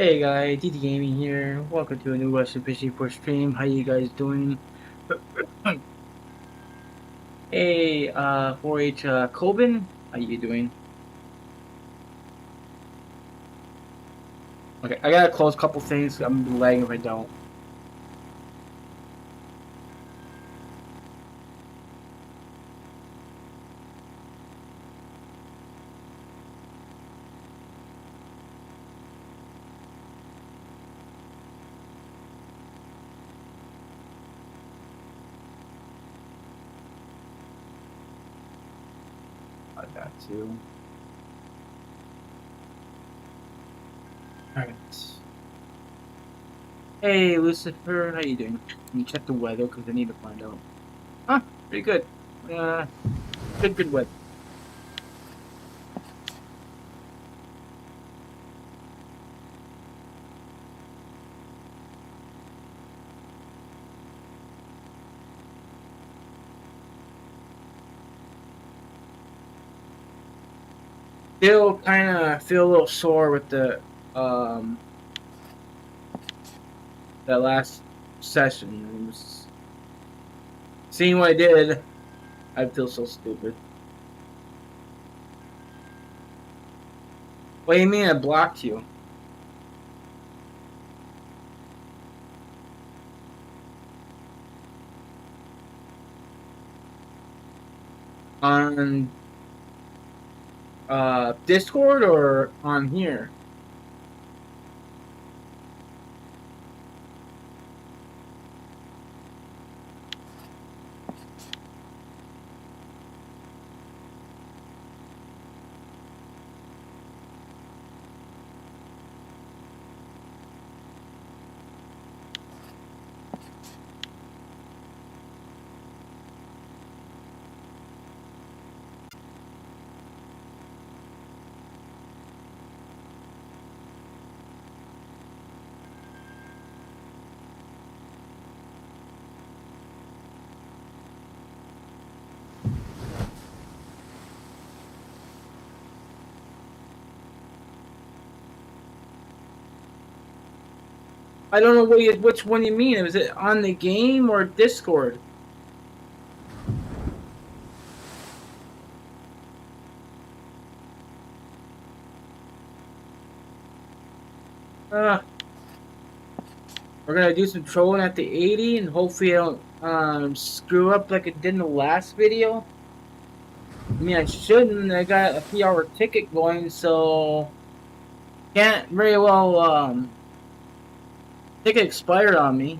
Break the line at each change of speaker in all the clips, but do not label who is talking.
Hey guys, DT Gaming here. Welcome to a new Western PC for stream. How you guys doing? Hey, 4H Coben, how you doing? Okay, I gotta close a couple things. I'm lagging if I don't. I got to. Alright. Hey Lucifer, how you doing? Let me check the weather because I need to find out. Huh, pretty good. Uh, good weather. Still kind of feel a little sore with the um that last session. It was, seeing what I did, I feel so stupid. What do you mean I blocked you? On Discord or on here? I don't know which one you mean. Was it on the game or Discord? Uh, we're gonna do some trolling at the 80 and hopefully I don't screw up like it did in the last video. I mean, I shouldn't. I got a 3-hour ticket going, so can't very well ticket expired on me.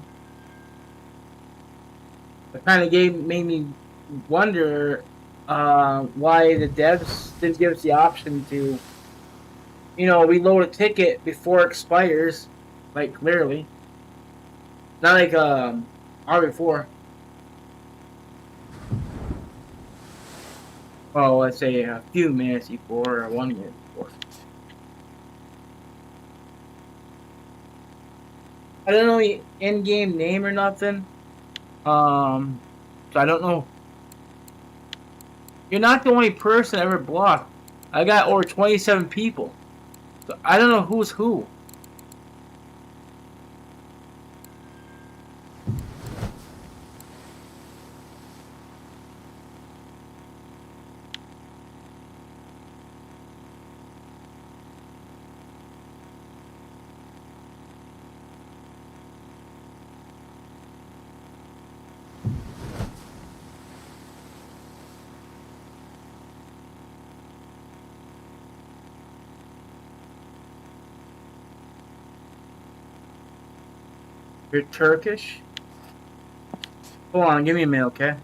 It kind of made me wonder why the devs didn't give us the option to, reload a ticket before it expires, like clearly. Not like hour before. Well, let's say a few minutes before or 1 minute before. I don't know the in-game name or nothing. So I don't know. You're not the only person I ever blocked. I got over 27 people. So I don't know who's who. You're Turkish? Hold on, give me a minute, okay?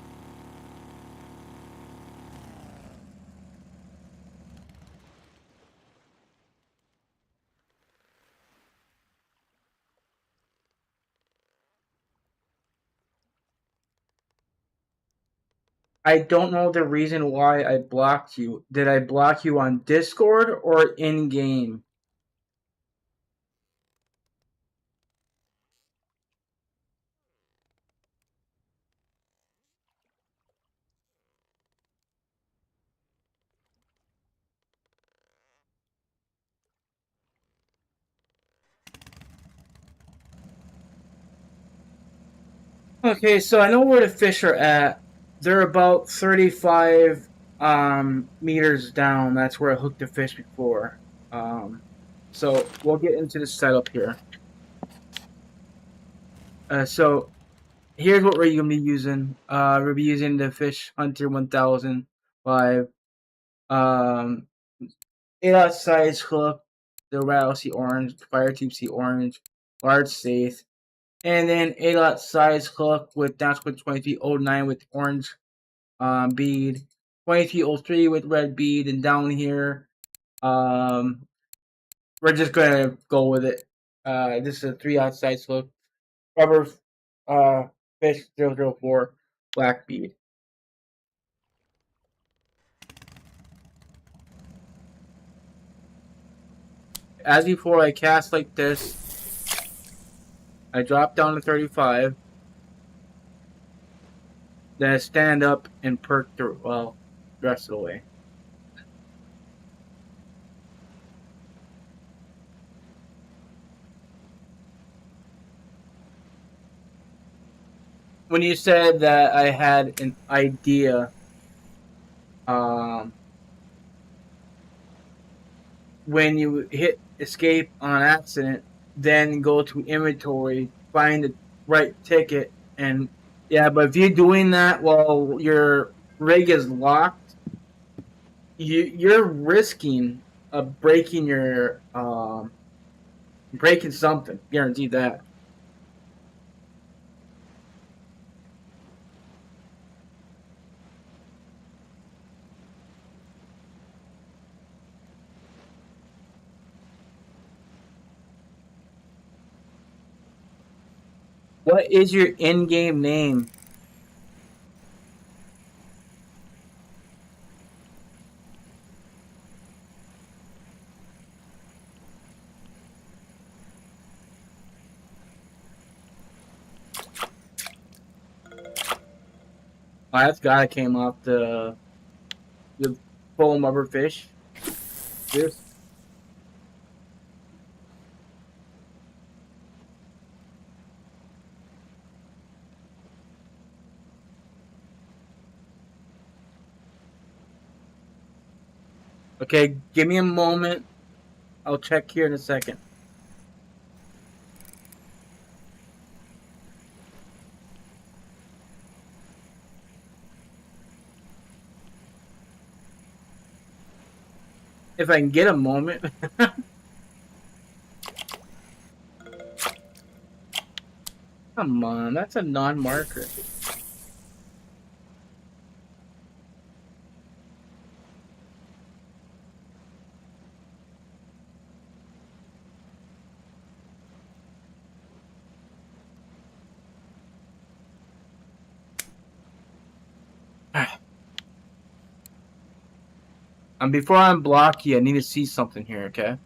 I don't know the reason why I blocked you. Did I block you on Discord or in game? Okay, so I know where the fish are at. They're about 35 meters down. That's where I hooked the fish before. So we'll get into the setup here. So here's what we're gonna be using. We'll be using the Fish Hunter 1005. Um, 8 size hook, the rattle sea orange, fire tube sea orange, large safe, and then 8 size hook with down to 2309 with orange bead, 2303 with red bead, and down here, um, we're just gonna go with it. This is a 3 size hook, rubber uh fish 004 black bead. As before, I cast like this. I drop down to 35. Then I stand up and perk the rest of the way. When you said that I had an idea, um, when you hit escape on accident, then go to inventory, find the right ticket, and yeah. But if you're doing that while your rig is locked, you're risking breaking your breaking something. Guarantee that. What is your in-game name? Oh, that guy came off the foam rubber fish. This. Okay, give me a moment. I'll check here in a second. If I can get a moment. Come on, that's a non-marker. And before I unblock you, I need to see something here, okay?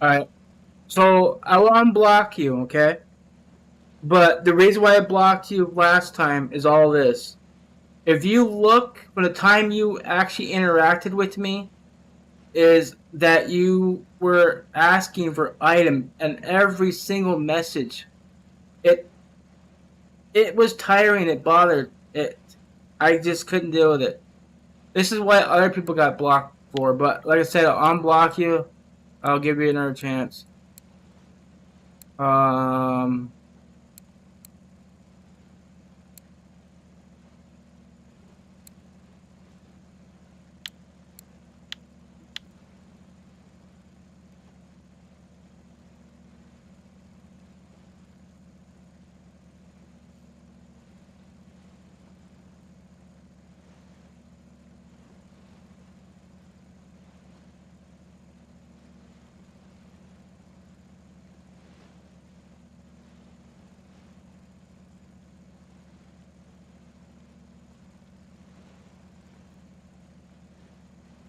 Alright. So I will unblock you, okay? But the reason why I blocked you last time is all this. If you look from the time you actually interacted with me, is that you were asking for item and every single message. It it was tiring, it bothered it. I just couldn't deal with it. This is what other people got blocked for, but like I said, I'll unblock you. I'll give you another chance. Um,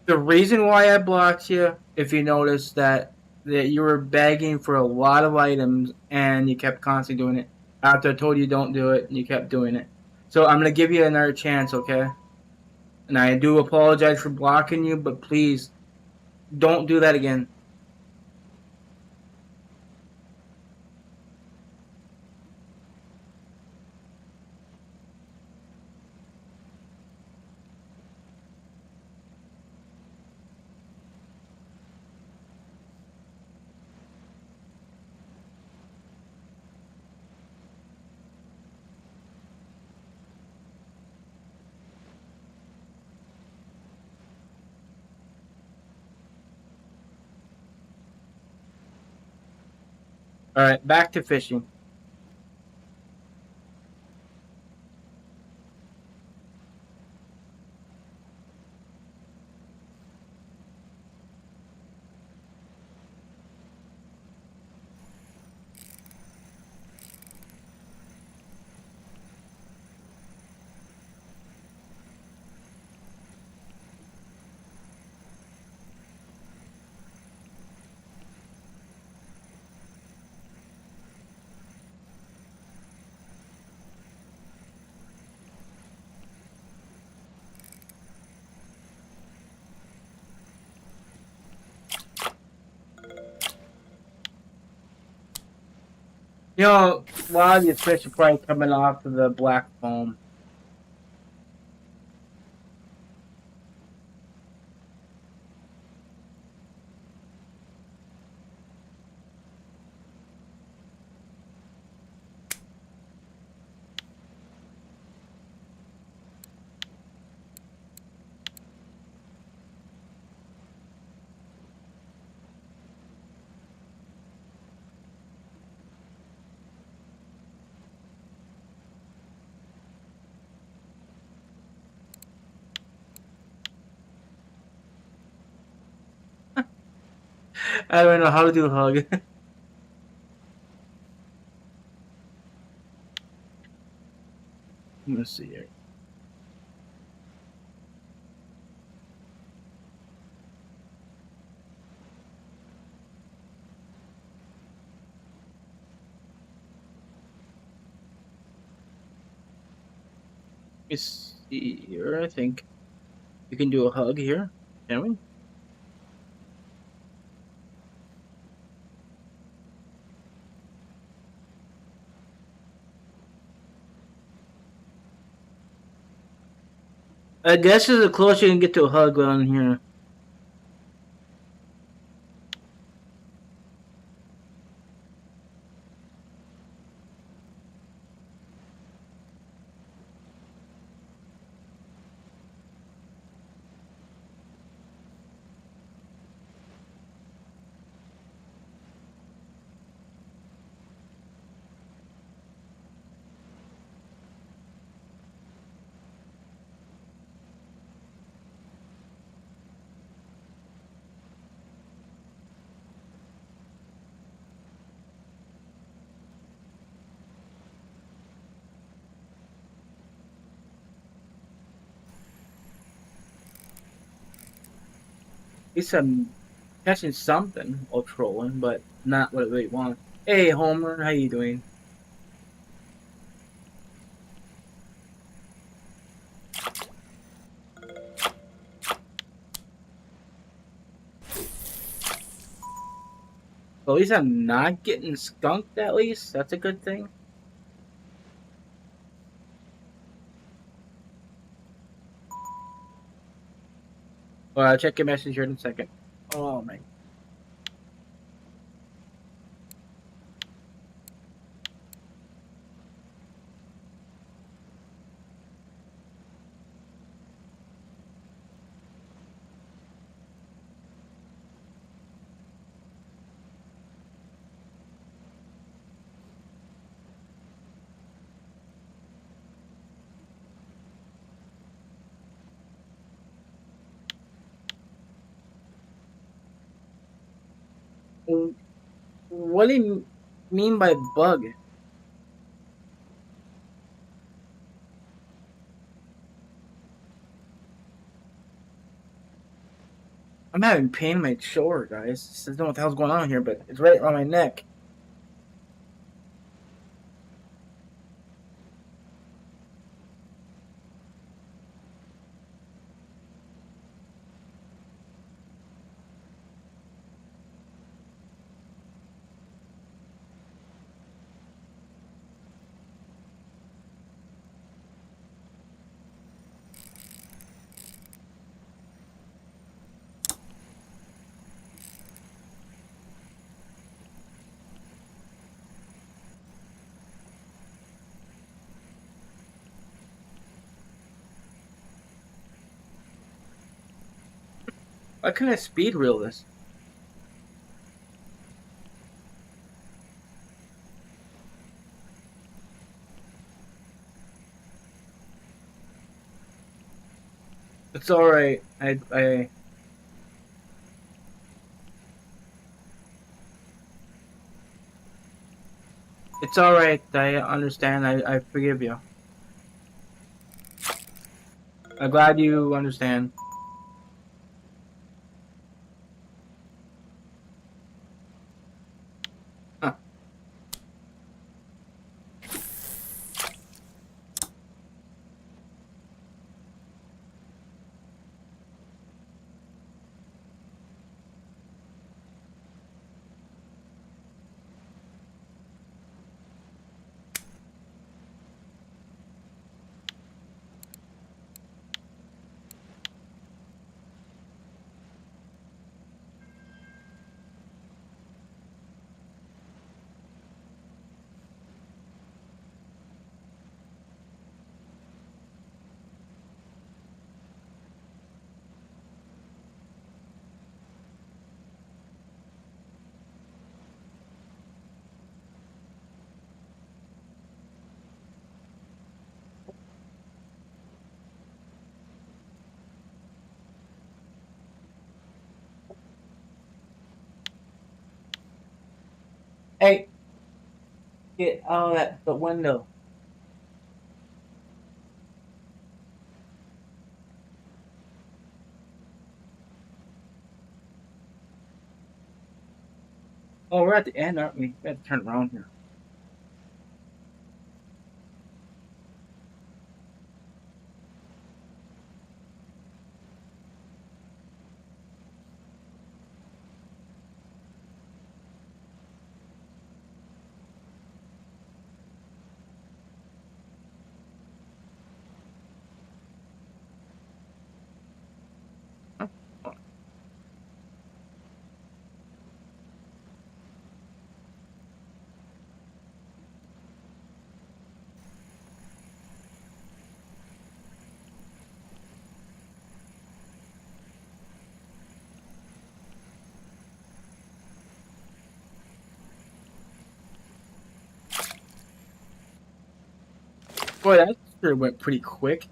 The reason why I blocked you, if you noticed that you were begging for a lot of items and you kept constantly doing it. After I told you don't do it, and you kept doing it. So I'm gonna give you another chance, okay? And I do apologize for blocking you, but please don't do that again. All right, back to fishing. You know, a lot of these fish are probably coming off of the black foam. I don't know how to do a hug. Let's see here. Let's see here. I think we can do a hug here, can we? I guess this is the closest you can get to a hug on here. At least I'm catching something or trolling, but not what I really want. Hey, Homer, how you doing? Well, at least I'm not getting skunked, at least. That's a good thing. Well, I'll check your message here in a second. Oh, my. What do you mean by bug? I'm having pain in my shoulder, guys. I don't know what the hell's going on here, but it's right around my neck. Why can't I speed reel this? It's alright. It's alright. I understand. I forgive you. I'm glad you understand. Huh. Hey, get out of the window. Oh, we're at the end, aren't we? We have to turn around here. Huh? Boy, that sure went pretty quick.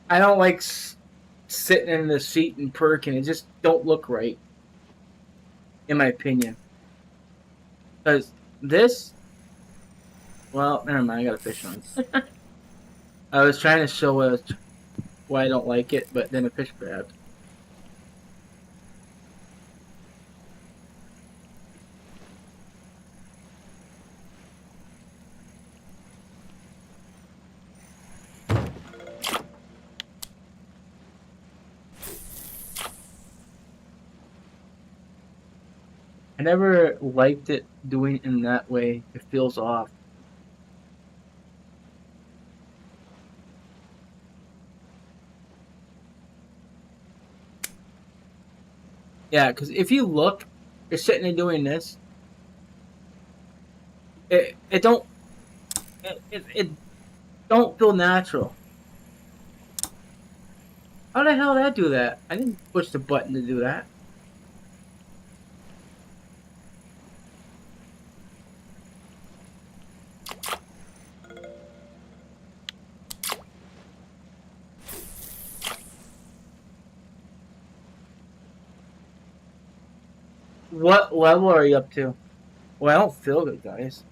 I don't like sitting in the seat and perking. It just don't look right, in my opinion. Because this, well, never mind. I got a fish on. I was trying to show why I don't like it, but then a fish grabbed. I never liked it doing it in that way. It feels off. Yeah, because if you look, you're sitting there doing this. It don't it don't feel natural. How the hell did I do that? I didn't push the button to do that. What level are you up to? Well, I don't feel good, guys.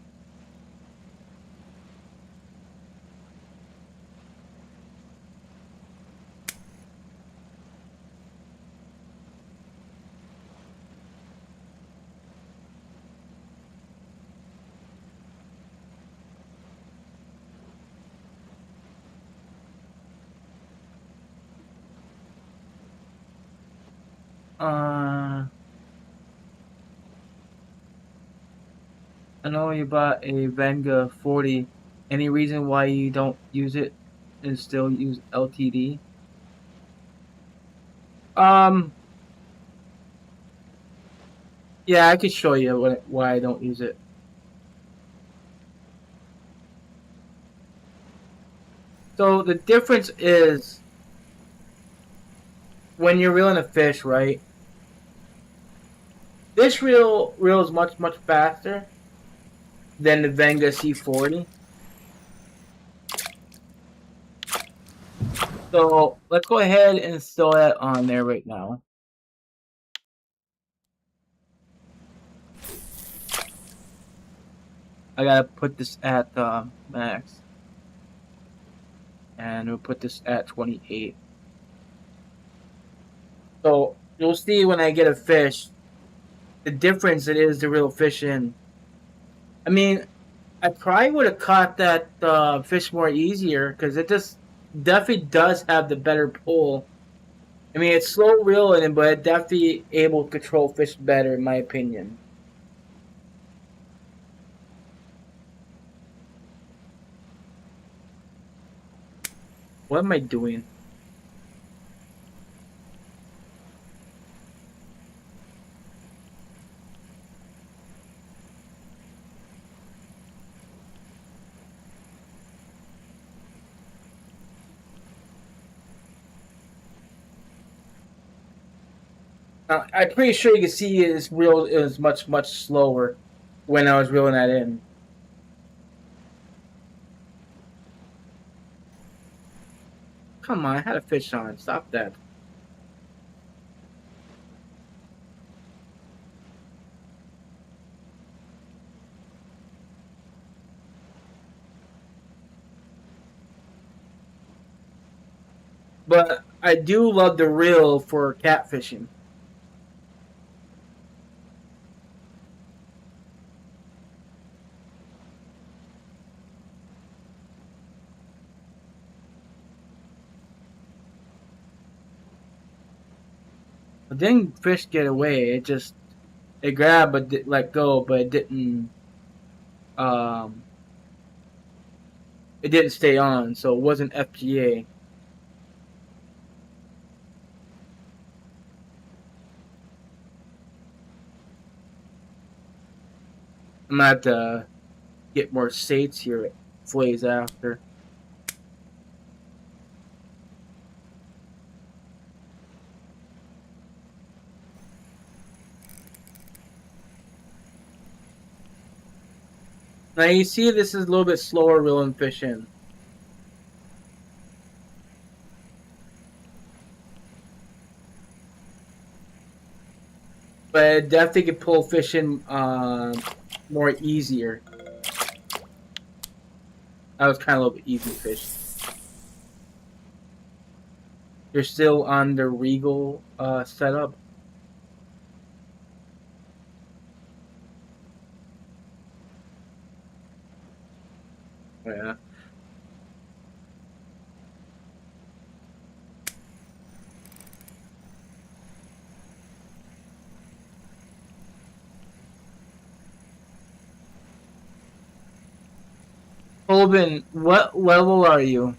I know you bought a Venga 40. Any reason why you don't use it and still use LTD? Um, yeah, I could show you why I don't use it. So the difference is when you're reeling a fish, right? This reel is much faster than the Venga C40. So let's go ahead and throw that on there right now. I gotta put this at max. And we'll put this at 28. So you'll see when I get a fish, the difference it is to reel fish in. I mean, I probably would have caught that fish more easier because it just definitely does have the better pull. I mean, it's slow reeling, but it definitely able to control fish better, in my opinion. What am I doing? I'm pretty sure you can see this reel is much slower when I was reeling that in. Come on, I had a fish on. Stop that. But I do love the reel for catfishing. But then fish get away. It grabbed but let go, but um it didn't stay on, so it wasn't FGA. I'm gonna have to get more sates here at Flays after. Now you see this is a little bit slower reeling fish in. But it definitely can pull fish in more easier. That was kind of a little bit easy fish. You're still on the Regal setup. Yeah. Colvin, what level are you?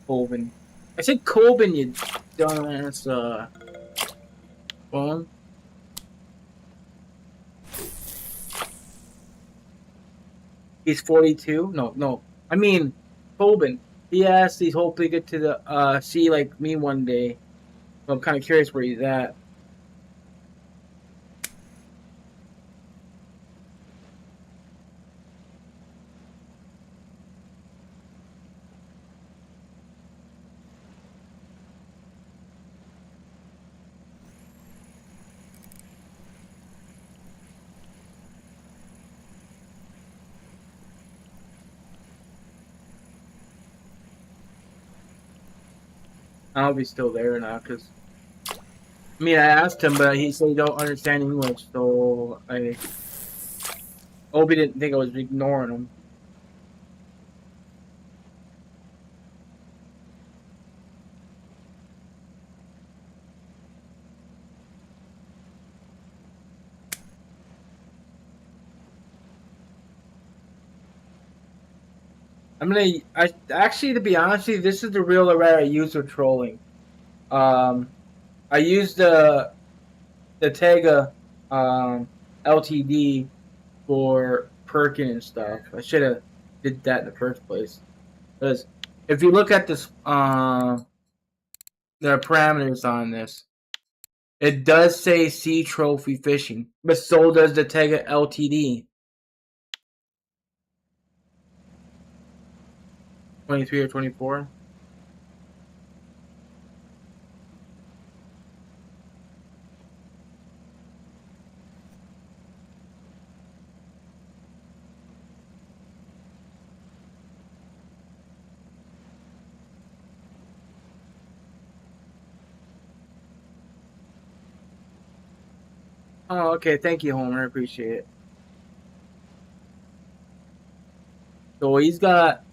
Colvin. I said Colvin, you dumbass phone. He's 42? No. I mean, Colvin. He asked he's hoping to get to the sea like me one day. So I'm kind of curious where he's at. I don't know if he's still there or not, because I mean, I asked him, but he said he don't understand English, so I hope he didn't think I was ignoring him. Actually, to be honest with you, this is the real array I use for trolling. I used the Tega LTD for perking and stuff. I should have did that in the first place. Because if you look at this, the parameters on this, it does say sea trophy fishing, but so does the Tega LTD 23 or 24. Oh, okay. Thank you, Homer. I appreciate it. So he's got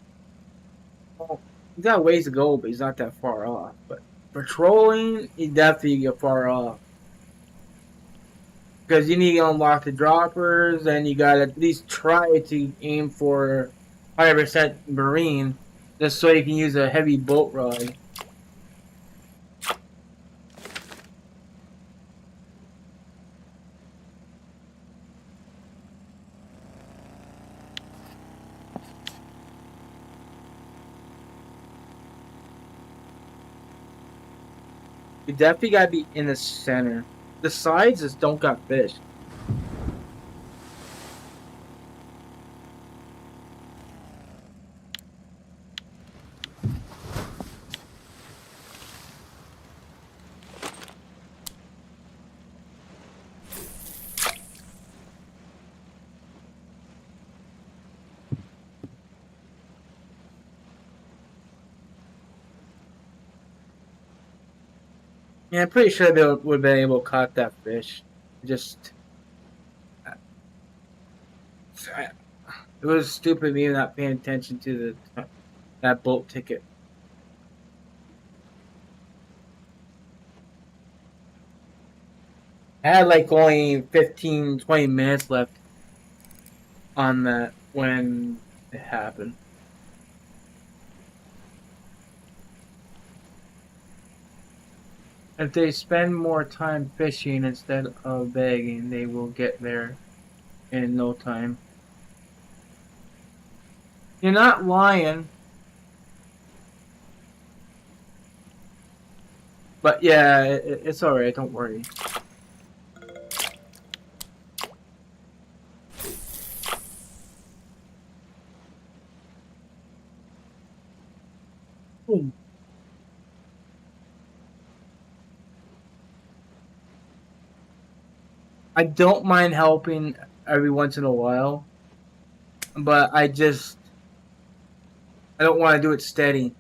ways to go, but he's not that far off. But for trolling, he definitely get far off. Because you need to unlock the droppers, and you gotta at least try to aim for 100% marine, just so you can use a heavy boat rod. You definitely gotta be in the center. The sides just don't got fish. Yeah, I'm pretty sure they would have been able to catch that fish. Just, it was stupid me not paying attention to that boat ticket. I had like only 15, 20 minutes left on that when it happened. If they spend more time fishing instead of bagging, they will get there in no time. You're not lying, but yeah, it's alright. Don't worry. Ooh. I don't mind helping every once in a while, but I don't want to do it steady.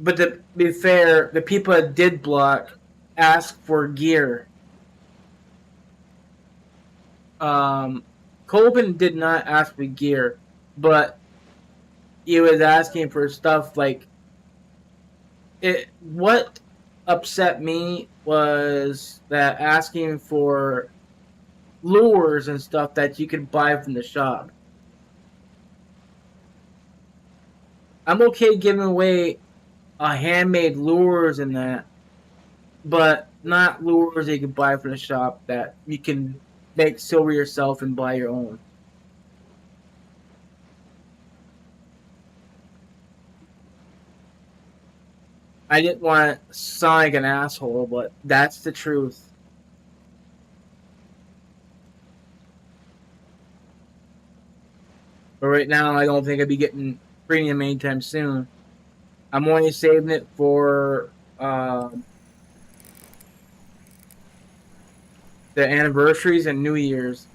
But to be fair, the people that did block asked for gear. Um, Colvin did not ask for gear, but he was asking for stuff like it. What upset me was that asking for lures and stuff that you could buy from the shop. I'm okay giving away a handmade lures and that, but not lures that you can buy from the shop that you can make silver yourself and buy your own. I didn't want to sound like an asshole, but that's the truth. But right now, I don't think I'd be getting premium anytime soon. I'm only saving it for the anniversaries and New Year's.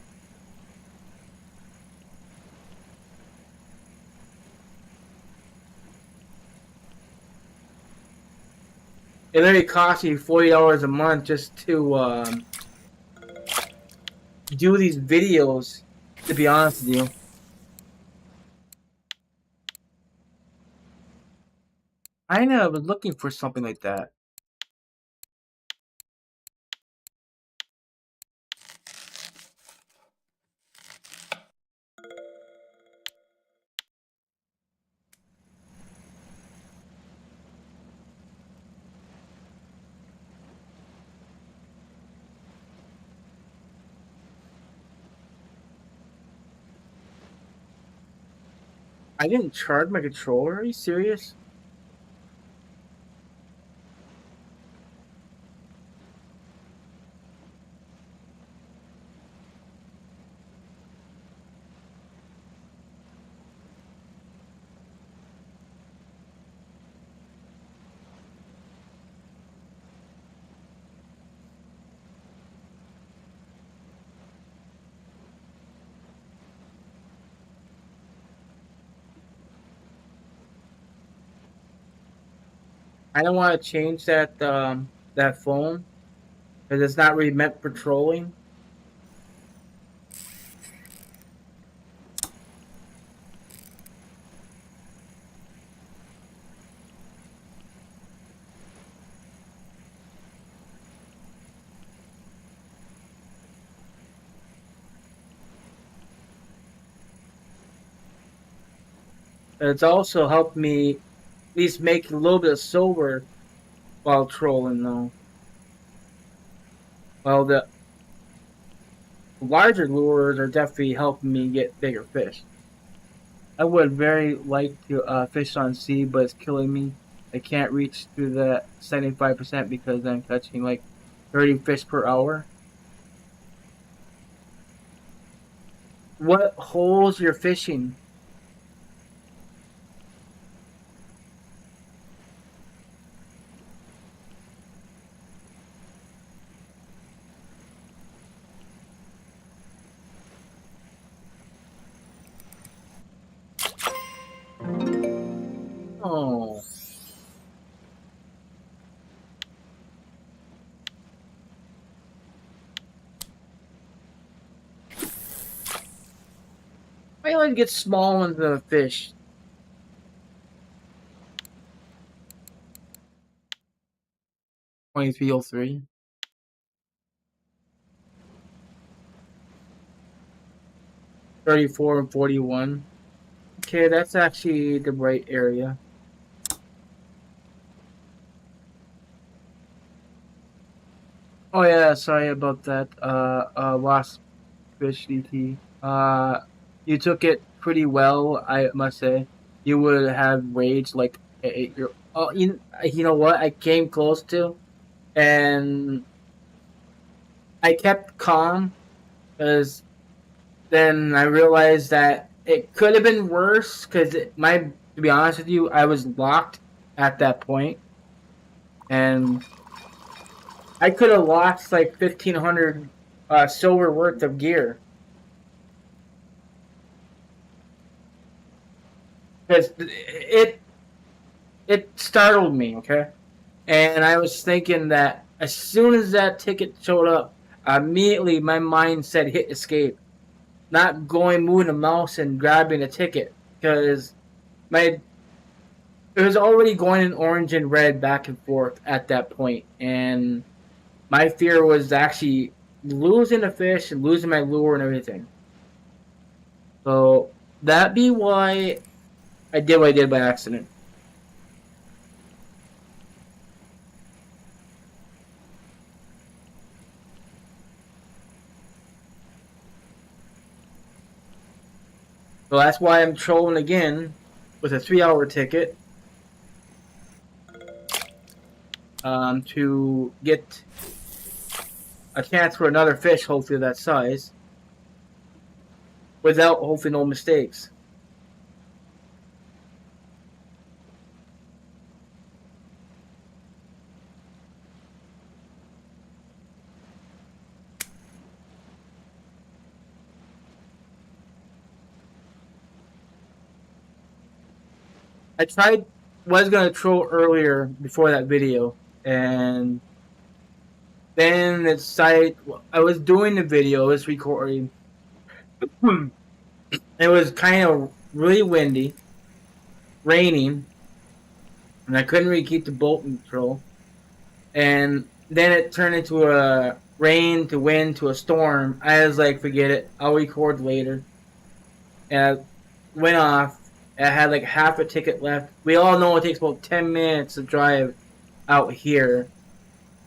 it literally costs me $40 a month just to do these videos. To be honest with you, I know I was looking for something like that. I didn't charge my controller. Are you serious? I don't want to change that phone because it's not really meant for trolling. It's also helped me at least make a little bit of silver while trolling, though. Well, the larger lures are definitely helping me get bigger fish. I would very like to fish on sea, but it's killing me. I can't reach through the 75% because I'm catching like 30 fish per hour. What holes you're fishing? Oh, I always get small ones of fish. 2303, 34 and 41. Okay, that's actually the right area. Oh yeah, sorry about that. Lost fish DT. You took it pretty well, I must say. You would have raged like a 8 year. Oh, you know what? I came close to, and I kept calm because then I realized that it could have been worse. Because to be honest with you, I was locked at that point, and I could have lost like 1,500 silver worth of gear because it startled me. Okay, and I was thinking that as soon as that ticket showed up, immediately my mind said hit escape, not going moving the mouse and grabbing a ticket because my it was already going in orange and red back and forth at that point, and my fear was actually losing the fish and losing my lure and everything. So that be why I did what I did by accident. So that's why I'm trolling again with a 3 hour ticket to get a chance for another fish, hopefully that size, without hopefully no mistakes. I tried was gonna troll earlier before that video, and then it decided I was doing the video, I was recording. It was kind of really windy, raining, and I couldn't really keep the boat in control. And then it turned into a rain to wind to a storm. I was like, forget it, I'll record later. And I went off. I had like half a ticket left. We all know it takes about 10 minutes to drive out here,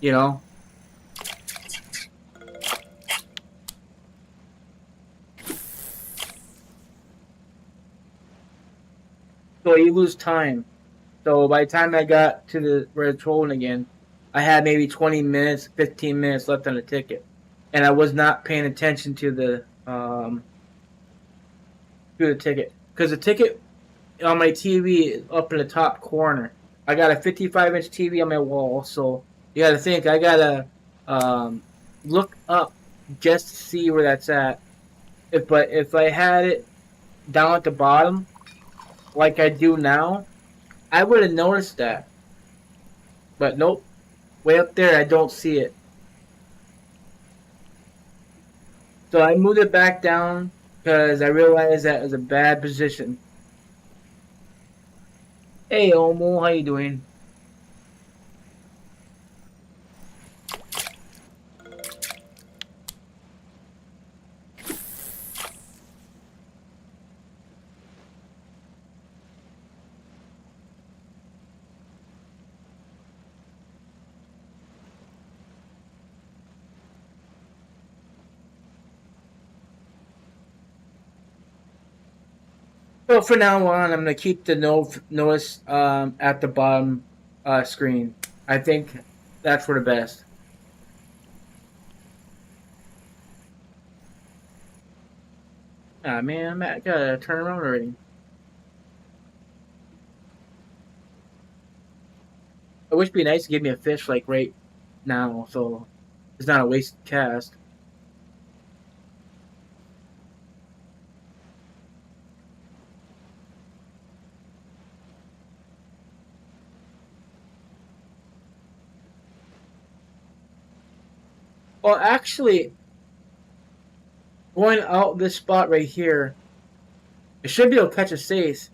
you know? So you lose time. So by the time I got to the where it's rolling again, I had maybe 20 minutes, 15 minutes left on the ticket. And I was not paying attention to the ticket. Because the ticket on my TV is up in the top corner. I got a 55-inch TV on my wall, so you got to think I gotta look up just to see where that's at. If I had it down at the bottom like I do now, I would have noticed that. But nope, way up there I don't see it. So I moved it back down because I realized that it was a bad position. Hey Omo, how you doing? So for now on, I'm gonna keep the notice at the bottom screen. I think that's for the best. Ah man, I gotta turn around already. I wish it'd be nice to give me a fish like right now, so it's not a wasted cast. Well, actually, going out this spot right here, I should be able to catch a safe.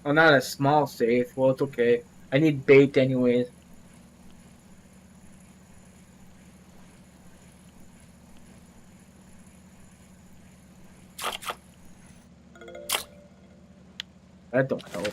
Well, not a small safe. Well, it's okay. I need bait anyways. That don't help.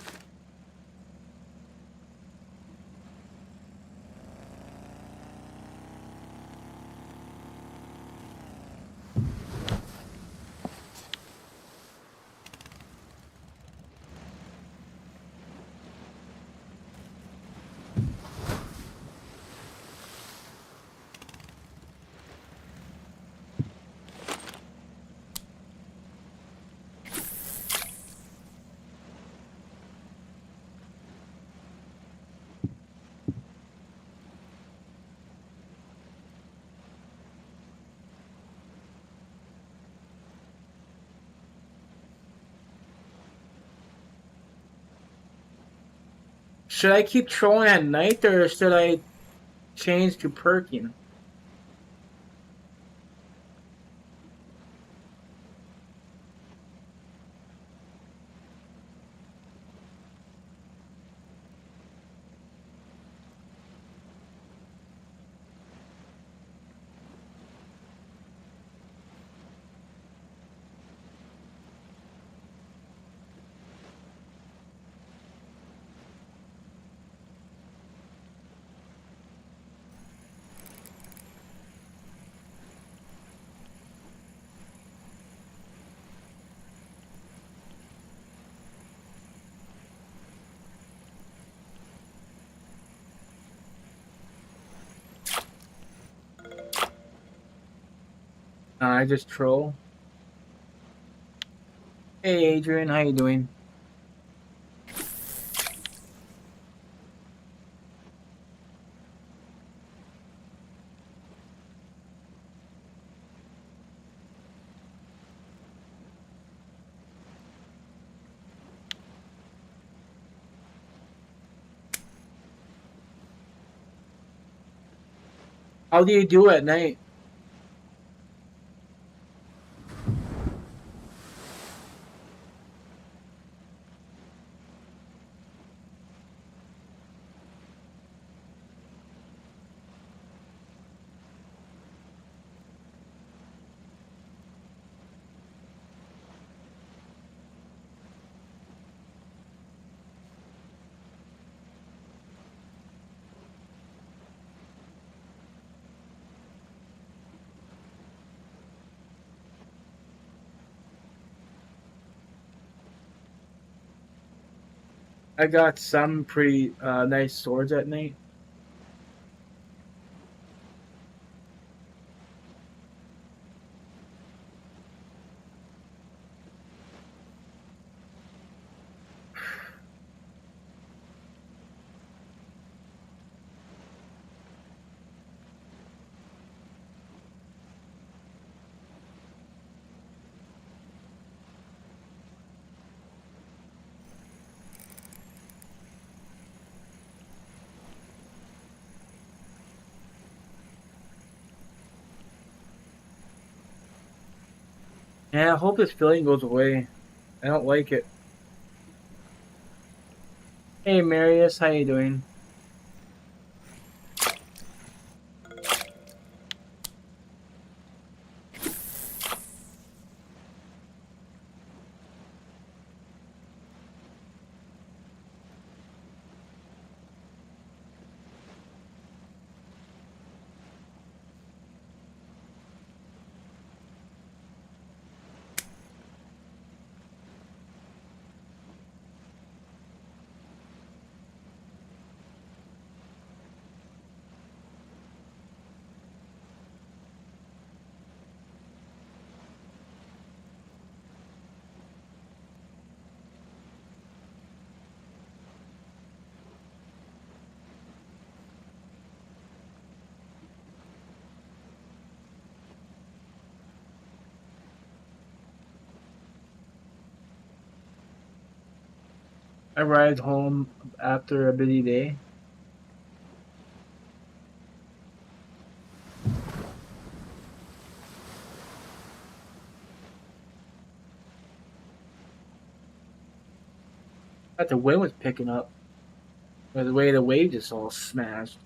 Should I keep trolling at night or should I change to perking? I just troll. Hey Adrian, how you doing? How do you do at night? I got some pretty nice swords at night. Yeah, I hope this feeling goes away. I don't like it. Hey Marius, how you doing? I arrived home after a busy day. Thought the wind was picking up. By the way the wave just all smashed.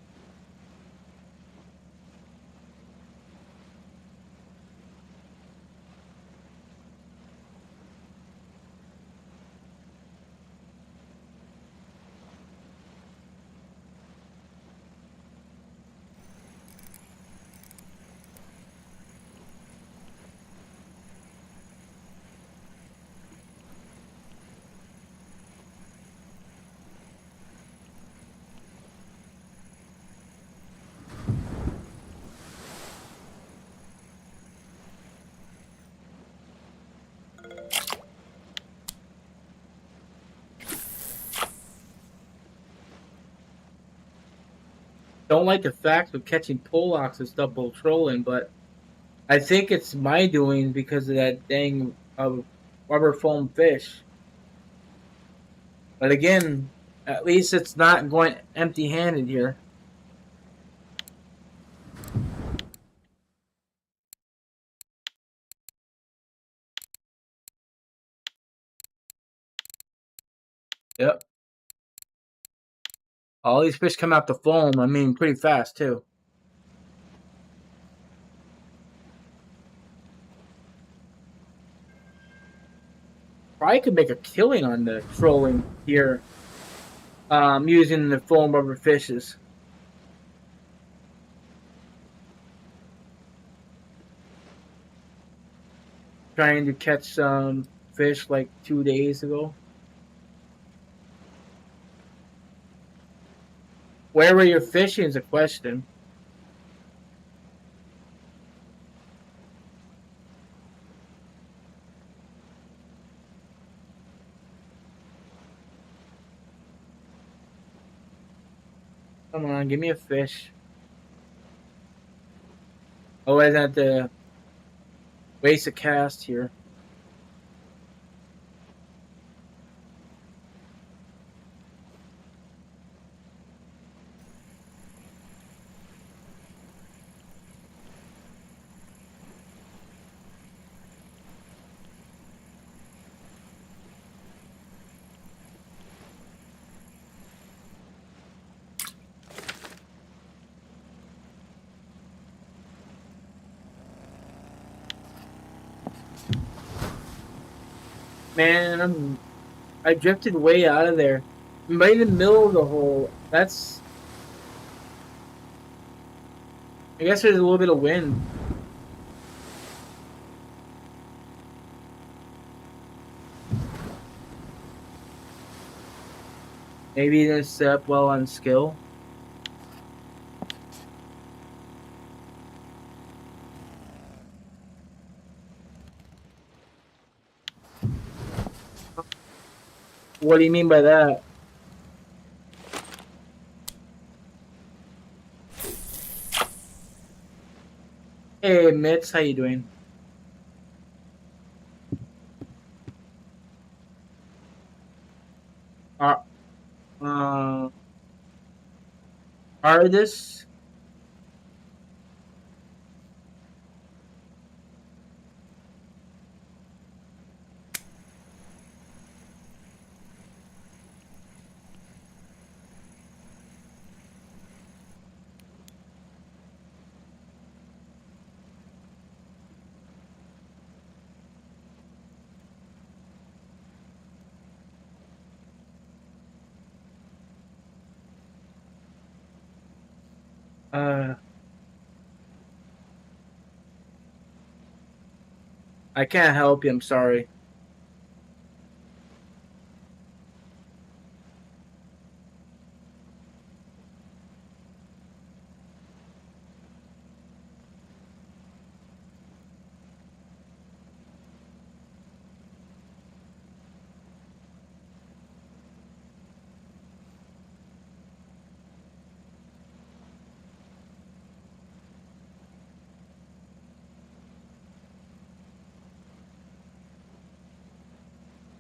Don't like the fact of catching Polacks and stuff while trolling, but I think it's my doing because of that dang rubber foam fish. But again, at least it's not going empty handed here. Yep. All these fish come out the foam, I mean, pretty fast too. Probably could make a killing on the trolling here, using the foam rubber fishes. Trying to catch some fish like 2 days ago. Where were you fishing is a question. Come on, give me a fish. Always have to waste a cast here. Man, I drifted way out of there. I'm right in the middle of the hole. That's. I guess there's a little bit of wind. Maybe he didn't set up well on skill. What do you mean by that? Hey, Mitz, how you doing? Uh, uh, artist? Uh, I can't help you. I'm sorry.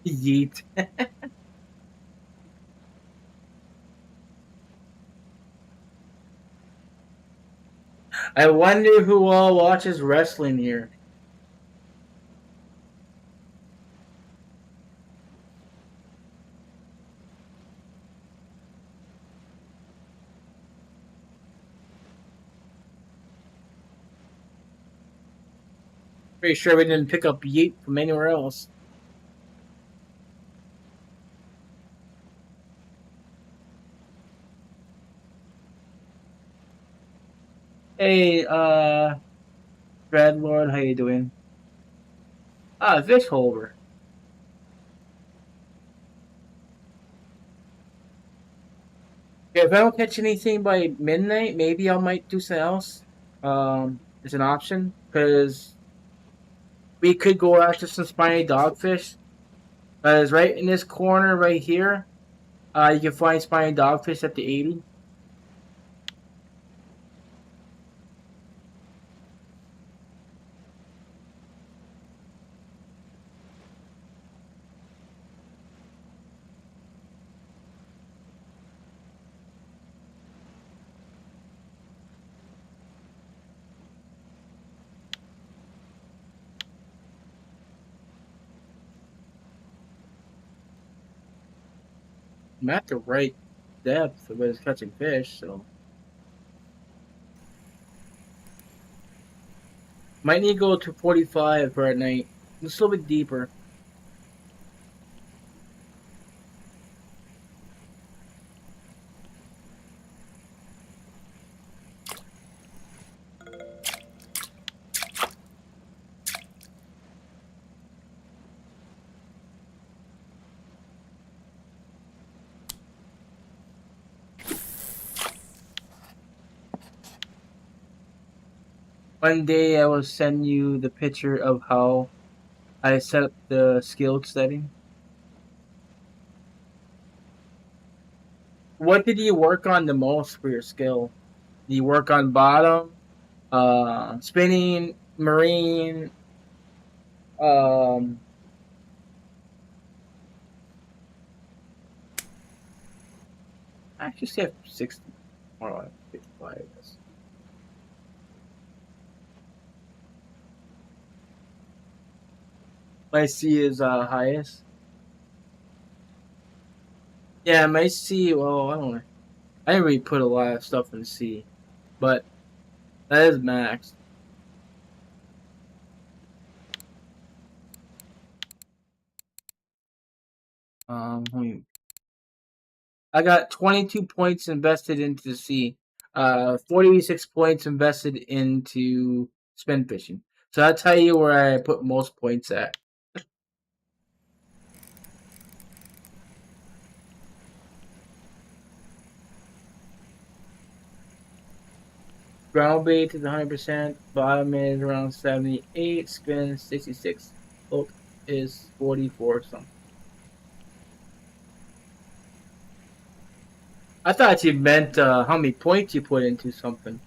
Yeet. I wonder who all watches wrestling here. Pretty sure we didn't pick up Yeet from anywhere else. Hey, Dreadlord, how you doing? Ah, fish holder. Yeah, if I don't catch anything by midnight, maybe I might do something else. It's an option because we could go after some spiny dogfish. Because right in this corner right here, you can find spiny dogfish at the 80. I'm at the right depth, but it's catching fish, so might need to go to 45 for at night. It's a little bit deeper. One day I will send you the picture of how I set up the skill setting. What did you work on the most for your skill? Did you work on bottom, spinning, marine, um, I actually say 60, more like 55, I guess. My C is highest. Yeah, my C, well, I don't know. I didn't really put a lot of stuff in C, but that is max. I got 22 points invested into the sea. 46 points invested into spin fishing. So I'll tell you where I put most points at. Ground bait is 100%. Bottom is around 78. Spin 66. Hook is 44 something. I thought you meant how many points you put into something.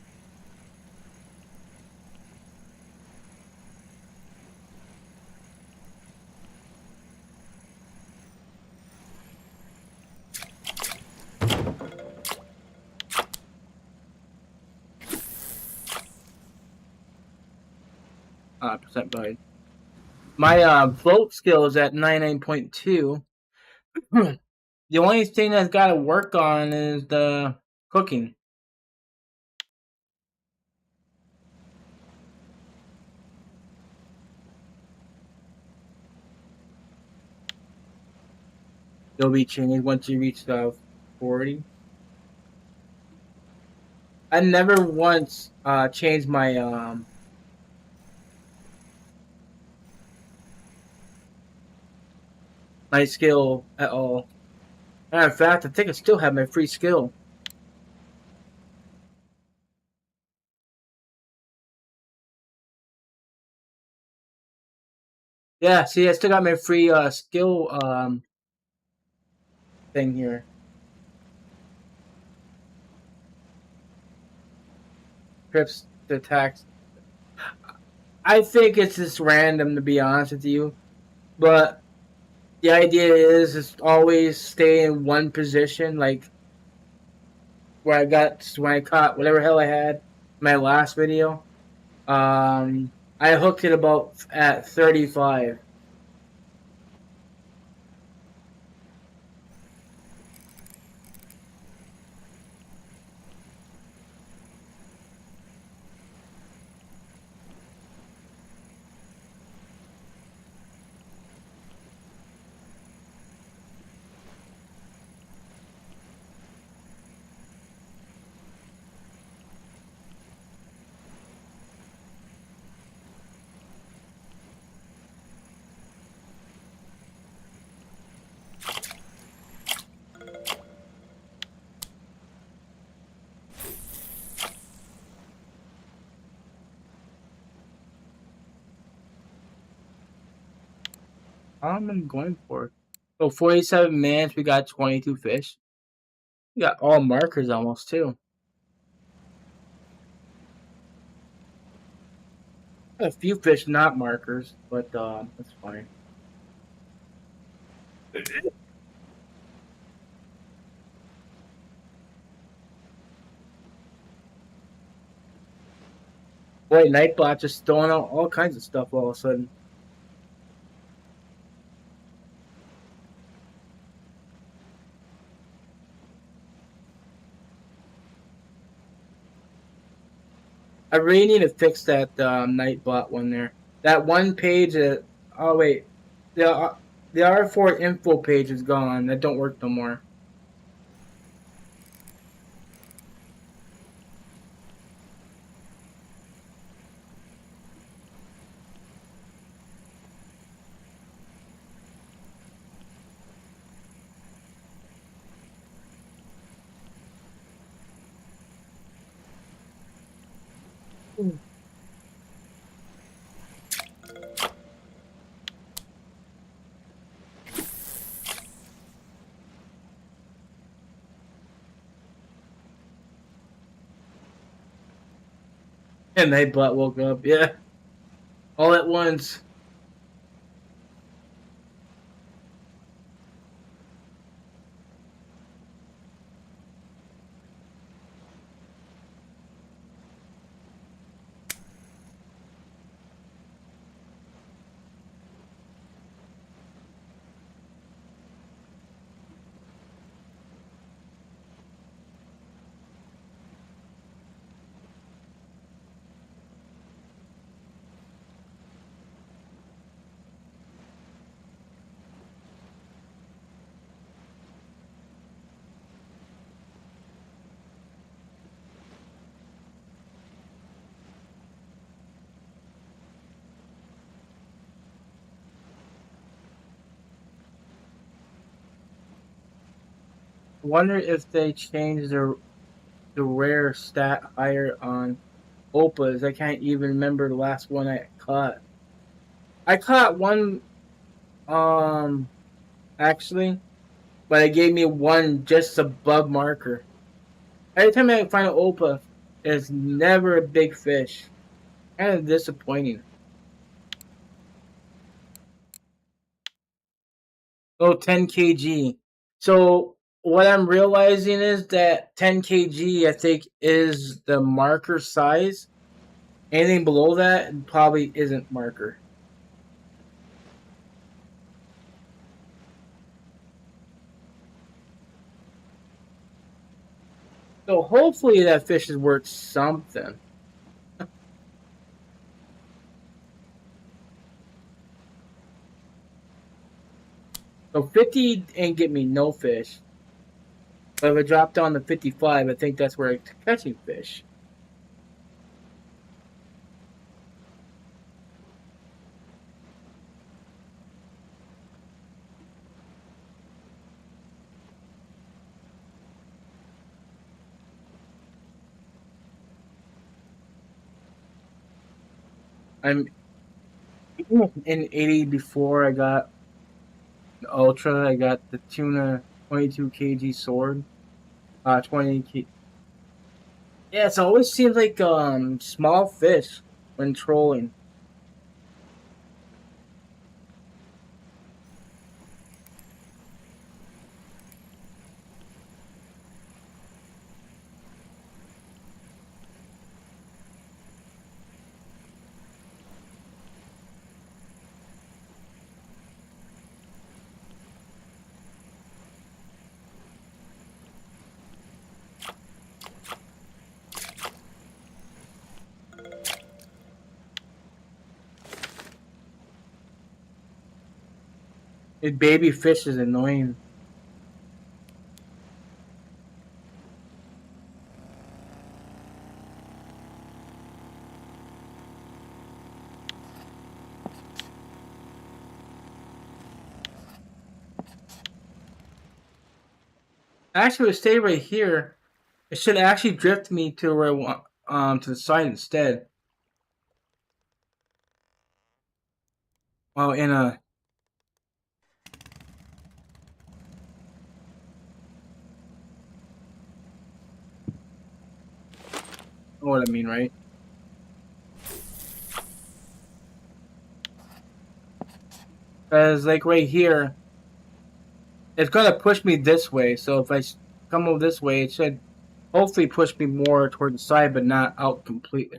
Percent value. My float skill is at 99.2. The only thing that's got to work on is the cooking. It'll be changed once you reach the 40. I never once changed my skill at all. Matter of fact, I think I still have my free skill. Yeah, see, I still got my free skill thing here. Trips to attacks. I think it's just random, to be honest with you. But the idea is always stay in one position, like where I got when I caught whatever hell I had in my last video. I hooked it about at 35. I'm going for it. So 47 minutes, we got 22 fish. We got all markers almost too. A few fish not markers, but that's fine. Boy, Nightbot just throwing out all kinds of stuff all of a sudden. I really need to fix that Nightbot one there. That one page that oh wait, the R4 info page is gone. That don't work no more. And Nightbot woke up. Yeah, all at once. wonder if they changed the rare stat higher on Opas. I can't even remember the last one I caught. I caught one, um, actually, but it gave me one just above marker. Every time I find an Opa, it's never a big fish. Kind of disappointing. Oh, 10 kg. So what I'm realizing is that 10 kg, I think, is the marker size. Anything below that probably isn't marker. So hopefully that fish is worth something. So 50 ain't get me no fish. But if I drop down to 55, I think that's where I'm catching fish. I'm in 80 before I got the Ultra. I got the tuna 22 kg sword. 20 kg. Yeah, it always seems like small fish when trolling. Baby fish is annoying. Actually, if it stay right here, it should actually drift me to where I want, to the side instead. Well, in a, know what I mean, right? Because like right here, it's gonna push me this way. So if I come over this way, it should hopefully push me more toward the side, but not out completely.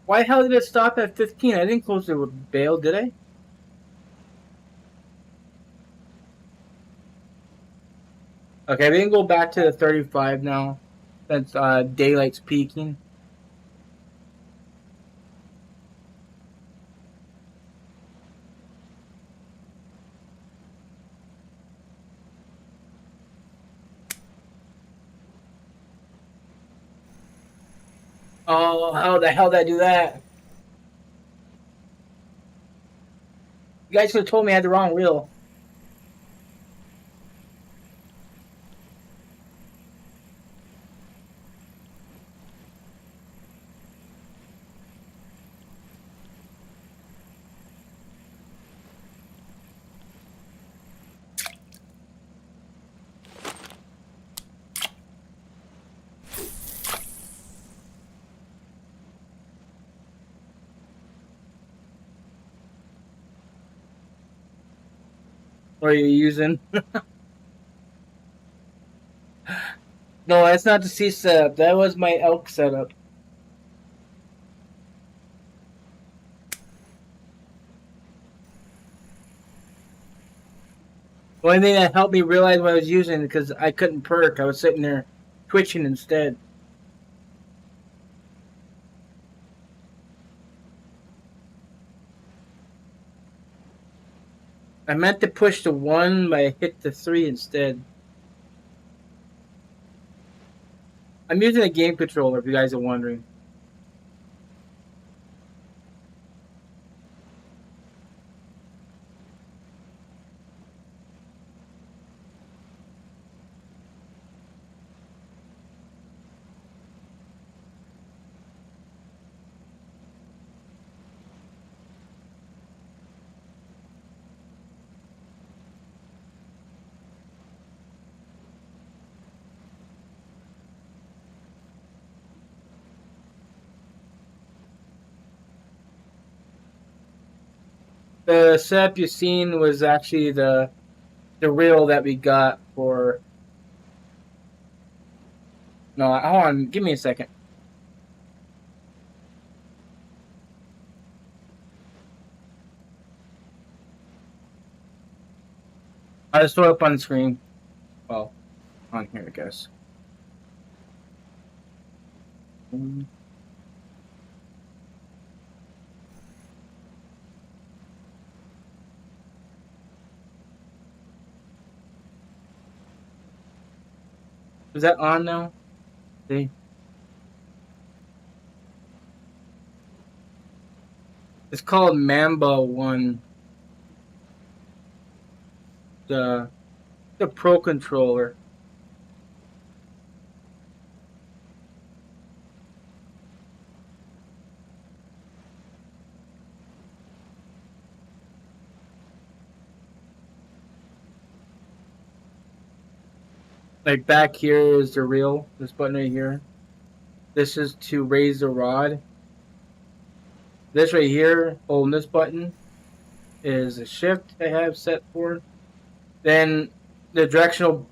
Why the hell did it stop at 15? I didn't close the bail, did I? Okay, we can go back to the 35 now, since daylight's peaking. Oh, how the hell did I do that? You guys should have told me I had the wrong reel. What are you using? No, that's not the C setup. That was my elk setup. The only thing that helped me realize what I was using because I couldn't perk. I was sitting there twitching instead. I meant to push the 1, but I hit the 3 instead. I'm using a game controller, if you guys are wondering. The setup you seen was actually the reel that we got for. No, hold on. Give me a second. I'll just throw it up on the screen. Well, on here, I guess. Is that on now? See? It's called Mamba 1. The Pro controller. Like back here is the reel. This button right here. This is to raise the rod. This right here, holding this button, is a shift I have set for. Then the directional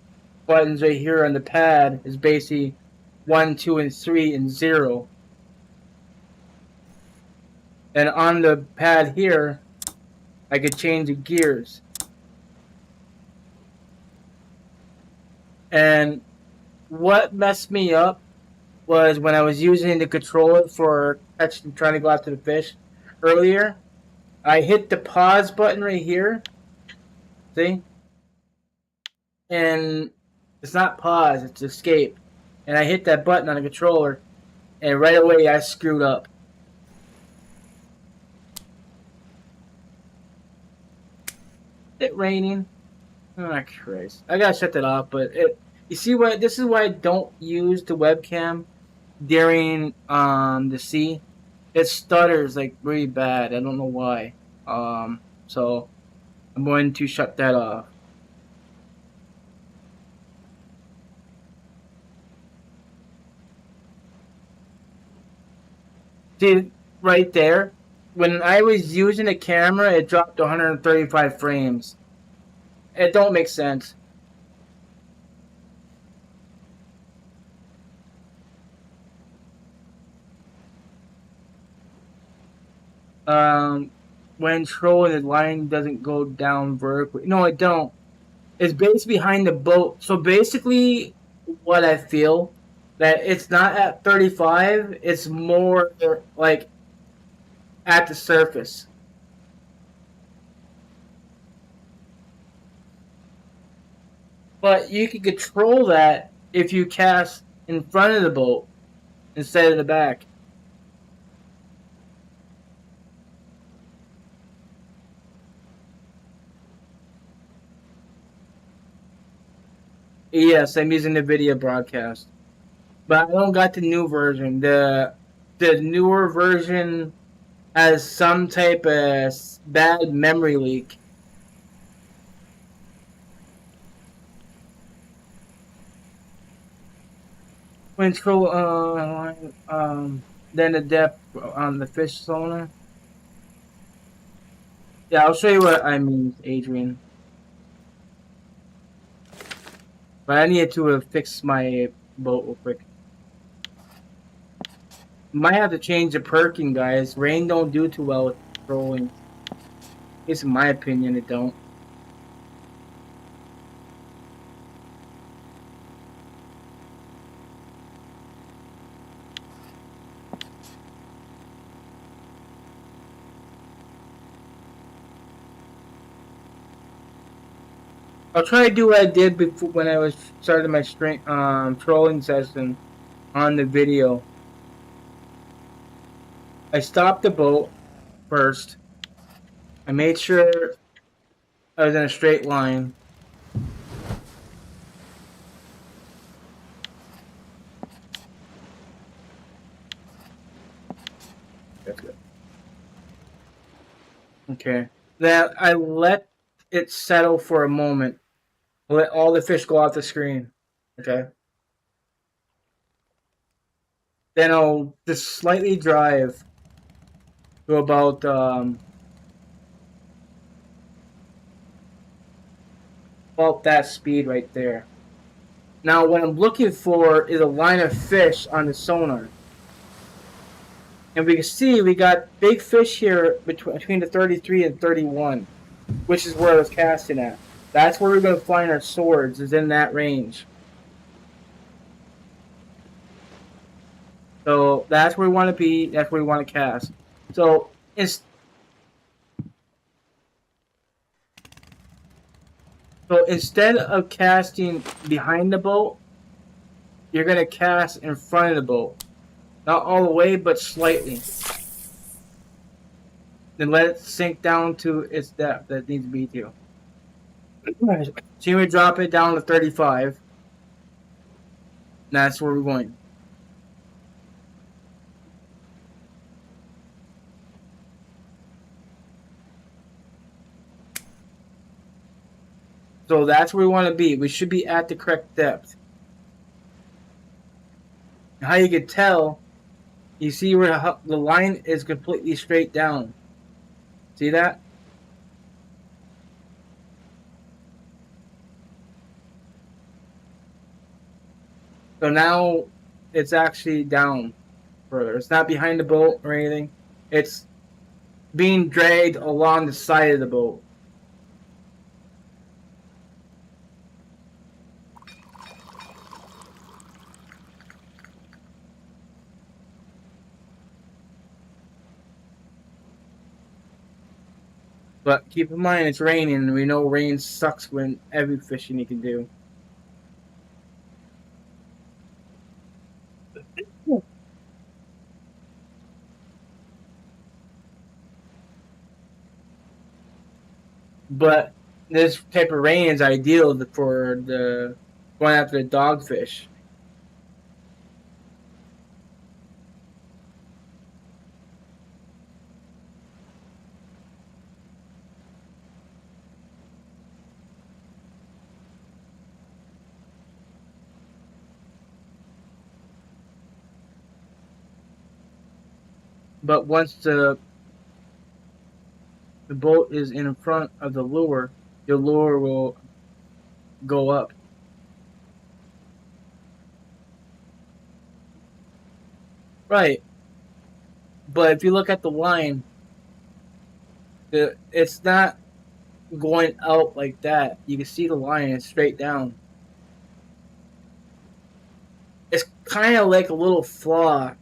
buttons right here on the pad is basically 1, 2, and 3, and 0. And on the pad here, I could change the gears. And what messed me up was when I was using the controller for trying to go after the fish earlier. I hit the pause button right here. See? And it's not pause, it's escape. And I hit that button on the controller, and right away I screwed up. Is it raining? Oh, Christ. I gotta shut that off, but you see what? This is why I don't use the webcam during the sea. It stutters like really bad. I don't know why. So I'm going to shut that off. See, right there, when I was using the camera, it dropped to 135 frames. It don't make sense. When trolling, the line doesn't go down vertically. No, it don't. It's based behind the boat. So basically, what I feel that it's not at 35. It's more like at the surface. But you can control that if you cast in front of the boat instead of the back. Yes, I'm using the video broadcast, but I don't got the new version. The newer version has some type of bad memory leak. Control then the depth on the fish sonar. Yeah, I'll show you what I mean, Adrian. But I need to fix my boat real quick. Might have to change the perking, guys. Rain don't do too well with trolling. At least in my opinion, it don't. I'll try to do what I did before when I was starting my trolling session. on the video. I stopped the boat first. I made sure I was in a straight line. That's good. Okay. Then I let it settle for a moment. Let all the fish go off the screen. Okay. Then I'll just slightly drive to about that speed right there. Now, what I'm looking for is a line of fish on the sonar. And we can see we got big fish here between the 33 and 31, which is where I was casting at. That's where we're going to find our swords, is in that range. So that's where we want to be. That's where we want to cast. So instead of casting behind the boat, you're going to cast in front of the boat. Not all the way, but slightly. Then let it sink down to its depth that it needs to be to. So we drop it down to 35. That's where we're going. So that's where we want to be. We should be at the correct depth. How you can tell, you see where the line is completely straight down. See that? So now it's actually down further. It's not behind the boat or anything. It's being dragged along the side of the boat. But keep in mind it's raining, and we know rain sucks when every fishing you can do. But this type of rain is ideal for the going after the dogfish. But once the boat is in front of the lure, your lure will go up. Right. But if you look at the line, it's not going out like that. You can see the line, it's straight down. It's kind of like a little flaw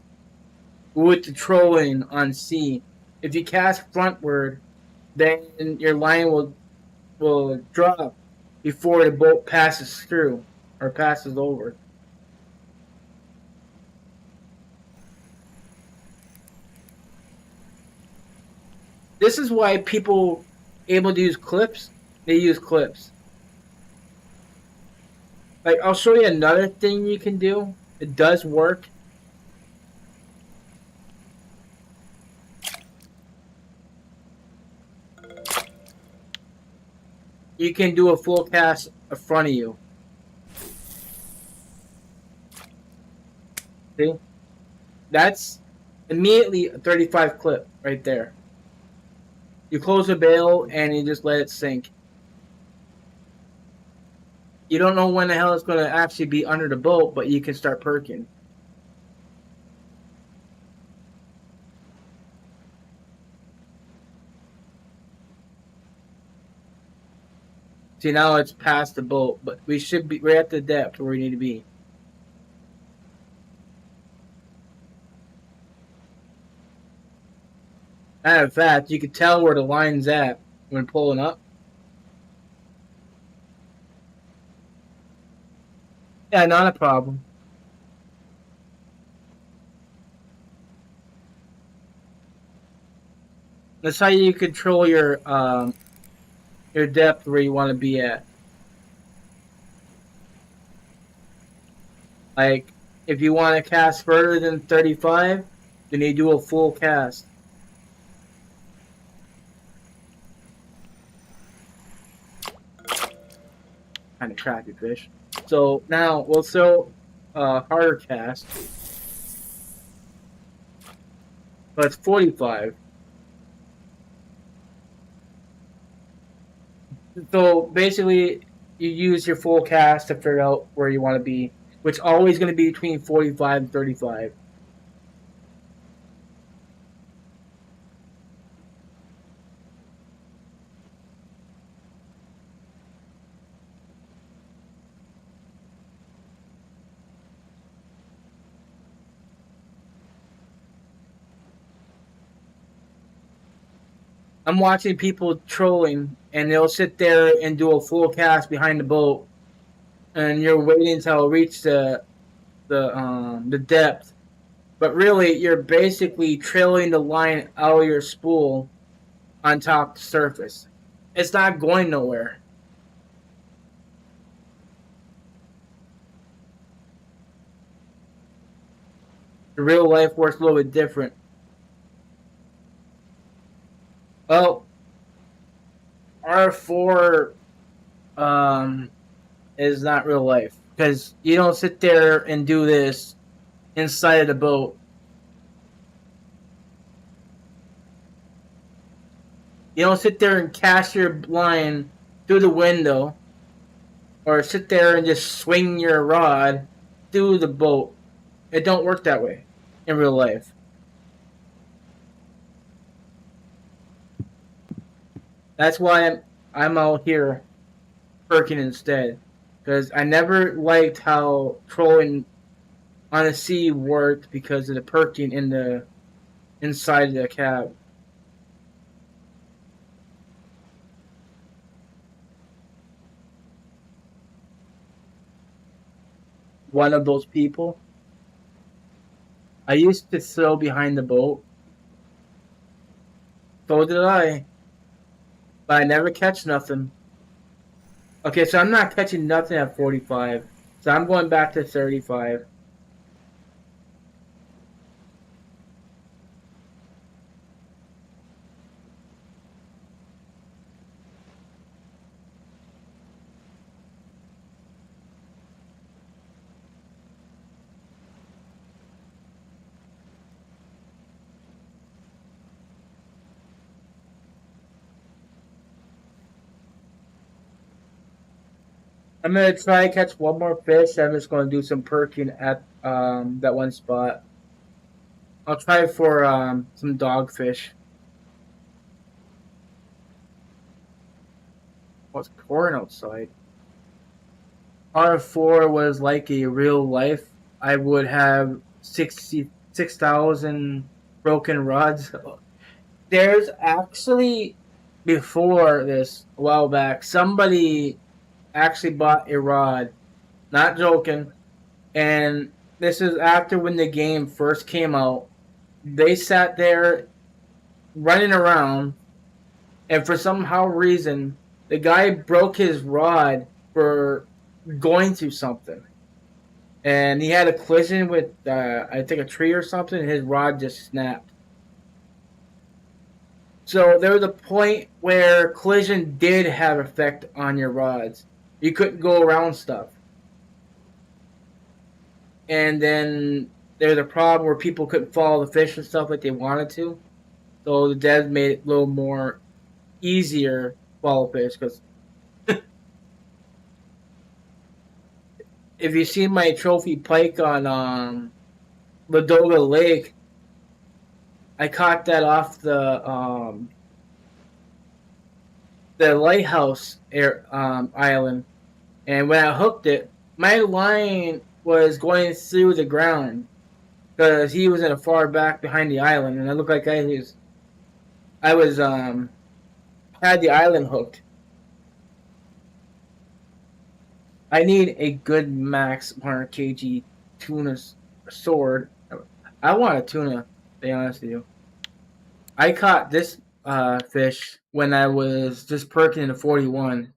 with the trolling on sea. If you cast frontward, then your line will drop before the boat passes through or passes over. This is why people able to use clips. They use clips. Like, I'll show you another thing you can do. It does work. You can do a full cast in front of you. See? That's immediately a 35 clip right there. You close the bail and you just let it sink. You don't know when the hell it's going to actually be under the boat, but you can start perking. See, now it's past the boat, but we're at the depth where we need to be. Matter of fact, you can tell where the line's at when pulling up. Yeah, not a problem. That's how you control your depth where you want to be at. Like, if you want to cast further than 35, then you do a full cast. Kind of crappy fish. So now we'll throw harder cast, but it's 45. So basically, you use your full cast to figure out where you want to be, which is always going to be between 45 and 35. I'm watching people trolling, and they'll sit there and do a full cast behind the boat, and you're waiting until it reaches the depth. But really, you're basically trailing the line out of your spool on top of the surface. It's not going nowhere. The real life works a little bit different. Well, R4 is not real life because you don't sit there and do this inside of the boat. You don't sit there and cast your line through the window or sit there and just swing your rod through the boat. It don't work that way in real life. That's why I'm out here perking instead, because I never liked how trolling on the sea worked because of the perking in the inside of the cab. One of those people. I used to throw behind the boat. So did I. But I never catch nothing. Okay, so I'm not catching nothing at 45. So I'm going back to 35. I'm gonna try to catch one more fish. I'm just gonna do some perking at that one spot. I'll try for some dogfish. What's pouring outside? R4 was like a real life. I would have 66,000 broken rods. There's actually, before this, a while back, somebody actually bought a rod. Not joking. And this is after when the game first came out. They sat there running around, and for somehow reason, the guy broke his rod for going through something. And he had a collision with, I think, a tree or something, and his rod just snapped. So there was a point where collision did have effect on your rods. You couldn't go around stuff. And then there's a problem where people couldn't follow the fish and stuff like they wanted to. So the devs made it a little more easier to follow fish. Because if you see my trophy pike on Ladoga Lake, I caught that off the lighthouse island, and when I hooked it, my line was going through the ground because he was in a far back behind the island, and it looked like I was had the island hooked. I need a good max 100 kg tuna sword. I want a tuna, to be honest with you. I caught this fish when I was just perking in a 41.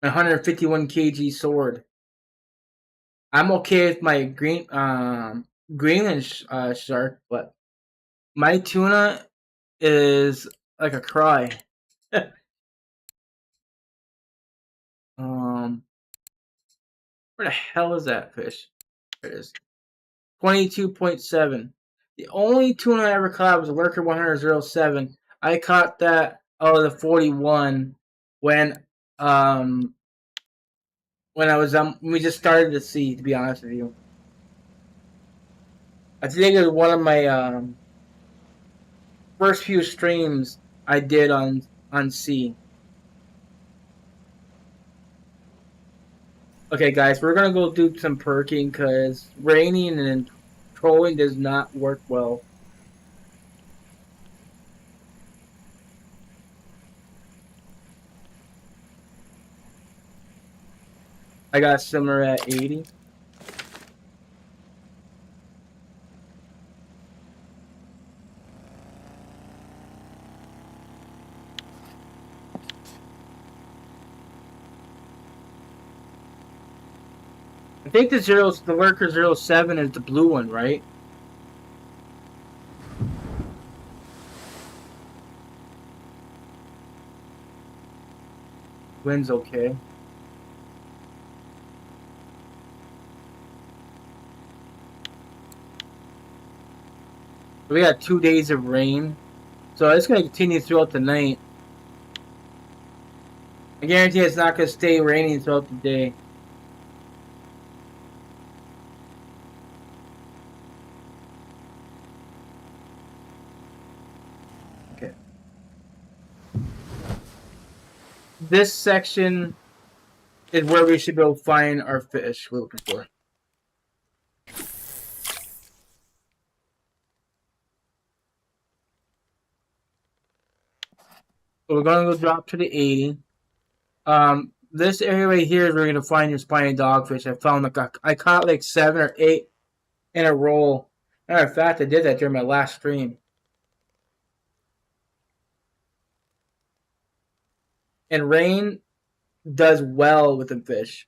151 kg sword. I'm okay with my Greenland shark, but my tuna is like a cry. um, where the hell is that fish? There it is. 22.7. The only tuna I ever caught was a Lurker 100.07. I caught that out of the 41 when um when I was we just started to see, to be honest with you. I think it was one of my first few streams I did on sea. Okay, guys, we're gonna go do some perking because raining and trolling does not work well. I got similar at 80. I think the Lurker 07 is the blue one, right? Wind's okay. We got 2 days of rain, so it's gonna continue throughout the night. I guarantee it's not gonna stay raining throughout the day. Okay. This section is where we should go find our fish we're looking for. So we're gonna go drop to the 80. This area right here is where you're gonna find your spiny dogfish. I caught like 7 or 8 in a row. Matter of fact, I did that during my last stream. And rain does well with the fish.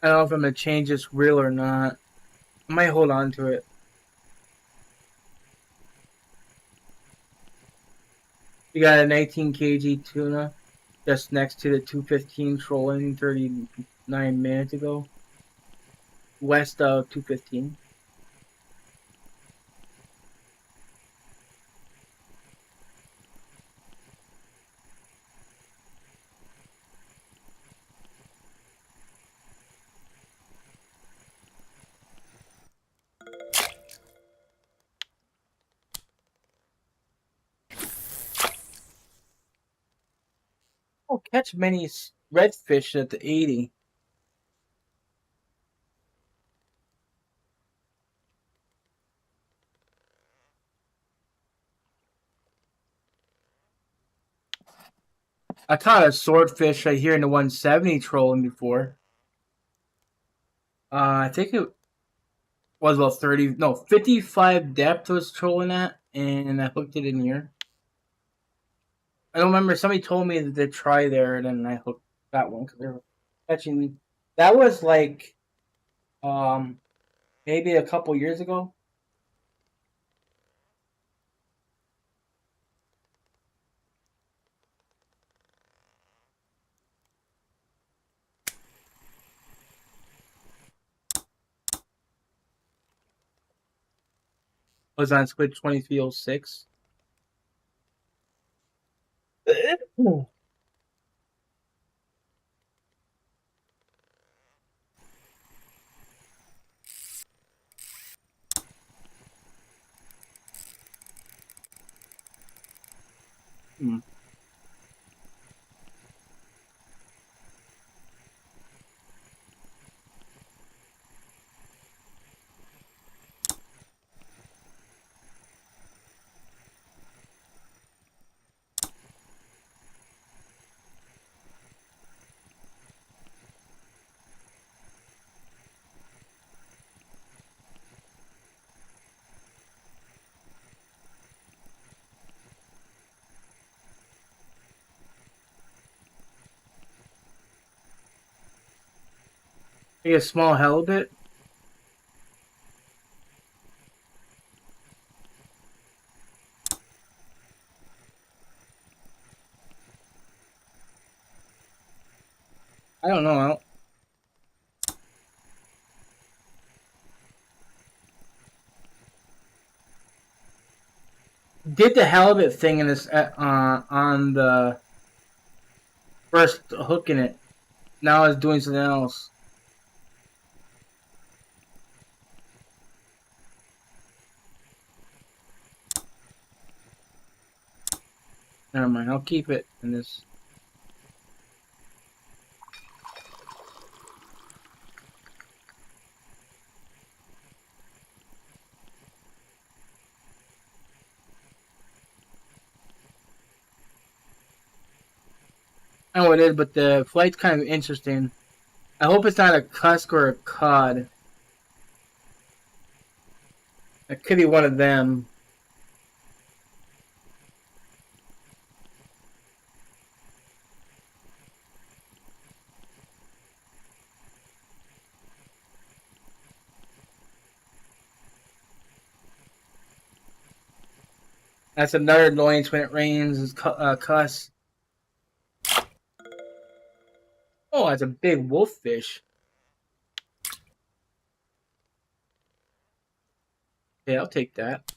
I don't know if I'm gonna change this reel or not. I might hold on to it. We got a 19 kg tuna just next to the 215 trolling 39 minutes ago. West of 215. Oh, catch many redfish at the 80. I caught a swordfish right here in the 170 trolling before. I think it was about 55 depth was trolling at, and I hooked it in here. I don't remember. Somebody told me to try there, and then I hooked that one because they were catching. That was like, maybe a couple years ago. I was on Squid 2306. Hmm. Maybe a small halibut. I don't know. Did the halibut thing in this on the first hook in it. Now it's doing something else. Never mind. I'll keep it in this. I don't know what it is, but the flight's kind of interesting. I hope it's not a cusk or a cod. It could be one of them. That's another annoyance when it rains. Is cuss. Oh, that's a big wolffish. Yeah, I'll take that.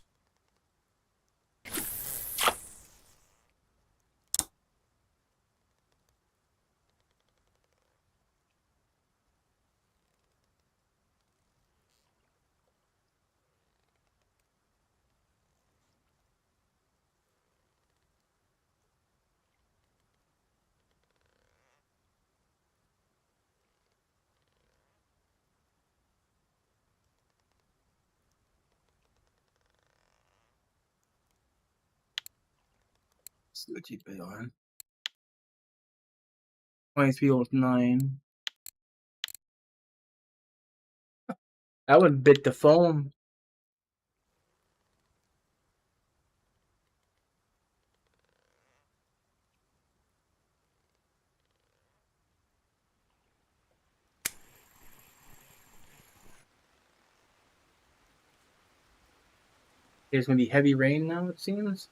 Let's see what you bid on. 2309. That would bit the phone. There's gonna be heavy rain now, it seems.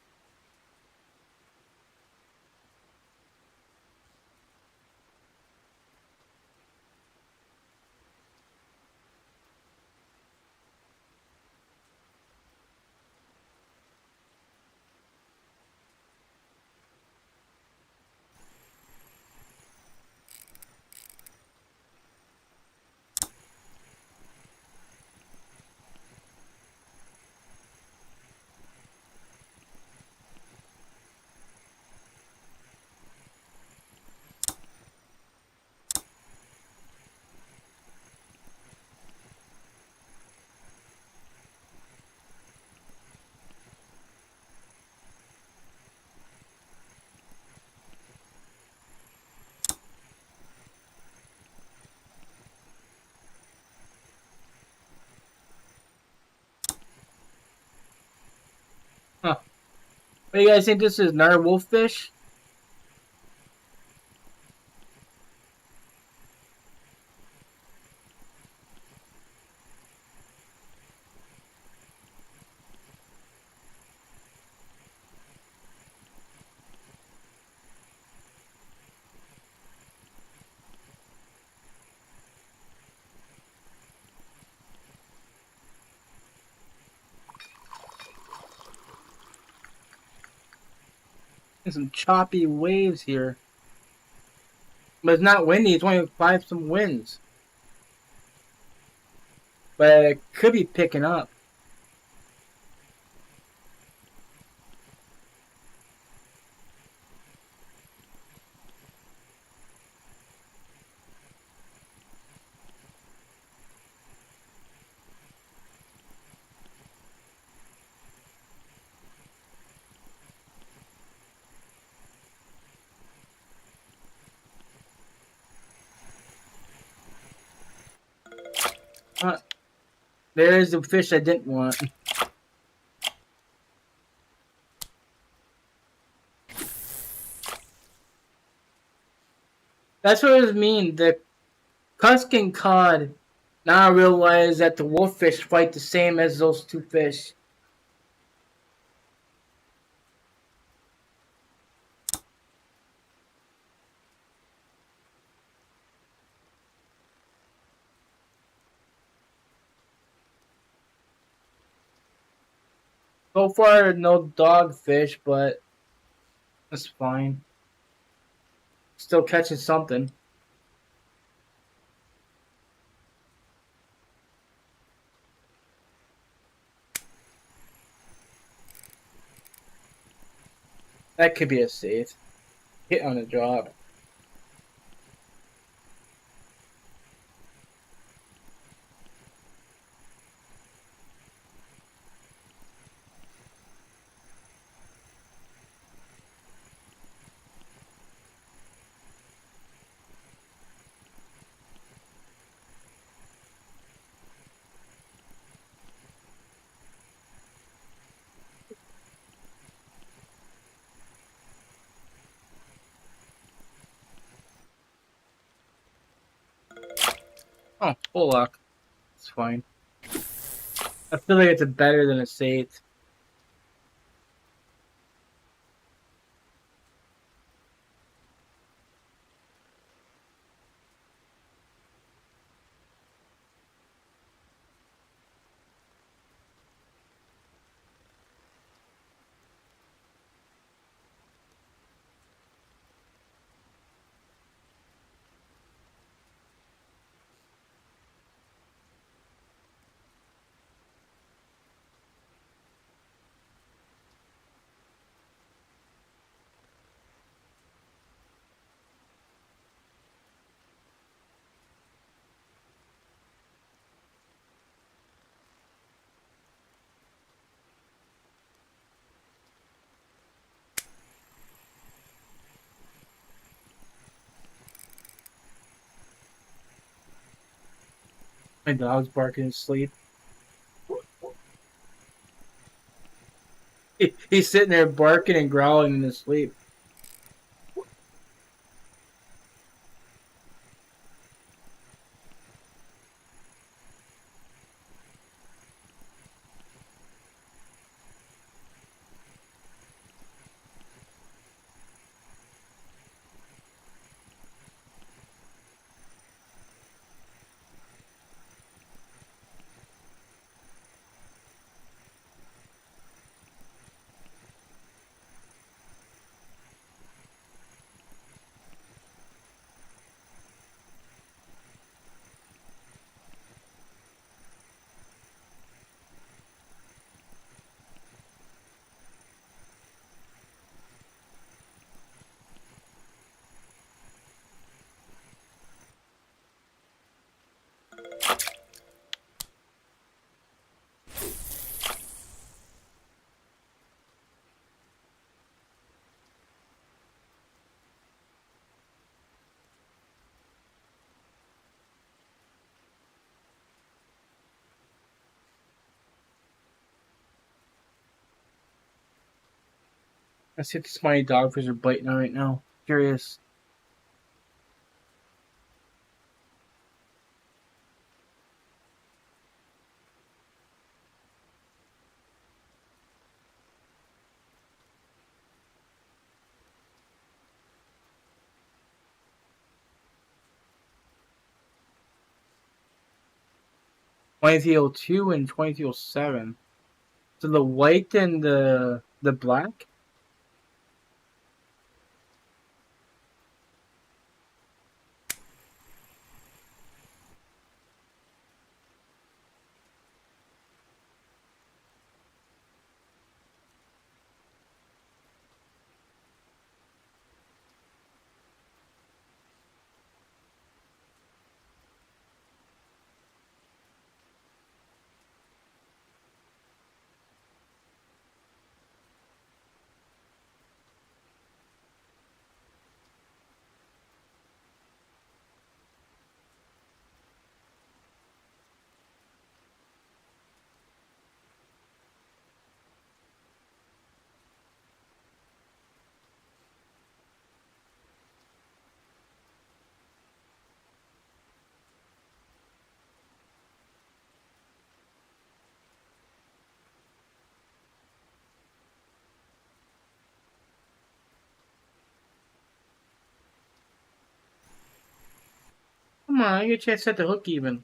Huh. What do you guys think this is? Another wolffish? There's some choppy waves here. But it's not windy, it's only 5 some winds. But it could be picking up. There's the fish I didn't want. That's what it means. The Cuskin cod now realize that the wolffish fight the same as those two fish. So far, no dogfish, but that's fine. Still catching something. That could be a safe hit on the job. Oh, full luck. It's fine. I feel like it's better than a safe. My dog's barking in his sleep. He's sitting there barking and growling in his sleep. I see if the smiley dogfish are biting on right now. Curious. $23.02 and $23.07. So the white and the black? Come on, I get a chance to set the hook even.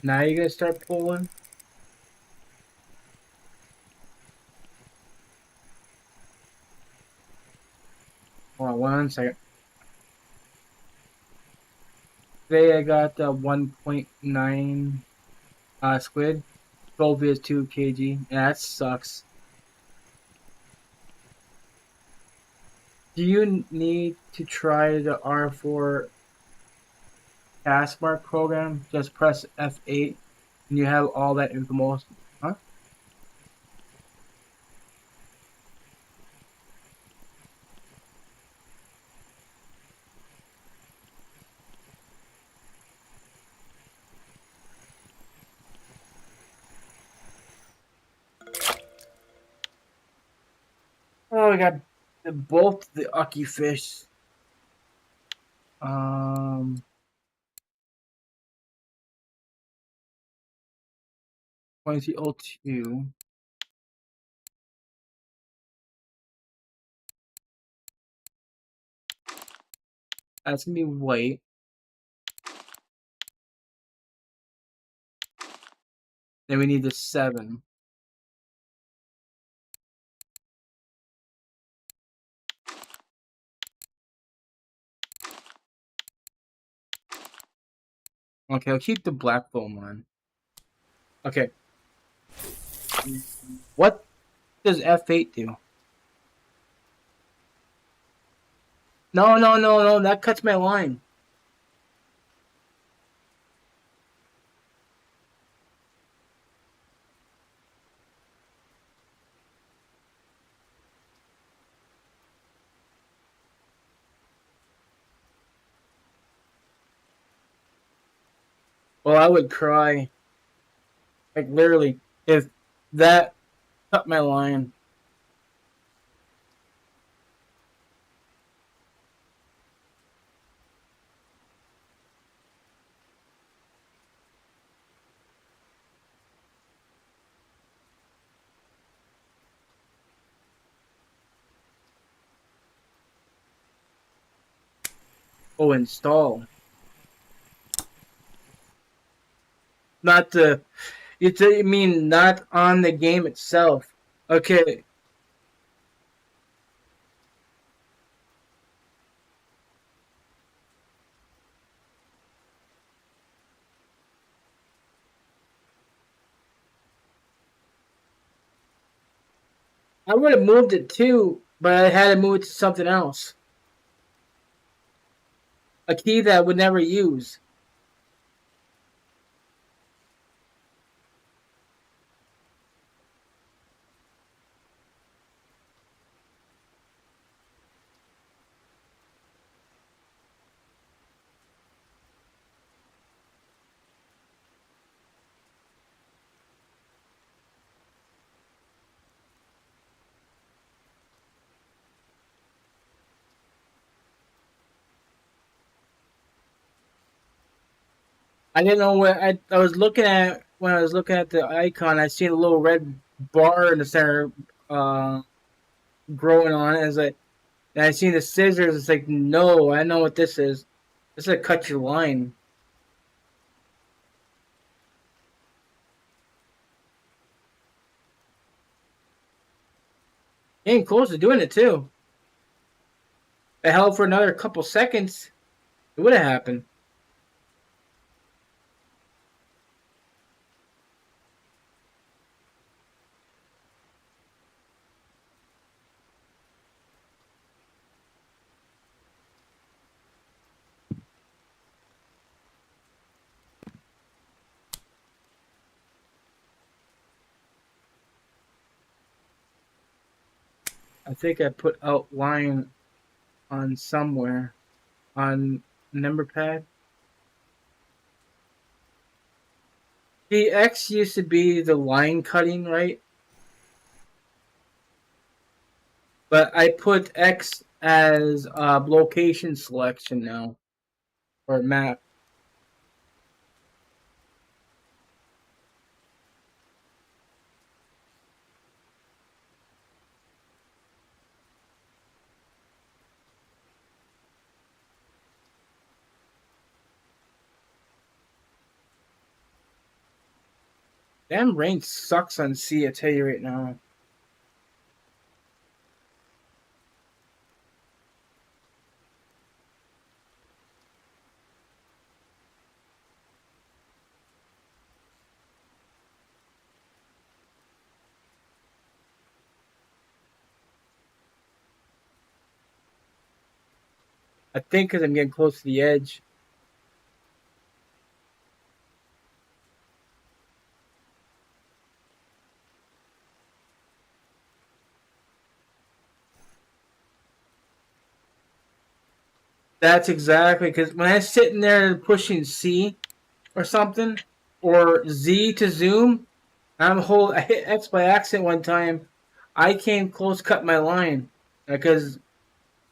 Now you're gonna start pulling. Hold on 1 second. Today I got 1.9 squid. 12 is 2 kg. Yeah, that sucks. Do you need to try the R4 taskmark program? Just press F8 and you have all that information. Huh? Oh, we got both the Ucky fish. 2002. That's gonna be white. Then we need the 7. Okay, I'll keep the black foam on. Okay. What does F8 do? No, no, no, no. That cuts my line. Well, I would cry. Like, literally. If that cut my line. Oh, install. Not the... You mean not on the game itself. Okay. I would have moved it too, but I had to move it to something else. A key that I would never use. I didn't know what I was looking at when I was looking at the icon. I seen a little red bar in the center, growing on it. It's like, and I seen the scissors. It's like, no, I know what this is. This is to cut your line. Getting close to doing it too. If I held for another couple seconds, it would have happened. I think I put outline on somewhere on number pad. The X used to be the line cutting, right? But I put X as location selection now, or map. Damn rain sucks on C, I tell you right now. I think because I'm getting close to the edge. That's exactly because when I'm sitting there pushing C or something, or Z to zoom, I hit X by accident one time. I came close, cut my line because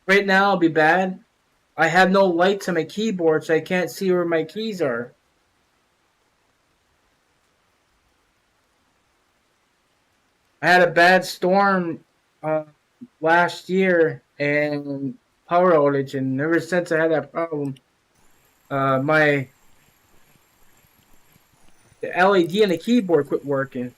right now it'll be bad. I have no lights on my keyboard, so I can't see where my keys are. I had a bad storm last year and power outage, and ever since I had that problem, my the LED on the keyboard quit working.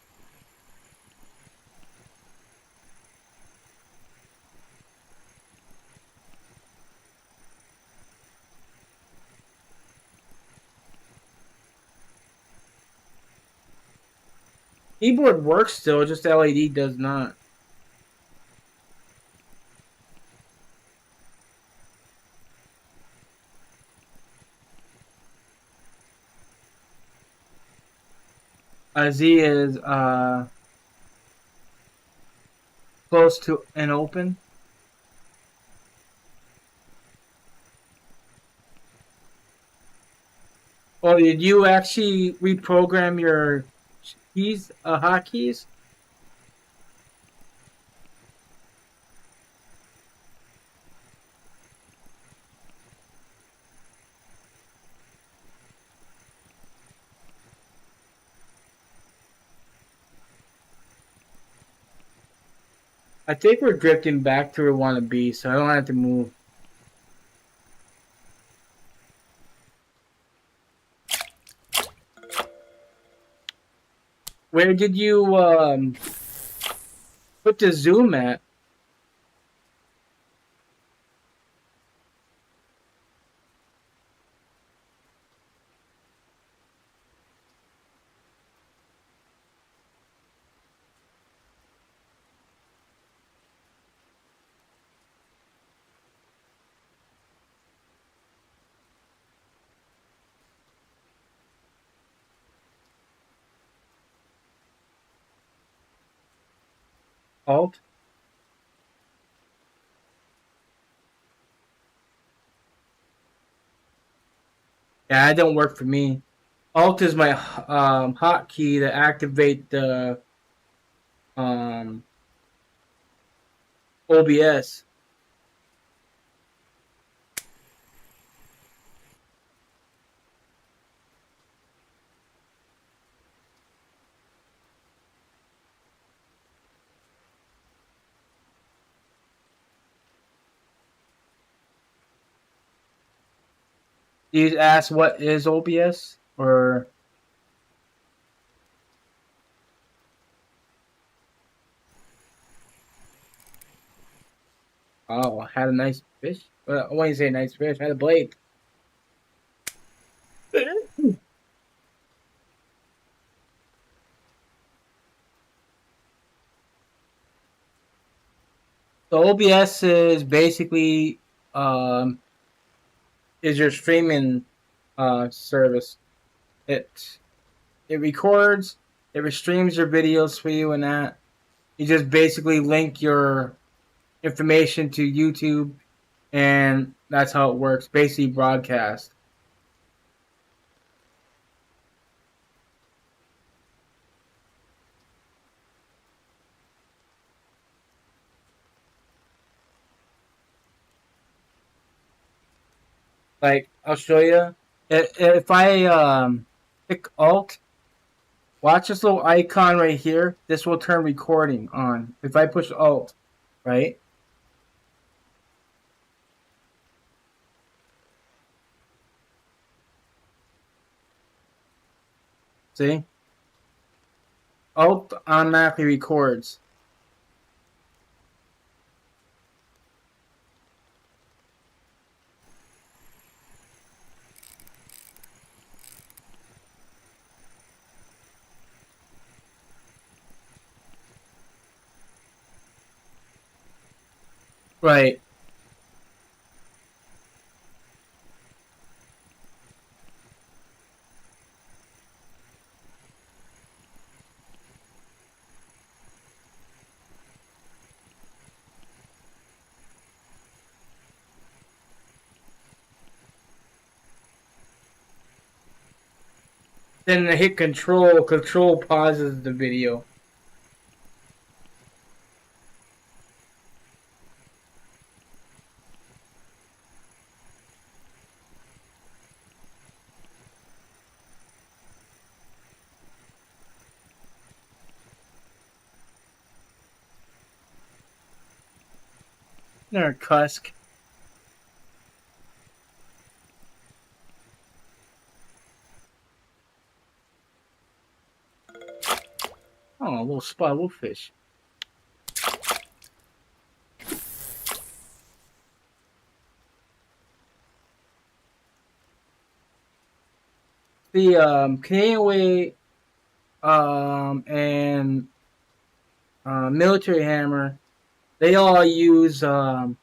Keyboard works still, just the LED does not. Z is close to an open. Oh, did you actually reprogram your keys, hotkeys? I think we're drifting back to where we want to be, so I don't have to move. Where did you put the zoom at? Alt? Yeah, that don't work for me. Alt is my hotkey to activate the um, OBS. You ask what is OBS or Oh, had a nice fish. Well, I wouldn't say nice fish. Had a blade. So OBS is basically um is your streaming service. It it records, it streams your videos for you, and that you just basically link your information to YouTube, and that's how it works. Basically, broadcast. Like I'll show you. If I pick Alt, watch this little icon right here. This will turn recording on. If I push Alt, right? See? Alt automatically records. Right. Then I hit Control. Control pauses the video. There, Cusk. Oh, a little spot wolffish. The Canadian Way and Military Hammer, they all use what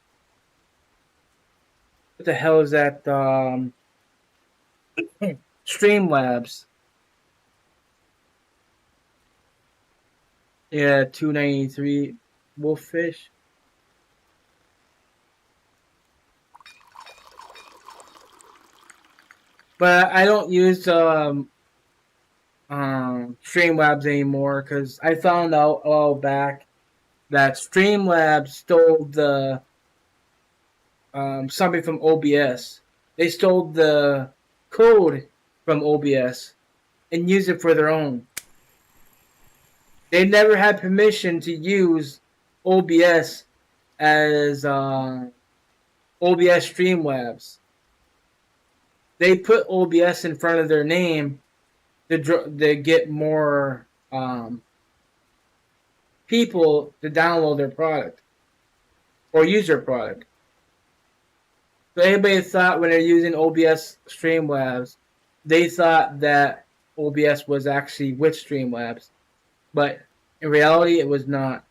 the hell is that? Streamlabs. Yeah, 293 wolffish. But I don't use Streamlabs anymore because I found out a while back that Streamlabs stole the something from OBS. They stole the code from OBS and used it for their own. They never had permission to use OBS as OBS Streamlabs. They put OBS in front of their name to get more people to download their product or use their product. So anybody thought when they're using OBS Streamlabs, they thought that OBS was actually with Streamlabs, but in reality, it was not.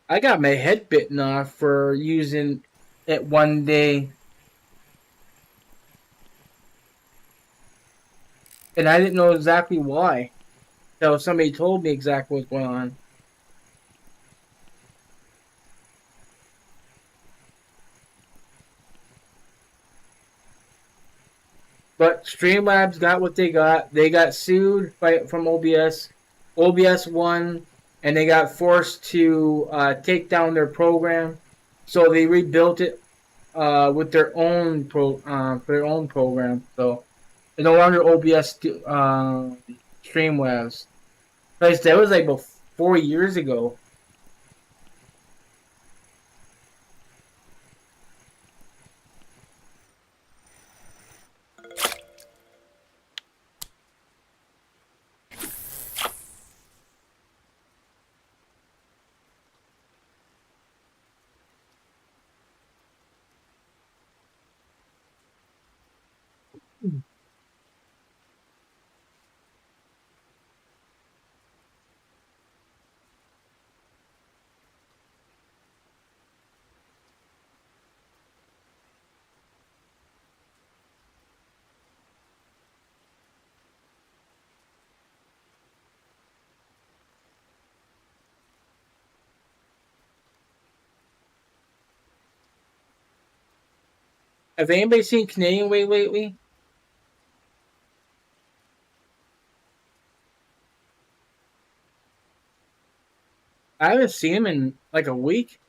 I got my head bitten off for using it one day. And I didn't know exactly why. So somebody told me exactly what's going on. But Streamlabs got what they got. They got sued from OBS. OBS won, and they got forced to take down their program. So they rebuilt it with their own program. So it's no longer OBS Streamlabs. That was like about 4 years ago. Have anybody seen Canadian weight lately? I haven't seen him in like a week.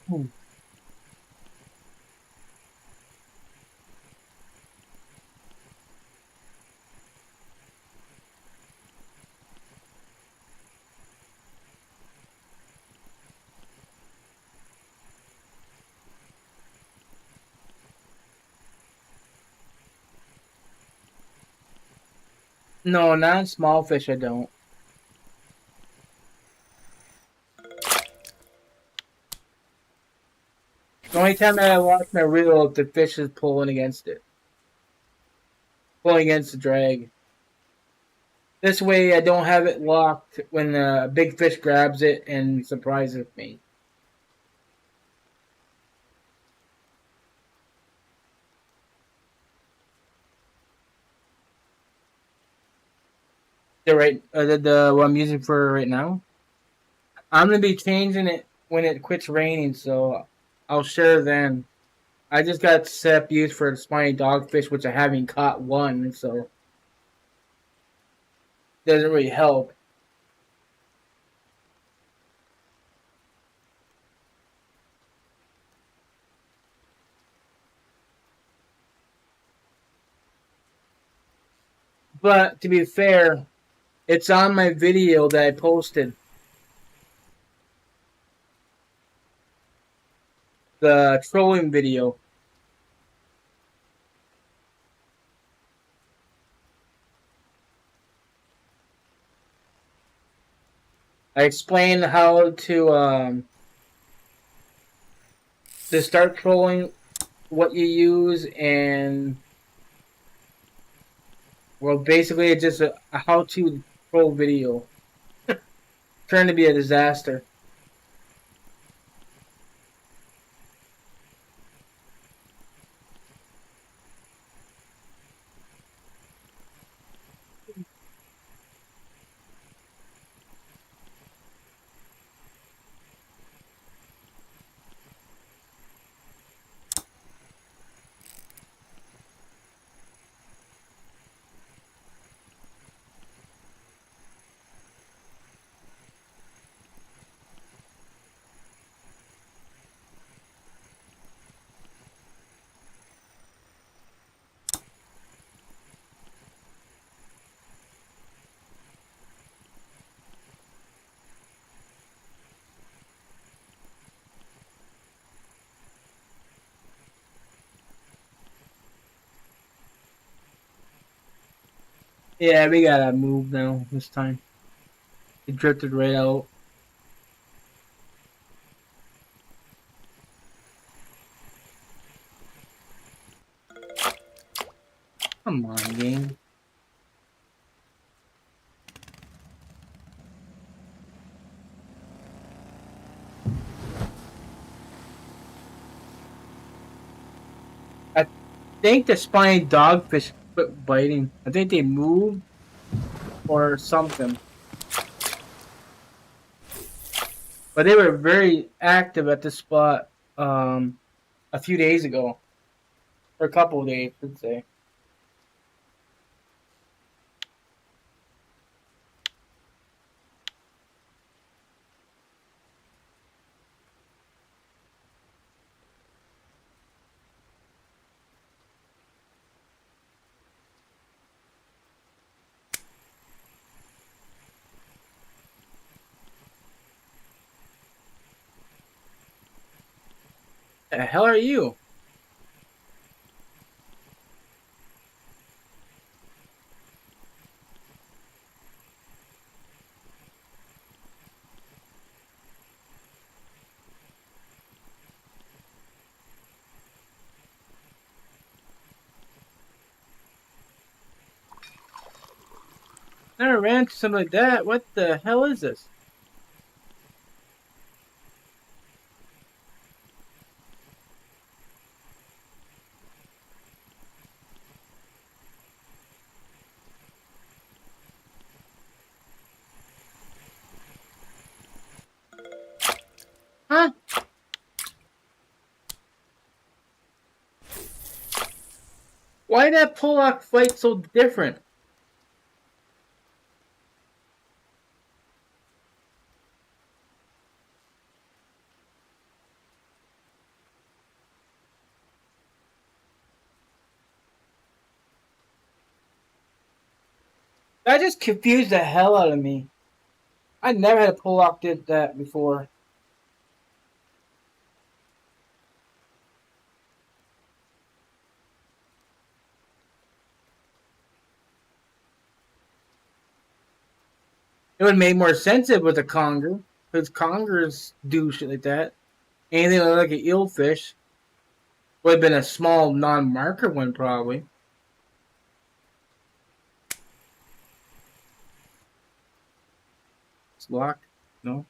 Hmm. No, not in small fish. I don't. The only time that I watch my reel if the fish is pulling against it, pulling against the drag. This way, I don't have it locked when a big fish grabs it and surprises me. The what I'm using for right now. I'm gonna be changing it when it quits raining, so I'll share then. I just got set up used for spiny dogfish, which I haven't caught one, so it doesn't really help. But to be fair, it's on my video that I posted. The trolling video. I explained how to start trolling, what you use, and well, basically it's just a how-to troll video. Trying to be a disaster. Yeah, we gotta move now this time. It drifted right out. Come on, game. I think the spiny dogfish quit biting. I think they moved or something. But they were very active at this spot a few days ago. Or a couple of days, I should say. The hell are you? I never ran into something like that. What the hell is this? Why that Pollock fight so different? That just confused the hell out of me. I never had a Pollock did that before. It would have made more sense if it was a conger. Because congers do shit like that. Anything like an eelfish would have been a small non-marker one probably. It's locked. No.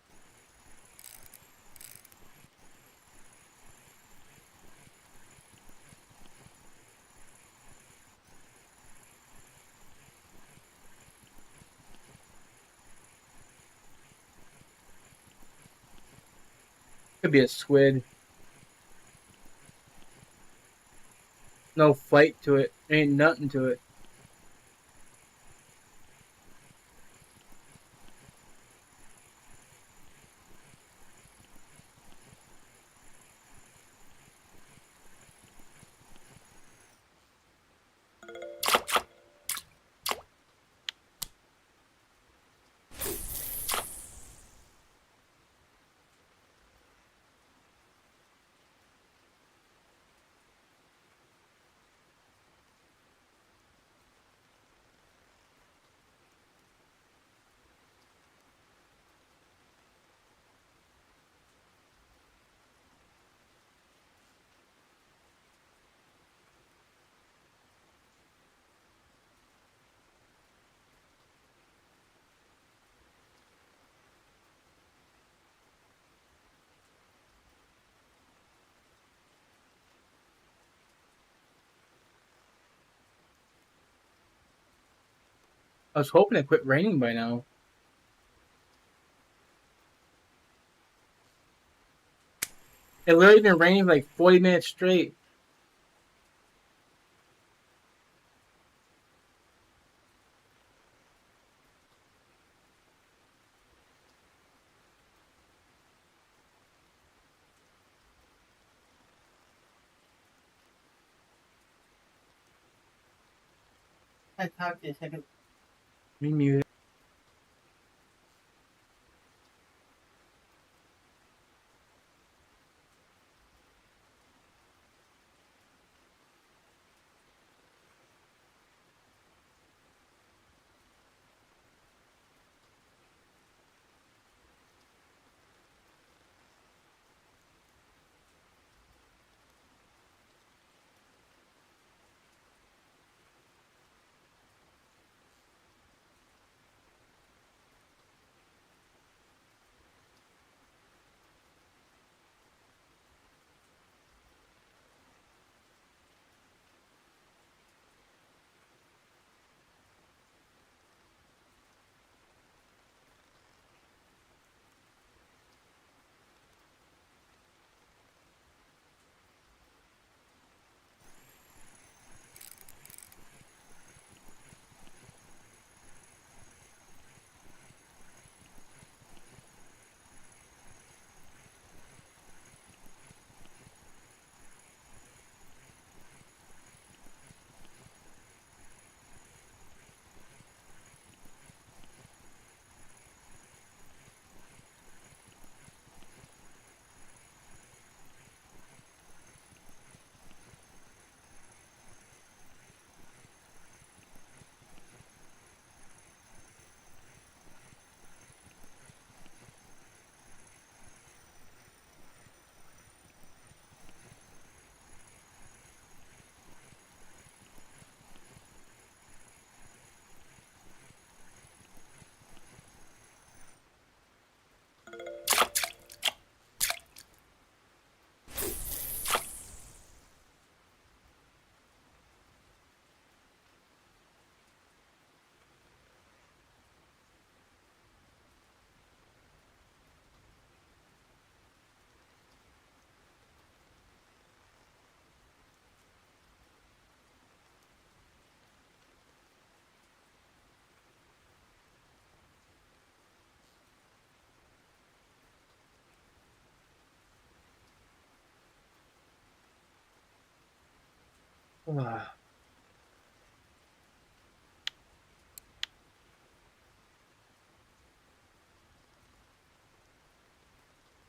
Could be a squid. No fight to it. Ain't nothing to it. I was hoping it quit raining by now. It literally been raining for like 40 minutes straight. I talked to a second. Me mute.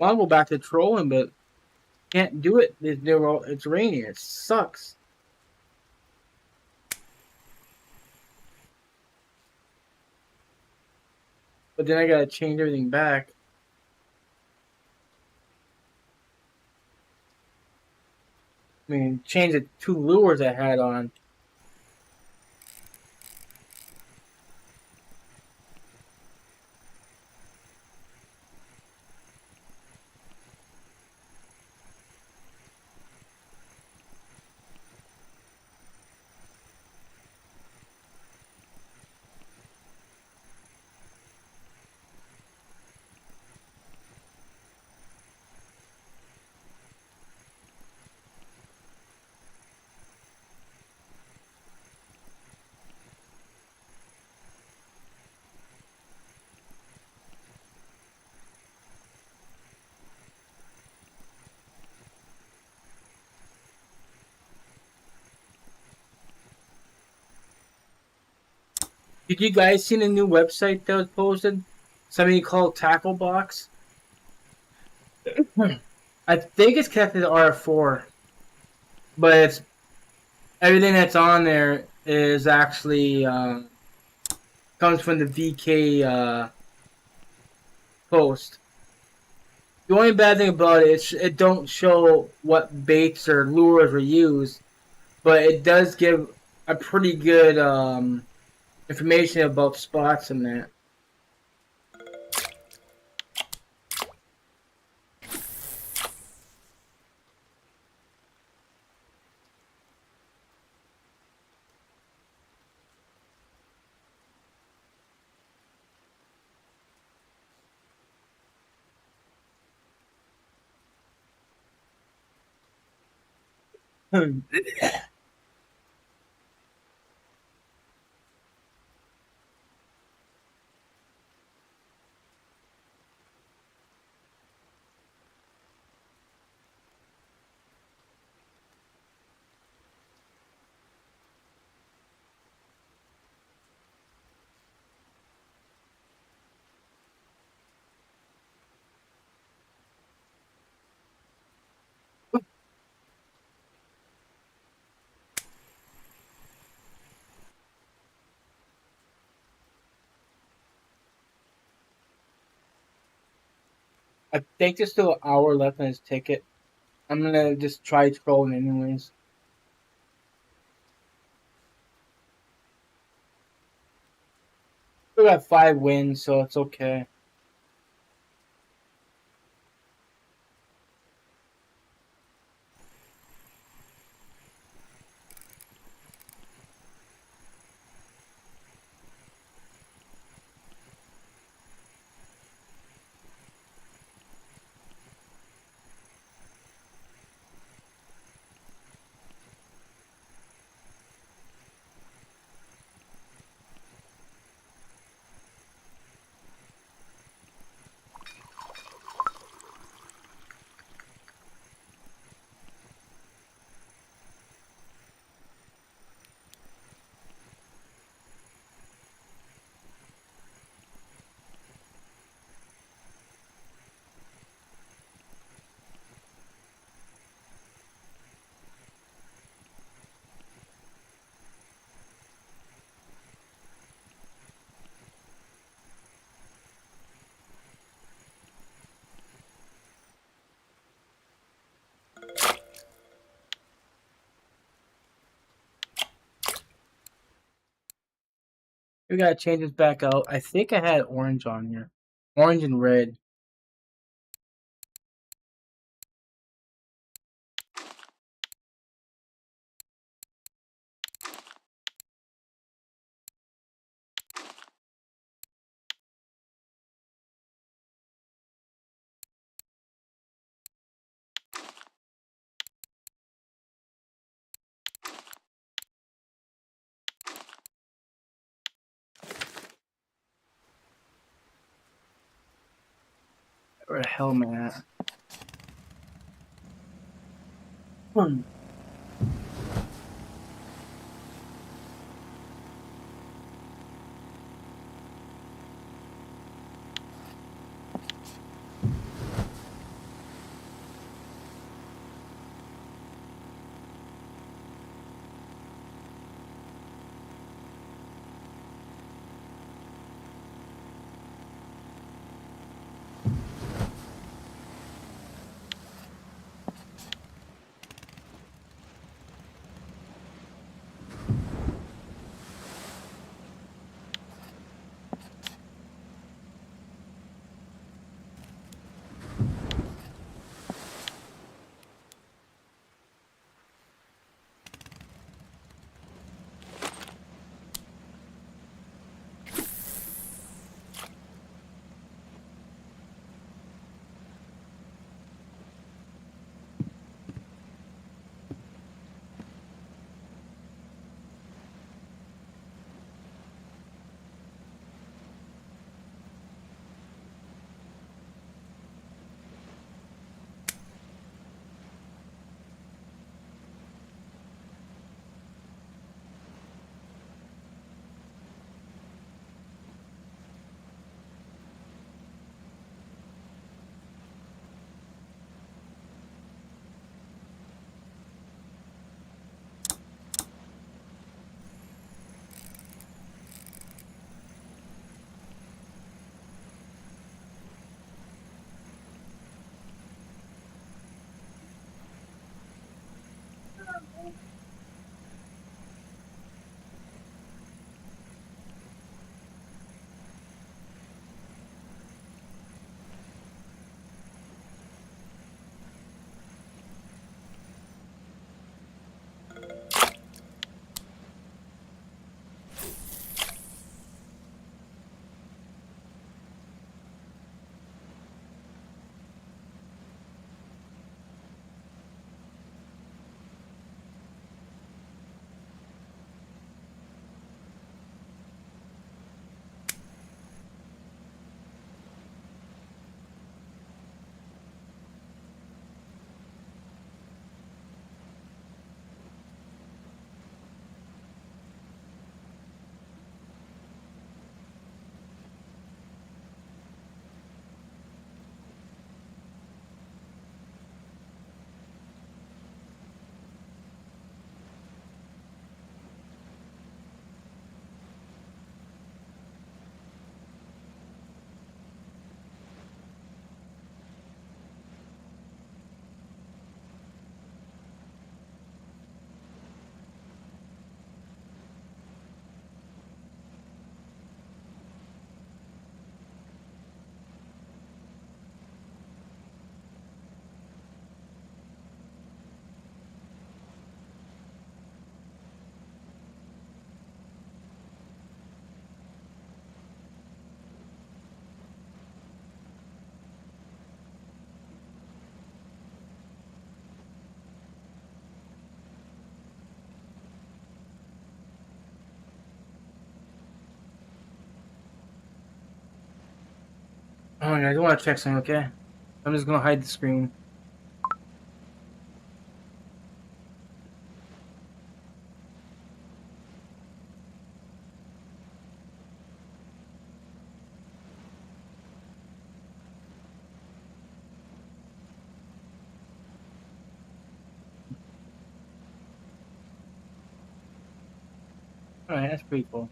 I'll go back to trolling, but can't do it. It's raining. It sucks. But then I gotta change everything back. I mean, change the 2 lures I had on. Did you guys see the new website that was posted? Something called Tackle Box? I think it's connected to RF4, but it's everything that's on there is actually comes from the VK post. The only bad thing about it is it don't show what baits or lures were used, but it does give a pretty good information about spots in that. I think there's still an hour left on his ticket. I'm gonna just try trolling anyways. We got 5 wins, so it's okay. We gotta change this back out. I think I had orange on here. Orange and red. Where the hell am I at? Oh, yeah, I don't want to check something, okay? I'm just gonna hide the screen. Alright, that's pretty cool.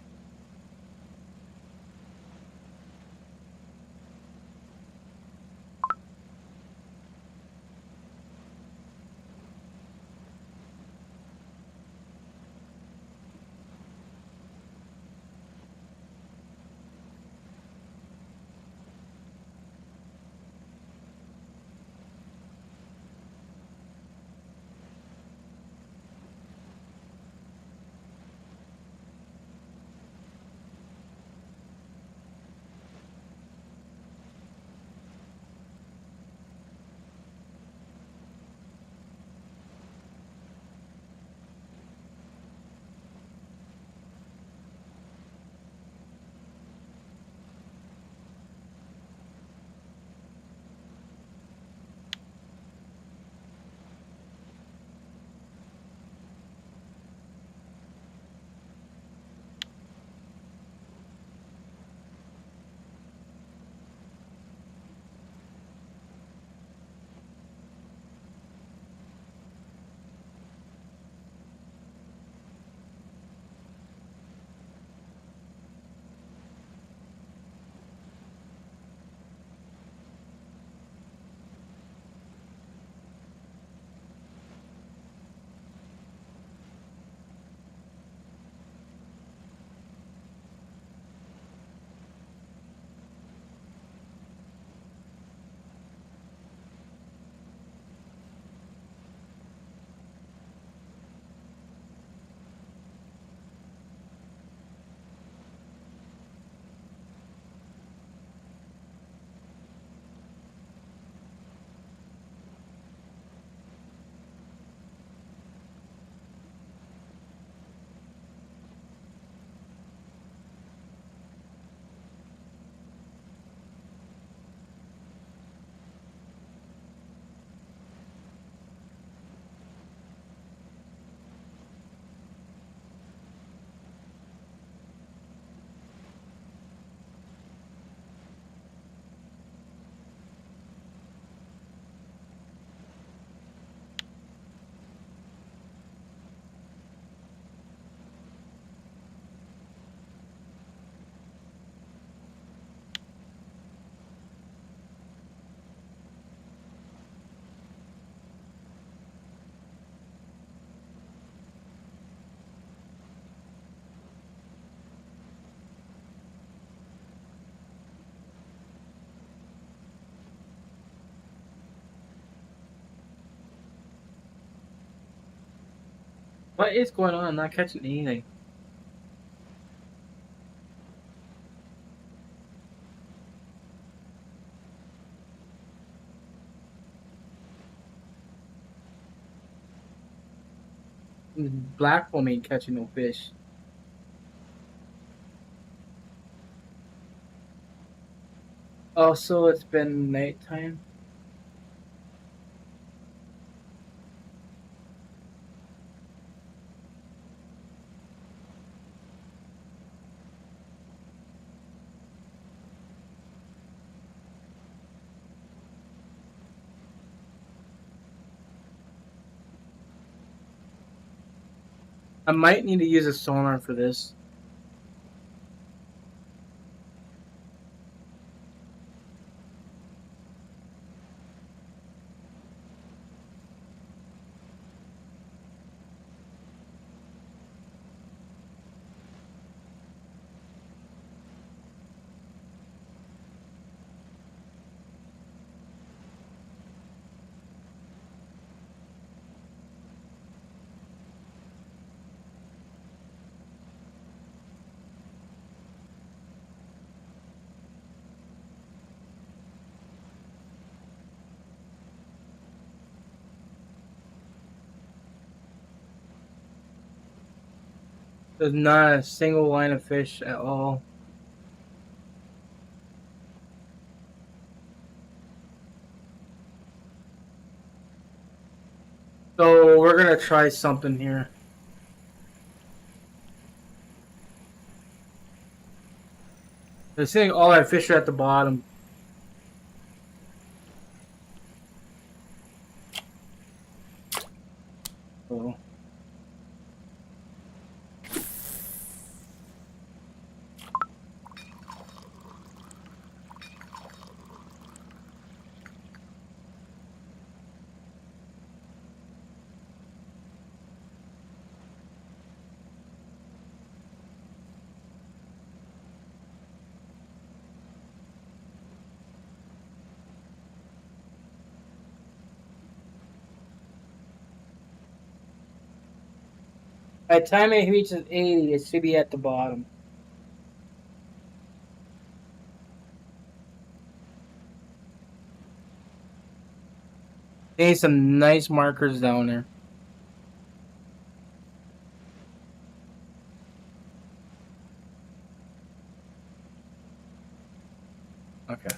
What is going on? I'm not catching anything. Black hole ain't catching no fish. Also, it's been nighttime. I might need to use a sonar for this. There's not a single line of fish at all. So we're gonna try something here. They're saying all our fish are at the bottom. So by the time it reaches 80, it should be at the bottom. They need some nice markers down there. Okay.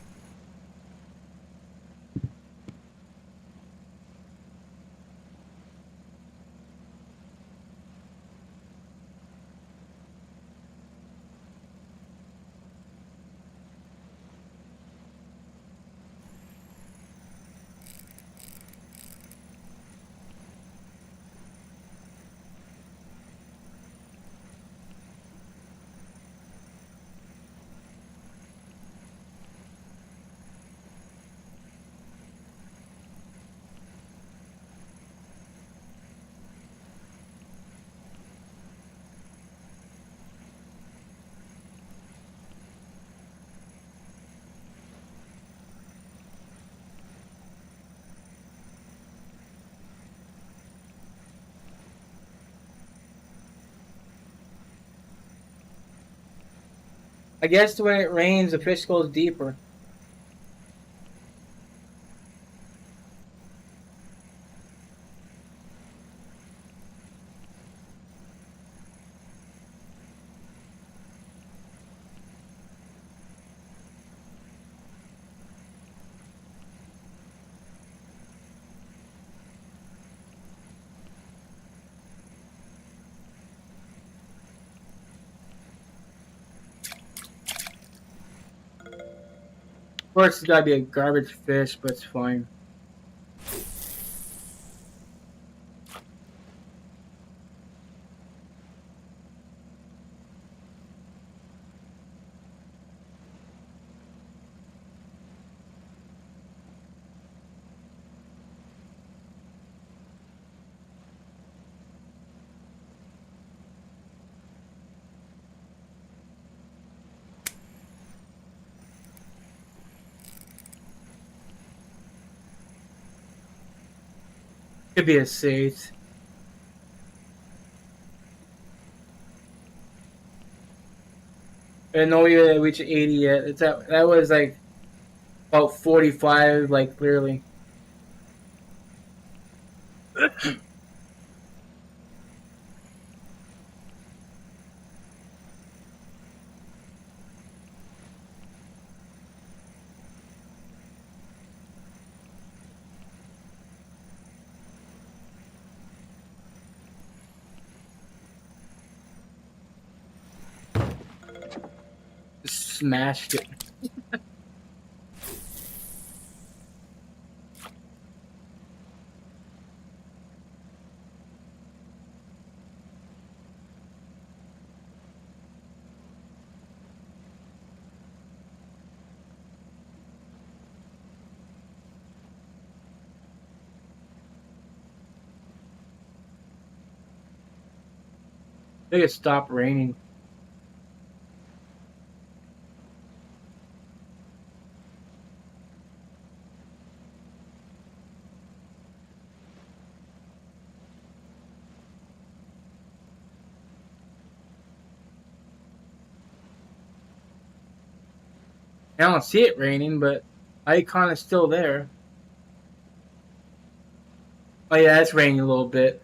I guess when it rains, the fish goes deeper. Of course, it's gotta be a garbage fish, but it's fine. Could be a safe. I know we didn't reach 80 yet. It's at, that was like about 45, like clearly. Smashed it. I think it stopped raining. I don't see it raining, but icon is still there. Oh yeah, it's raining a little bit.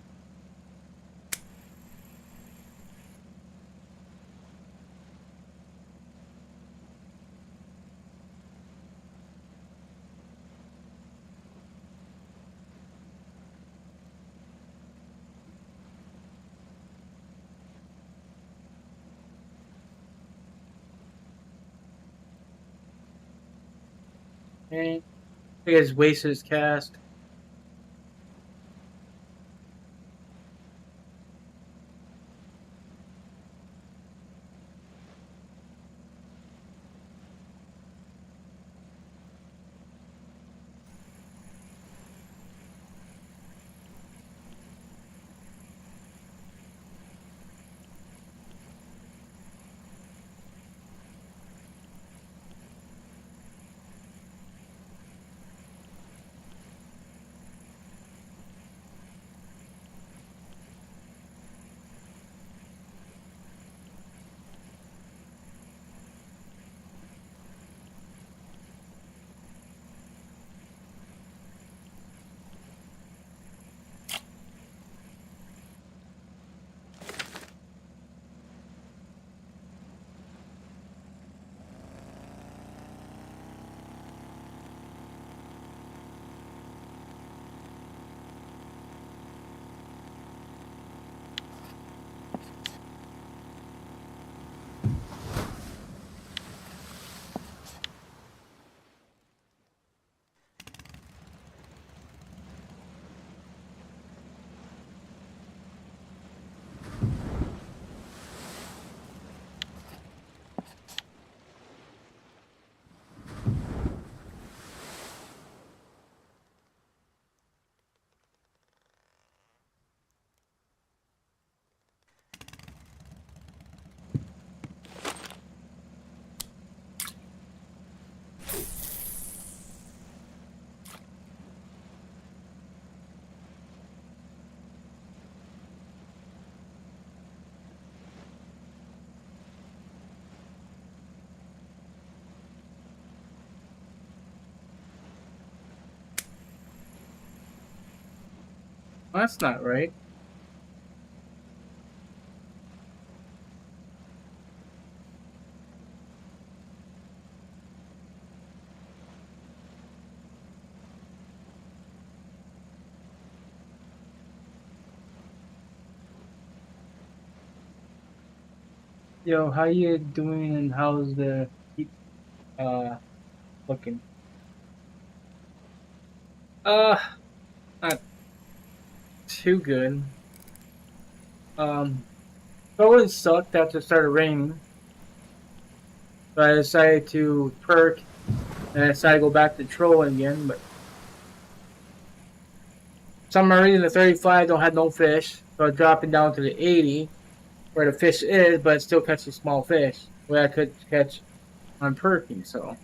And I guess wasted his cast. Well, that's not right. Yo, how you doing and how's the heat looking? Uh, not too good. Um, it always sucked after it started raining. So I decided to perk and I decided to go back to trolling again, but some reason the 35 don't have no fish, so I dropped it down to the 80 where the fish is, but it still catches small fish where I could catch on perking. So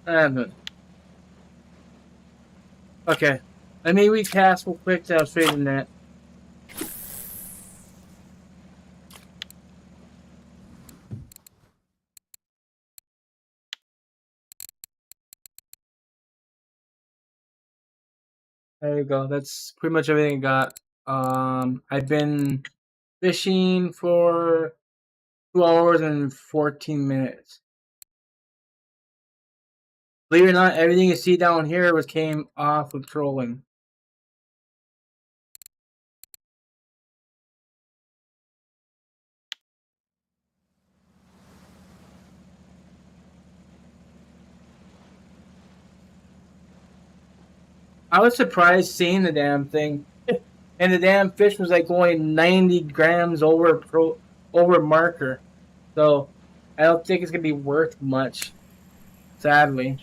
I haven't. Okay, let me recast real quick to straighten that. There you go. That's pretty much everything I got. I've been fishing for 2 hours and 14 minutes. Believe it or not, everything you see down here came off of trolling. I was surprised seeing the damn thing, and the damn fish was like going 90 grams over marker. So I don't think it's gonna be worth much, sadly.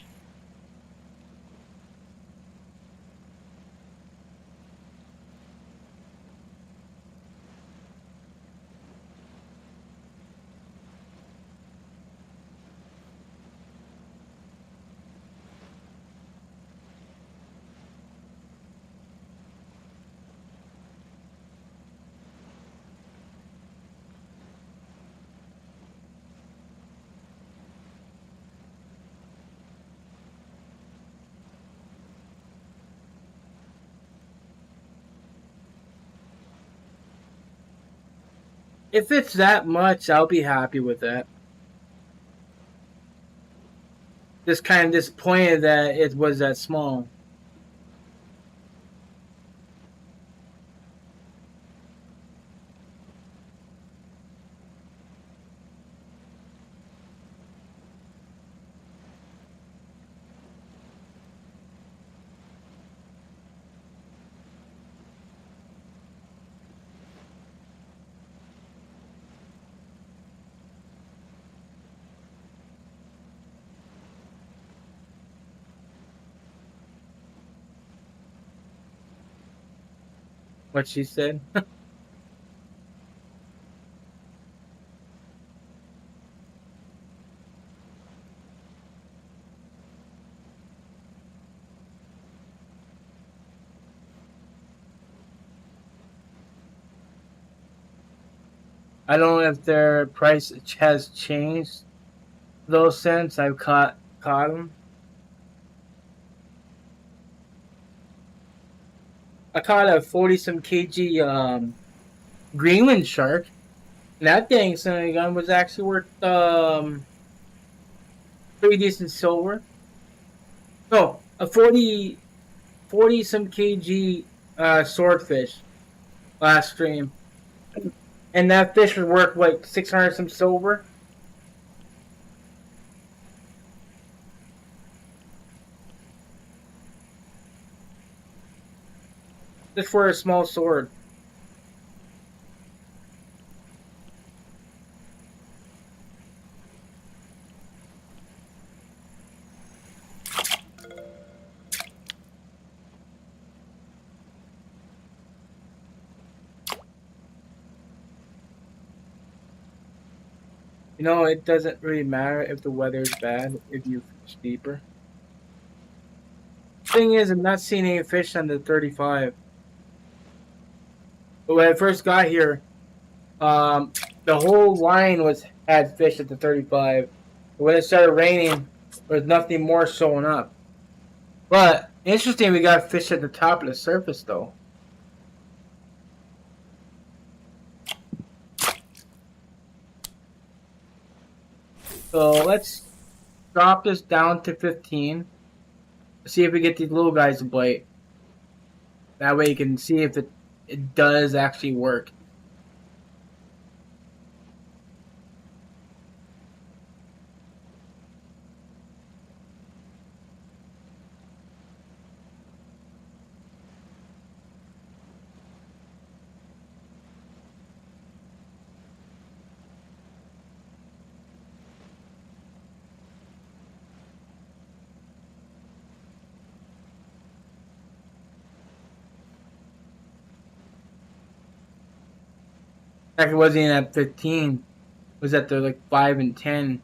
If it's that much, I'll be happy with that. Just kind of disappointed that it was that small. What she said. I don't know if their price has changed though since I've caught them. I caught a 40 some kg Greenland shark. And that dang son of a gun was actually worth pretty decent silver. No, a 40 some kg swordfish last stream. And that fish was worth like 600 some silver. Just for a small sword. You know, it doesn't really matter if the weather is bad if you fish deeper. Thing is, I'm not seeing any fish on the 35. But when I first got here, the whole line had fish at the 35. But when it started raining, there was nothing more showing up. But interesting, we got fish at the top of the surface though. So let's drop this down to 15. See if we get these little guys to bite. That way you can see if it does actually work. It wasn't even at 15. It was at the like 5 and 10.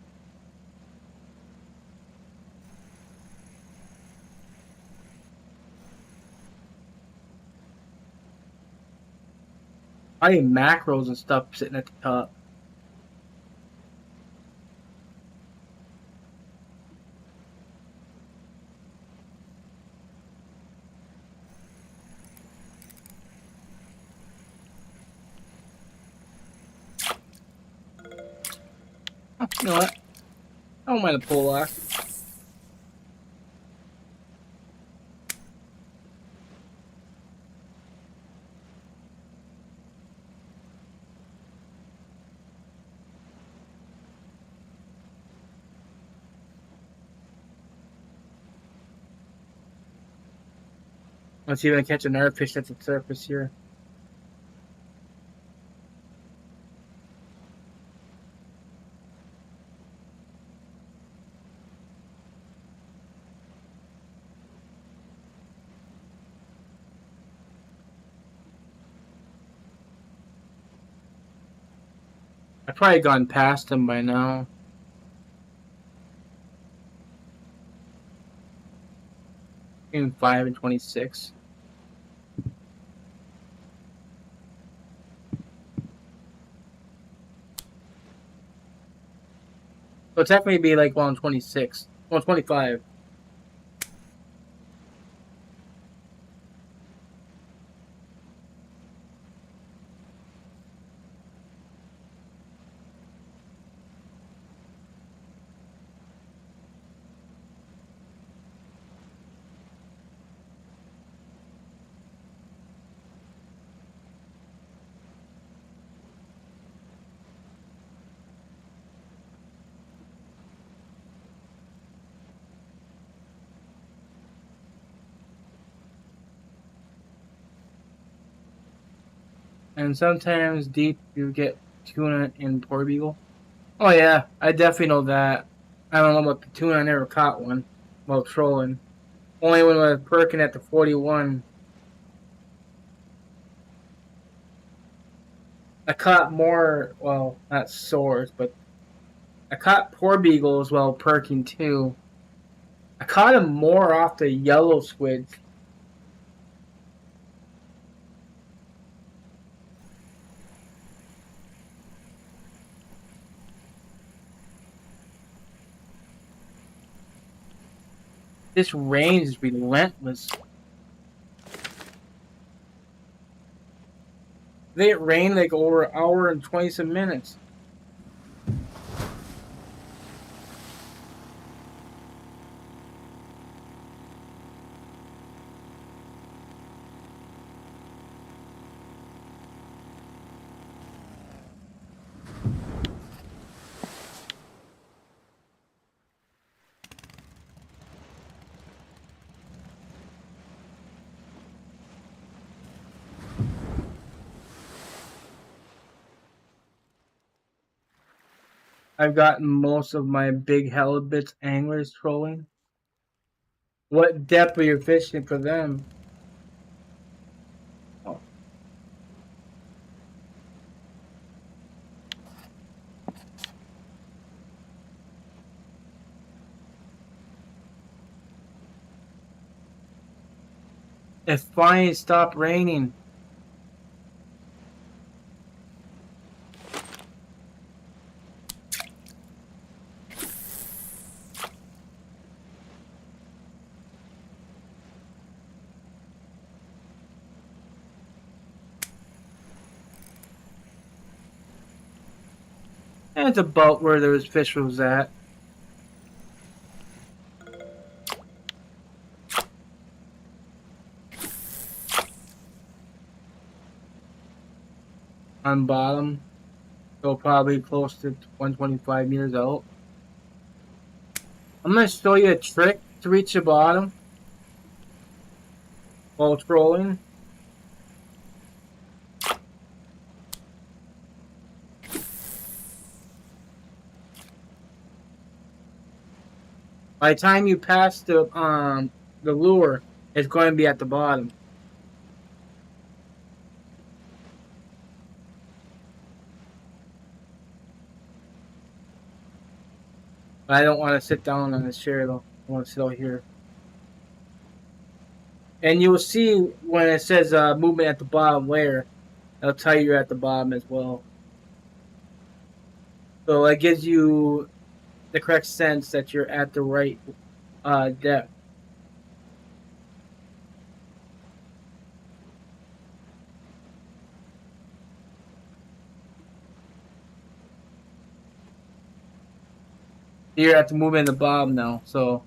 Probably mackerels and stuff sitting at the top. Oh, you know what? I don't mind a pull off. Let's see if I can catch another fish at the surface here. I've probably gone past him by now. Between 5 and 26. So it's definitely be like 126. 125. And sometimes deep you get tuna and porbeagle. Oh yeah, I definitely know that. I don't know about the tuna, I never caught one while trolling. Only when I was perking at the 41. I caught more, well, not sores, but I caught poor beagles while perking too. I caught them more off the yellow squids. This rain is relentless. It rained like over an hour and 20 some minutes. I've gotten most of my big halibuts anglers trolling. What depth are you fishing for them? Oh. It finally stopped raining. And it's about where those fish was at. On bottom. So probably close to 125 meters out. I'm going to show you a trick to reach the bottom while trolling. By the time you pass the lure, it's going to be at the bottom. But I don't want to sit down on this chair though. I want to sit out here. And you'll see when it says movement at the bottom where, it'll tell you you're at the bottom as well. So it gives you the correct sense that you're at the right depth. You're at the movement at the bottom now, so.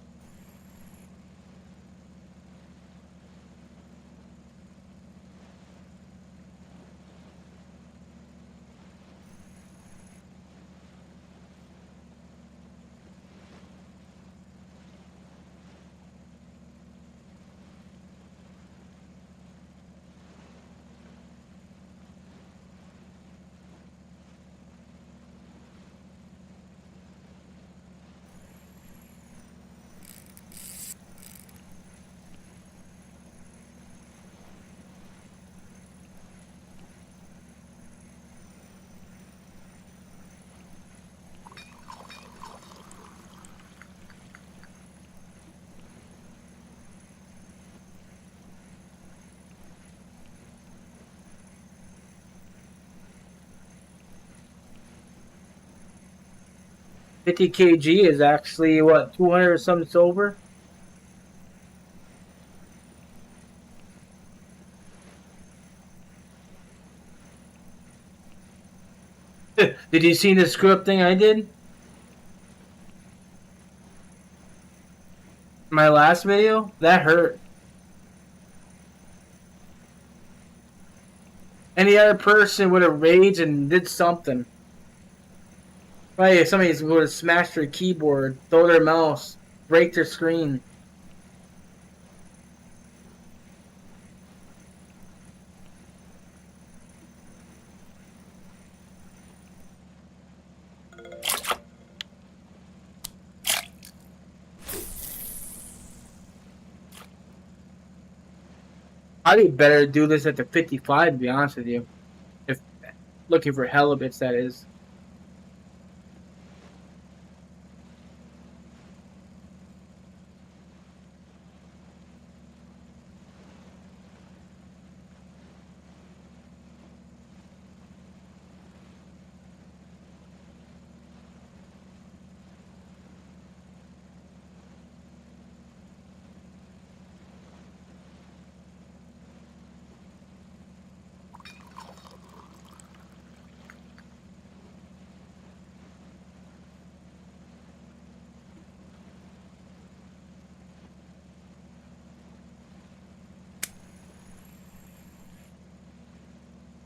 $50 kg is actually what, 200 or something silver? Did you see the screw up thing I did? My last video? That hurt. Any other person would have raged and did something. Right, if somebody would have smashed their keyboard, throw their mouse, break their screen. I'd be better to do this at the 55, to be honest with you. Looking for halibuts, that is.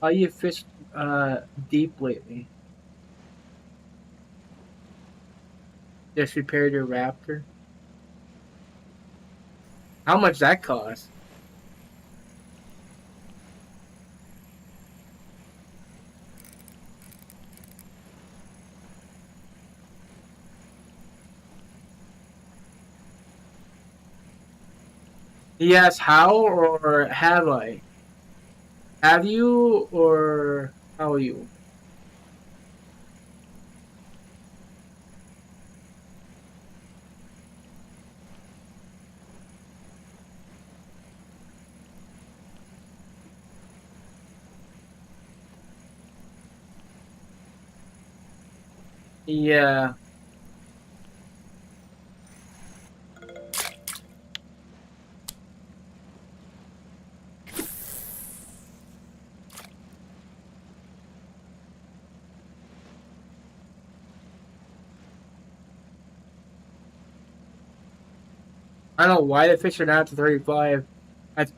How you fished deep lately? Just repaired your Raptor. How much that cost? Yes, how or have I? Have you or how are you? Yeah. I don't know why the fish are not to 35.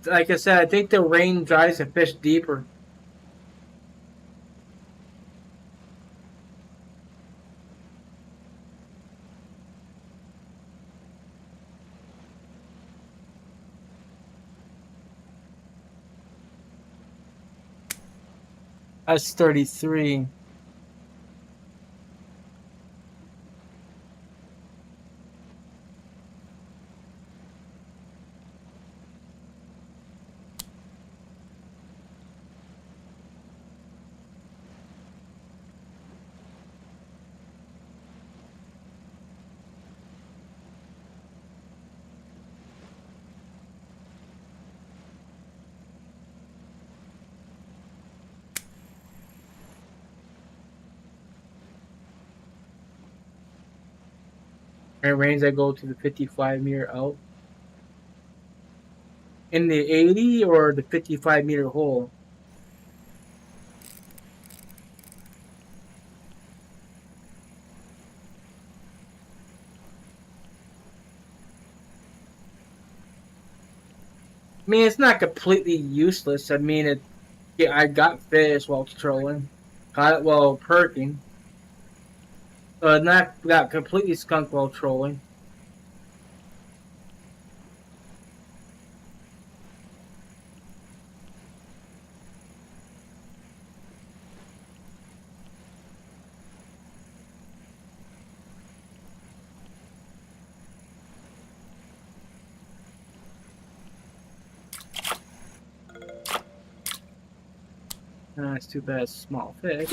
Like I said, I think the rain drives the fish deeper. That's 33. And rains I go to the 55-meter out. In the 80 or the 55-meter hole? I mean, it's not completely useless. I mean, yeah, I got fish while trolling. Caught it while perking. Not got completely skunked while trolling. It's too bad. Small fish.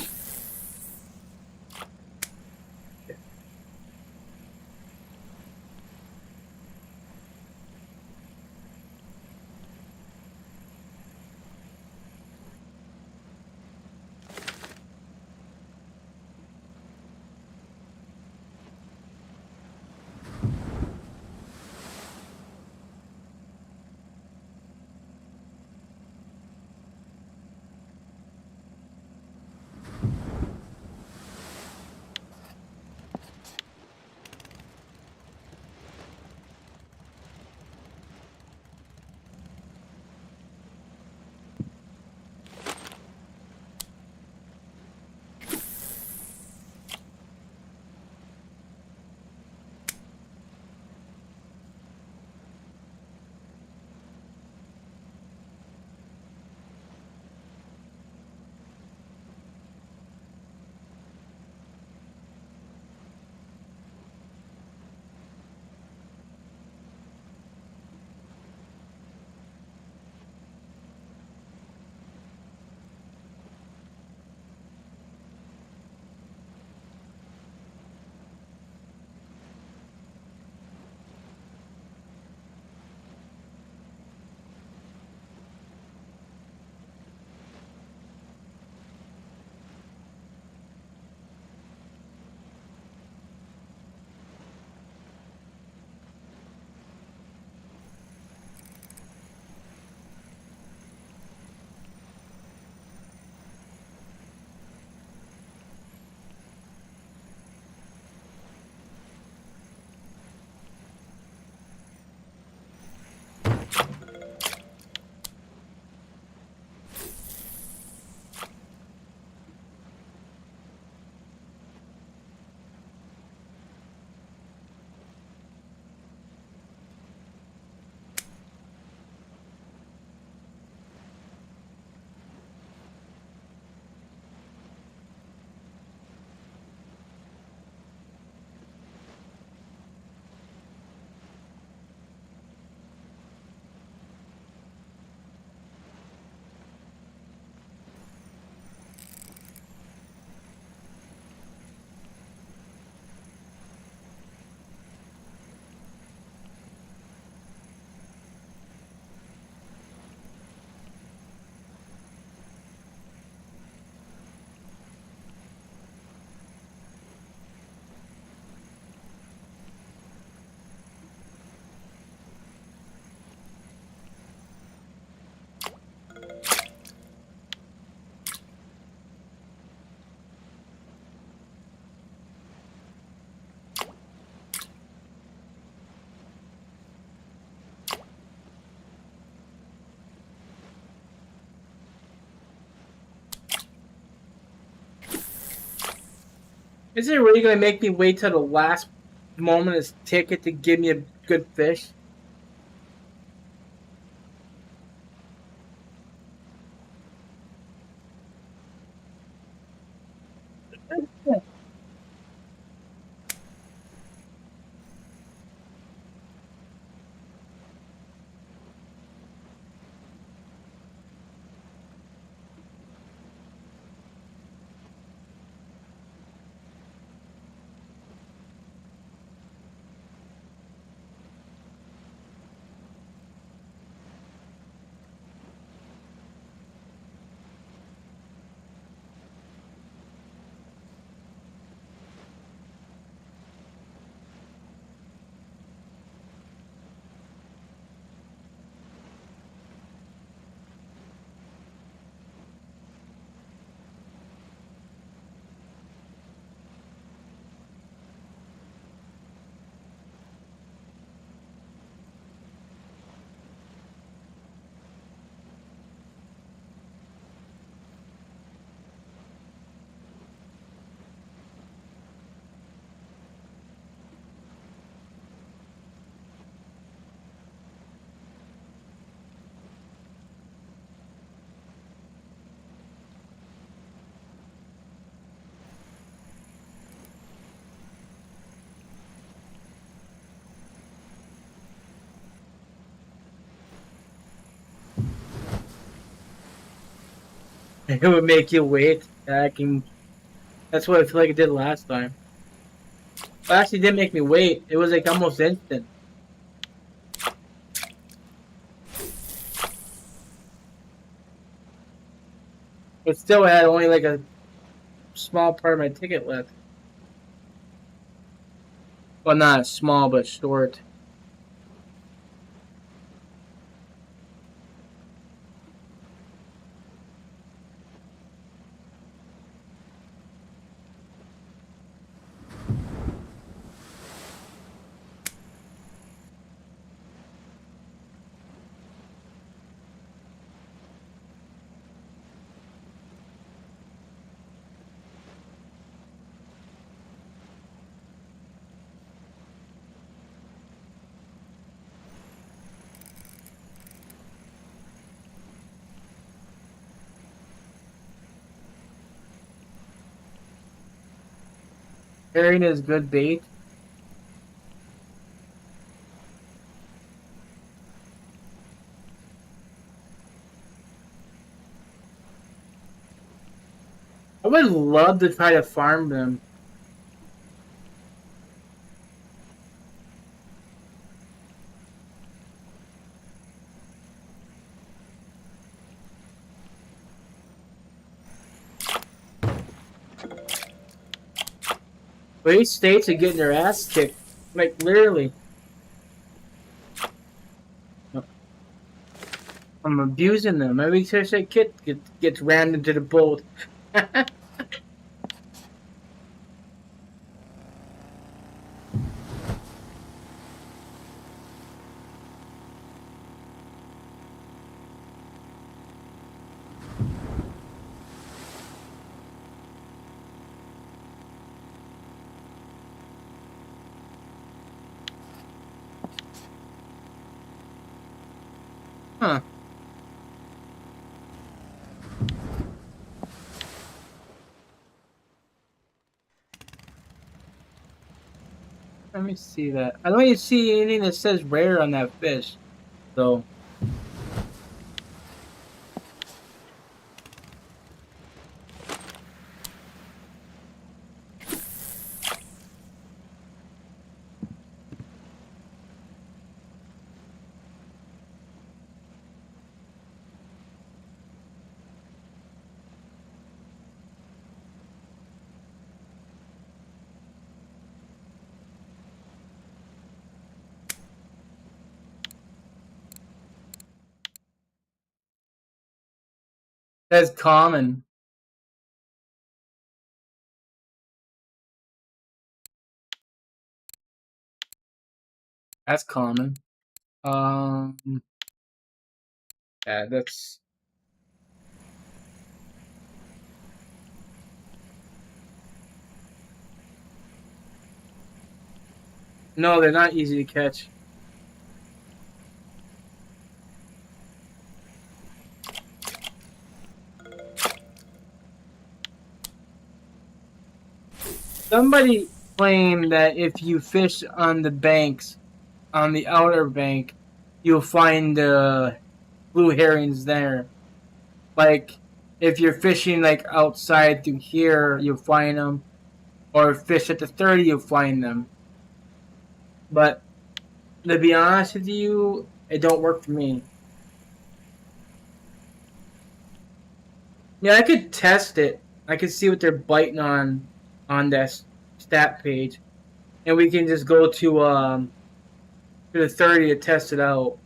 Is it really gonna make me wait till the last moment of this ticket to give me a good fish? It would make you wait. I can. That's what I feel like it did last time. Well, actually, it didn't make me wait. It was like almost instant. But still, I had only like a small part of my ticket left. Well, not small, but short. Herring is good bait. I would love to try to farm them. But these states are getting their ass kicked. Like, literally. I'm abusing them. Every time I kid gets rammed into the boat. Huh. Let me see that. I don't even see anything that says rare on that fish. So, that's common. That's common. Um, yeah, that's. No, they're not easy to catch. Somebody claimed that if you fish on the banks, on the outer bank, you'll find the blue herrings there. Like, if you're fishing like outside through here, you'll find them. Or fish at the 30, you'll find them. But to be honest with you, it don't work for me. Yeah, I could test it. I could see what they're biting on that stat page, and we can just go to the 30 to test it out.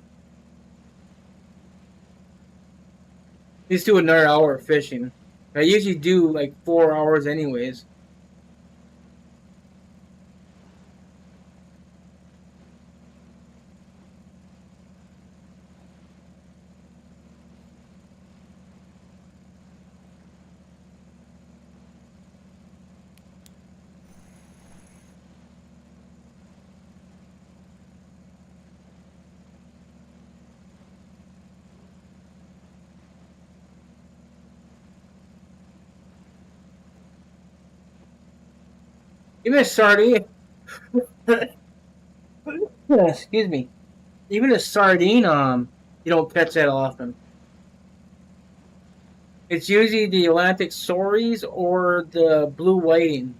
Let's do another hour of fishing. I usually do like 4 hours anyways. Even a sardine, excuse me. Even a sardine, you don't catch that often. It's usually the Atlantic Sories or the blue whiting.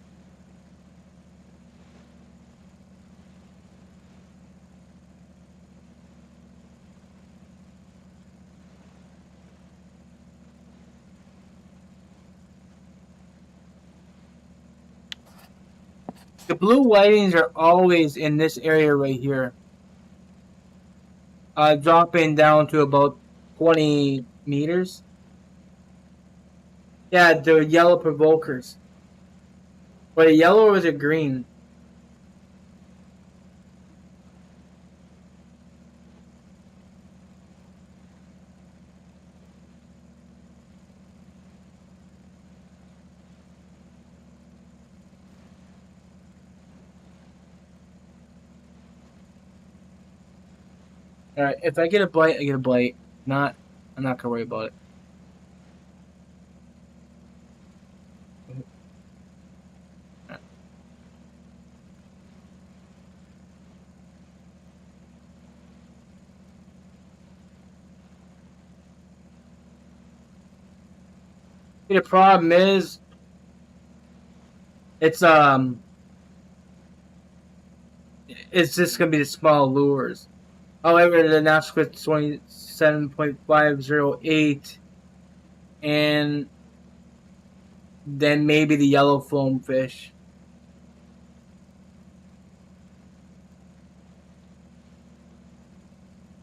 The blue whitings are always in this area right here. Dropping down to about 20 meters. Yeah, the yellow provokers. But a yellow or is it green? Alright, if I get a bite, I get a bite. Not, I'm not gonna worry about it. The problem is, it's it's just gonna be the small lures. However, the national 27.508, and then maybe the yellow foam fish.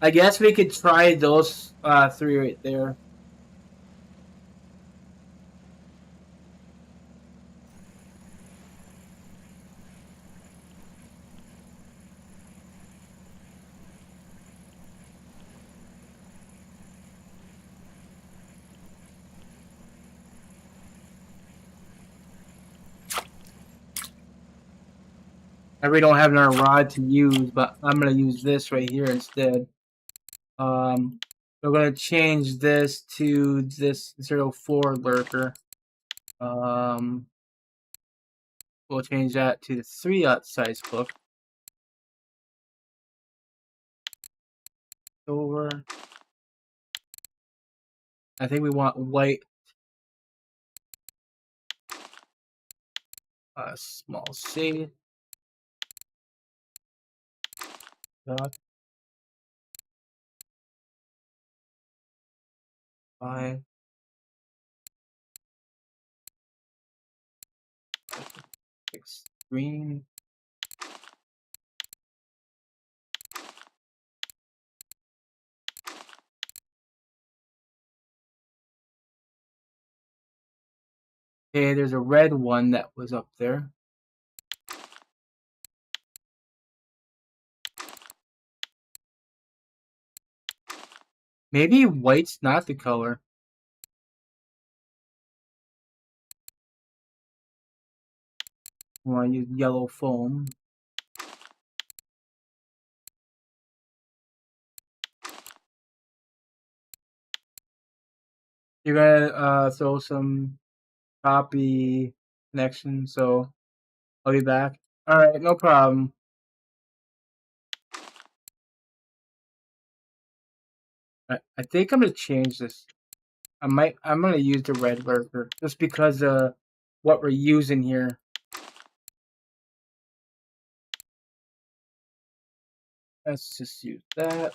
I guess we could try those three right there. I really don't have another rod to use, but I'm gonna use this right here instead. Um, we're gonna change this to this 04 lurker. Um, we'll change that to the 3/0 size hook. Over. I think we want white. Small C. Dot 5. Green. Okay, there's a red one that was up there. Maybe white's not the color. I want to use yellow foam. You're gonna throw some copy connection, so I'll be back. Alright, no problem. I think I'm gonna change this. I'm gonna use the red lurker just because what we're using here. Let's just use that.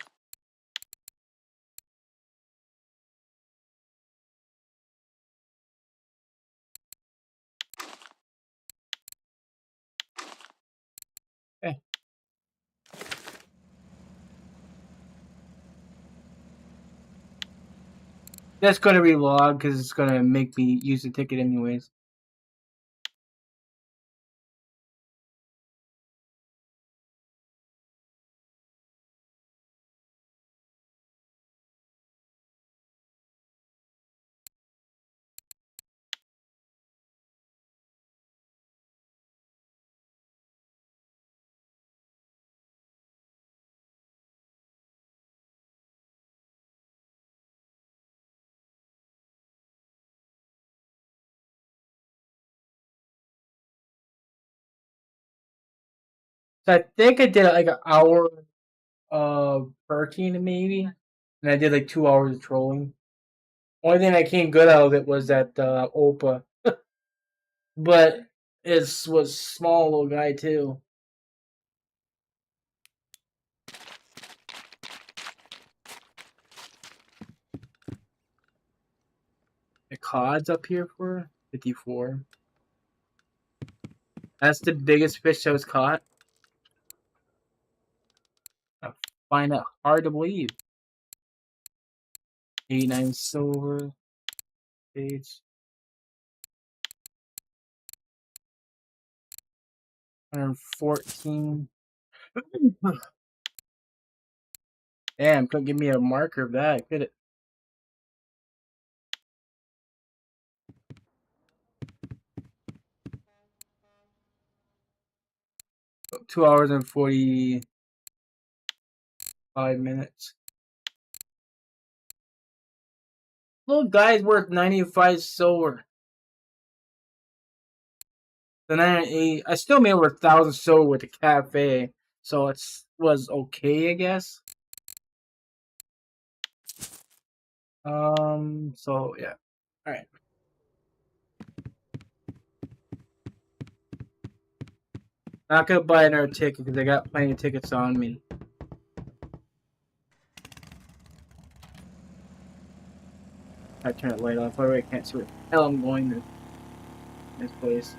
Okay. That's gonna relog because it's gonna make me use the ticket anyways. So I think I did like an hour of parking maybe, and I did like 2 hours of trolling. Only thing that came good out of it was that Opa, but it was small little guy too. The cod's up here for 54. That's the biggest fish that was caught. I find that hard to believe. 89 silver. Page. 114. Damn, couldn't give me a marker of that, could it? Oh, 2 hours and 45 minutes. Little guy's worth 95 silver. The 98. I still made over 1,000 silver with the cafe, so it was okay, I guess. So yeah. Alright. Not gonna buy another ticket because I got plenty of tickets on me. I turn the light off. I can't see where the hell I'm going to this place.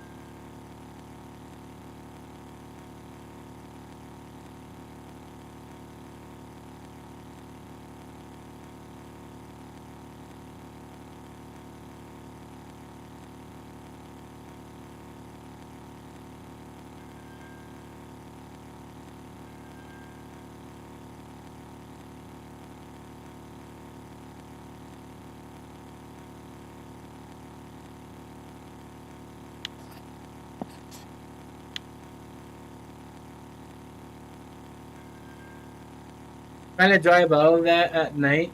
Trying to drive out of that at night,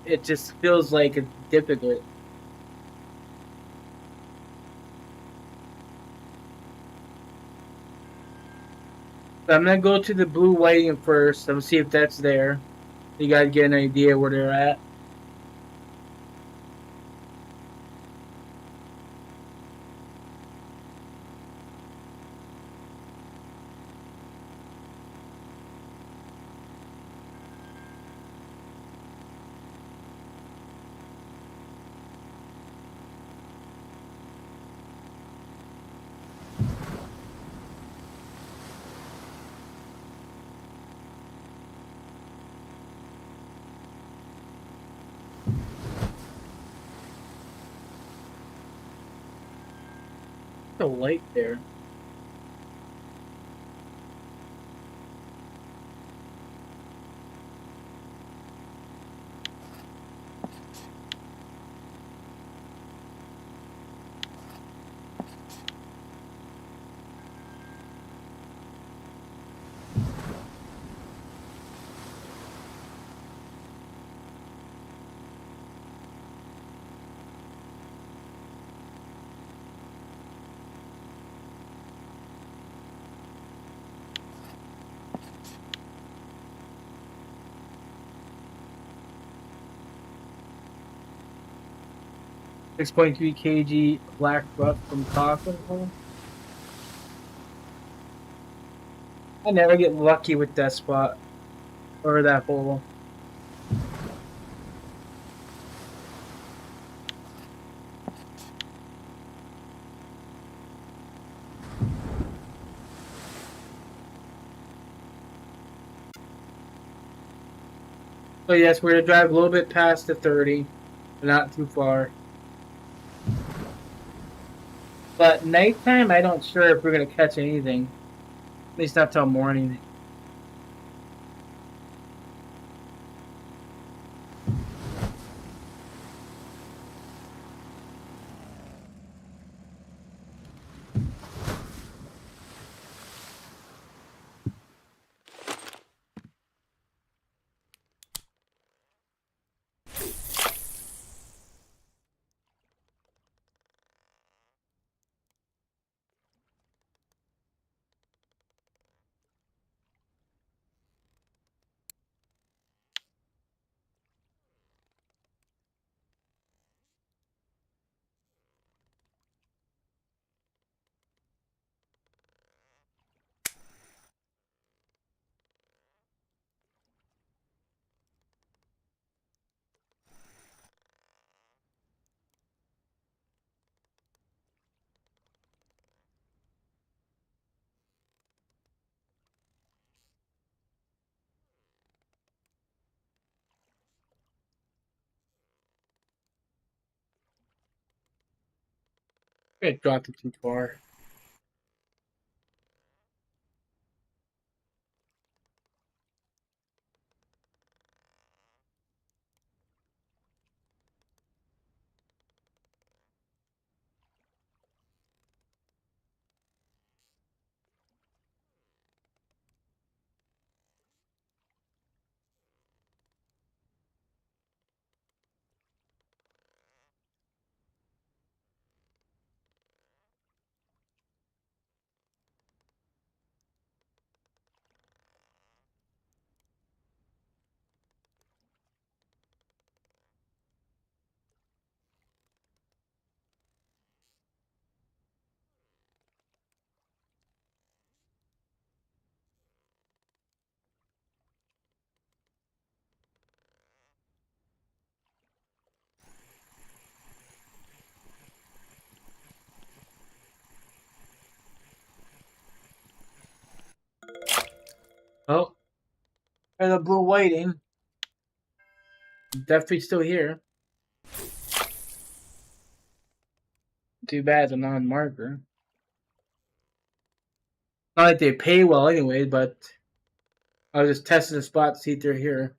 it just feels like it's difficult. So I'm gonna go to the blue whiting first. I'm gonna see if that's there. You gotta get an idea where they're at. The light there. 6.3 kg black buck from Taco. I never get lucky with that spot or that hole. So yes, we're gonna drive a little bit past the 30, but not too far. But nighttime, I don't sure if we're gonna catch anything. At least not till morning. It dropped it too far. Oh, and the blue whiting. Definitely still here. Too bad it's a non-marker. Not like they pay well anyway, but I was just testing the spot to see if they're here.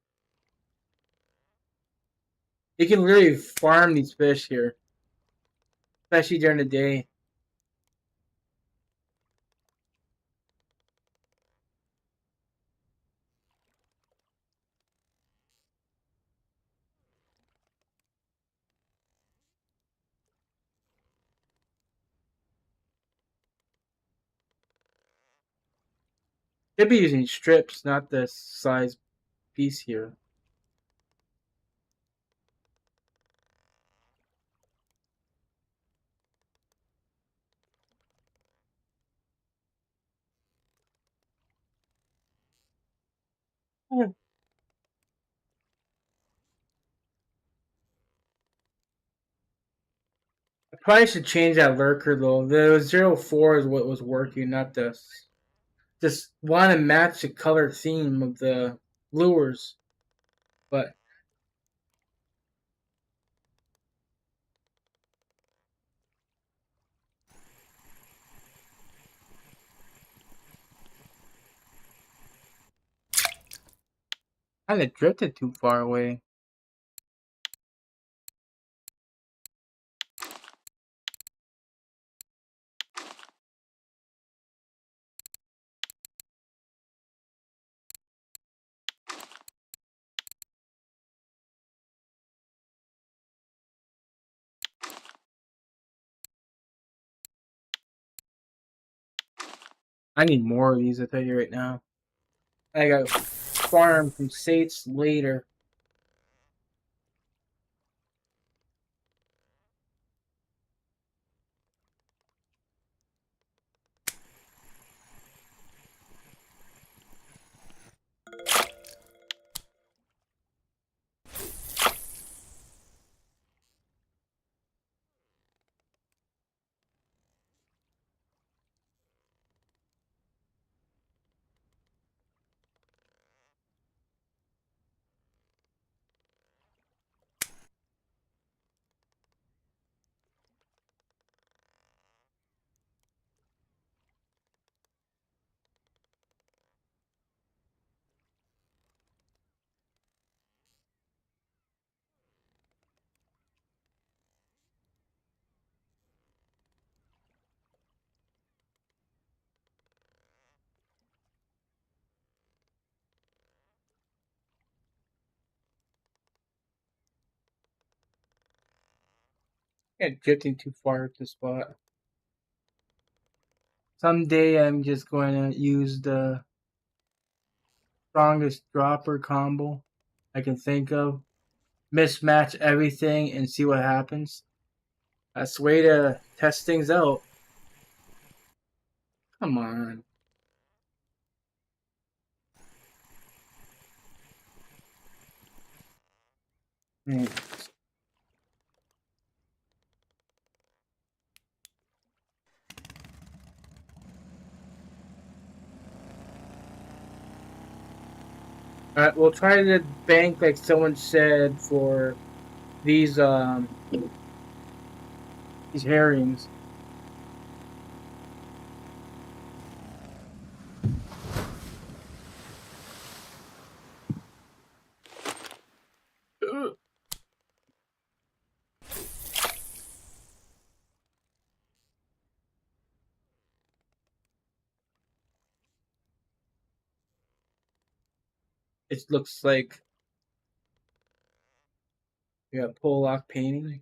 You can literally farm these fish here, especially during the day. They'd be using strips, not the size piece here. I probably should change that lurker though. The 04 is what was working, not this. Just want to match the color theme of the lures, but kind of drifted too far away. I need more of these, I tell you right now. I got farm from Sates later. Yeah, drifting too far at the spot. Someday I'm just going to use the strongest dropper combo I can think of. Mismatch everything and see what happens. That's the way to test things out. Come on. Hmm. Alright, we'll try to bank like someone said for these herrings. It looks like we got pull-off painting.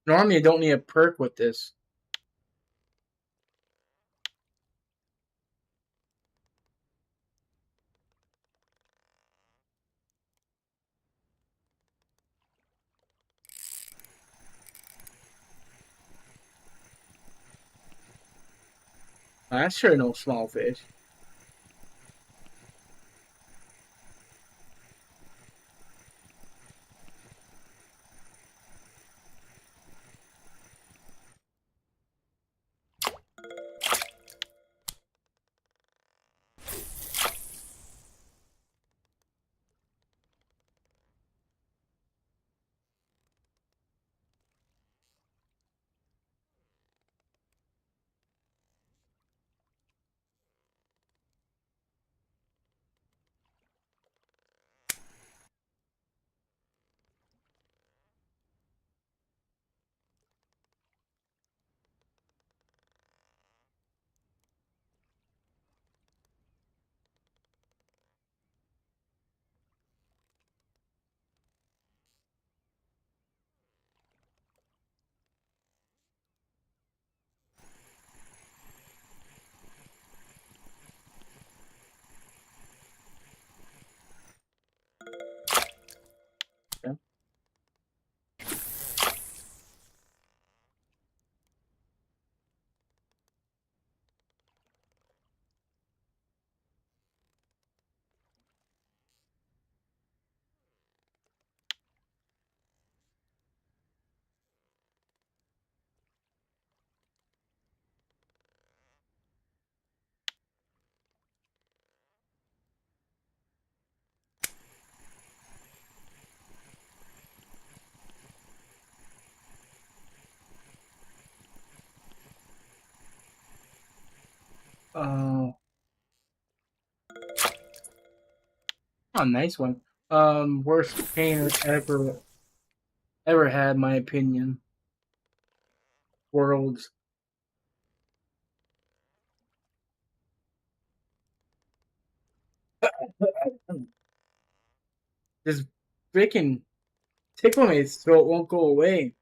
Normally, I don't need a perk with this. That's sure no small fish. Yeah. Oh, oh, nice one. Worst painter ever had, my opinion. Worlds. This freaking tickle me throat won't go away.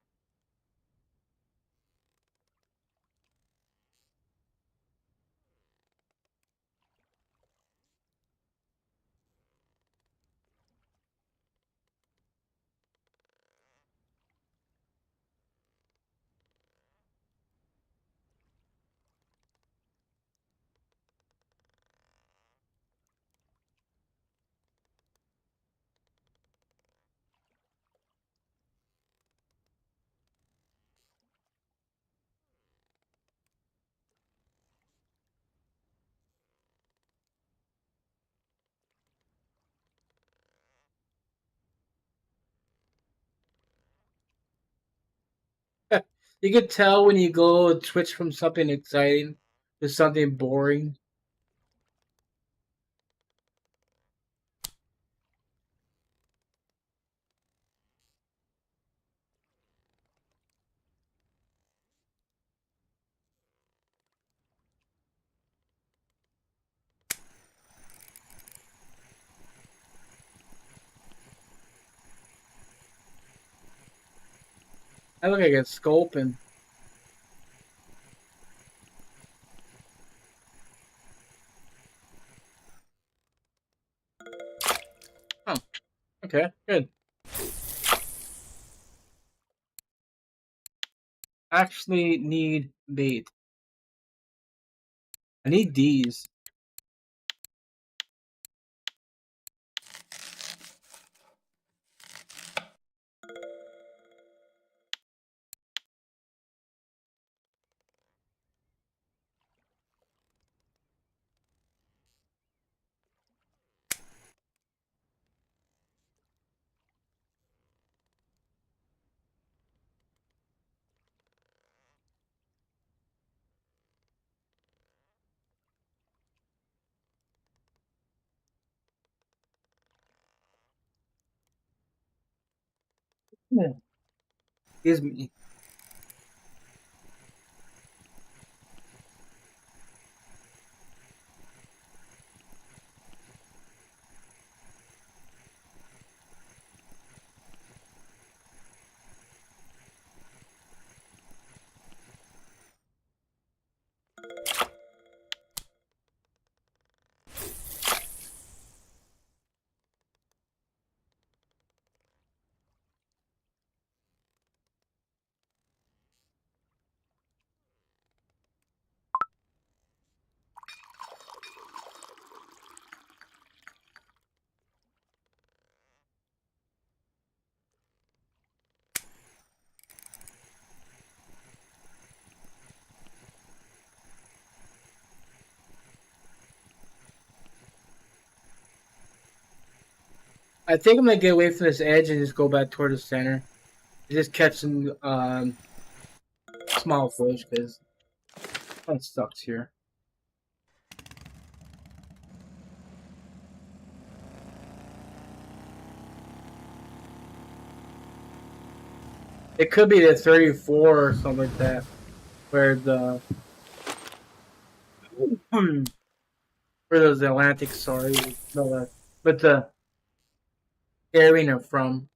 You could tell when you go switch from something exciting to something boring. I look like a scope and. Oh, okay, good. Actually, need bait. I need these. Yeah. Gives me. I think I'm gonna get away from this edge and just go back toward the center. Just catch some small fish because that sucks here. It could be the 34 or something like that, where the where those Atlantic, sorry, no, but the area are from.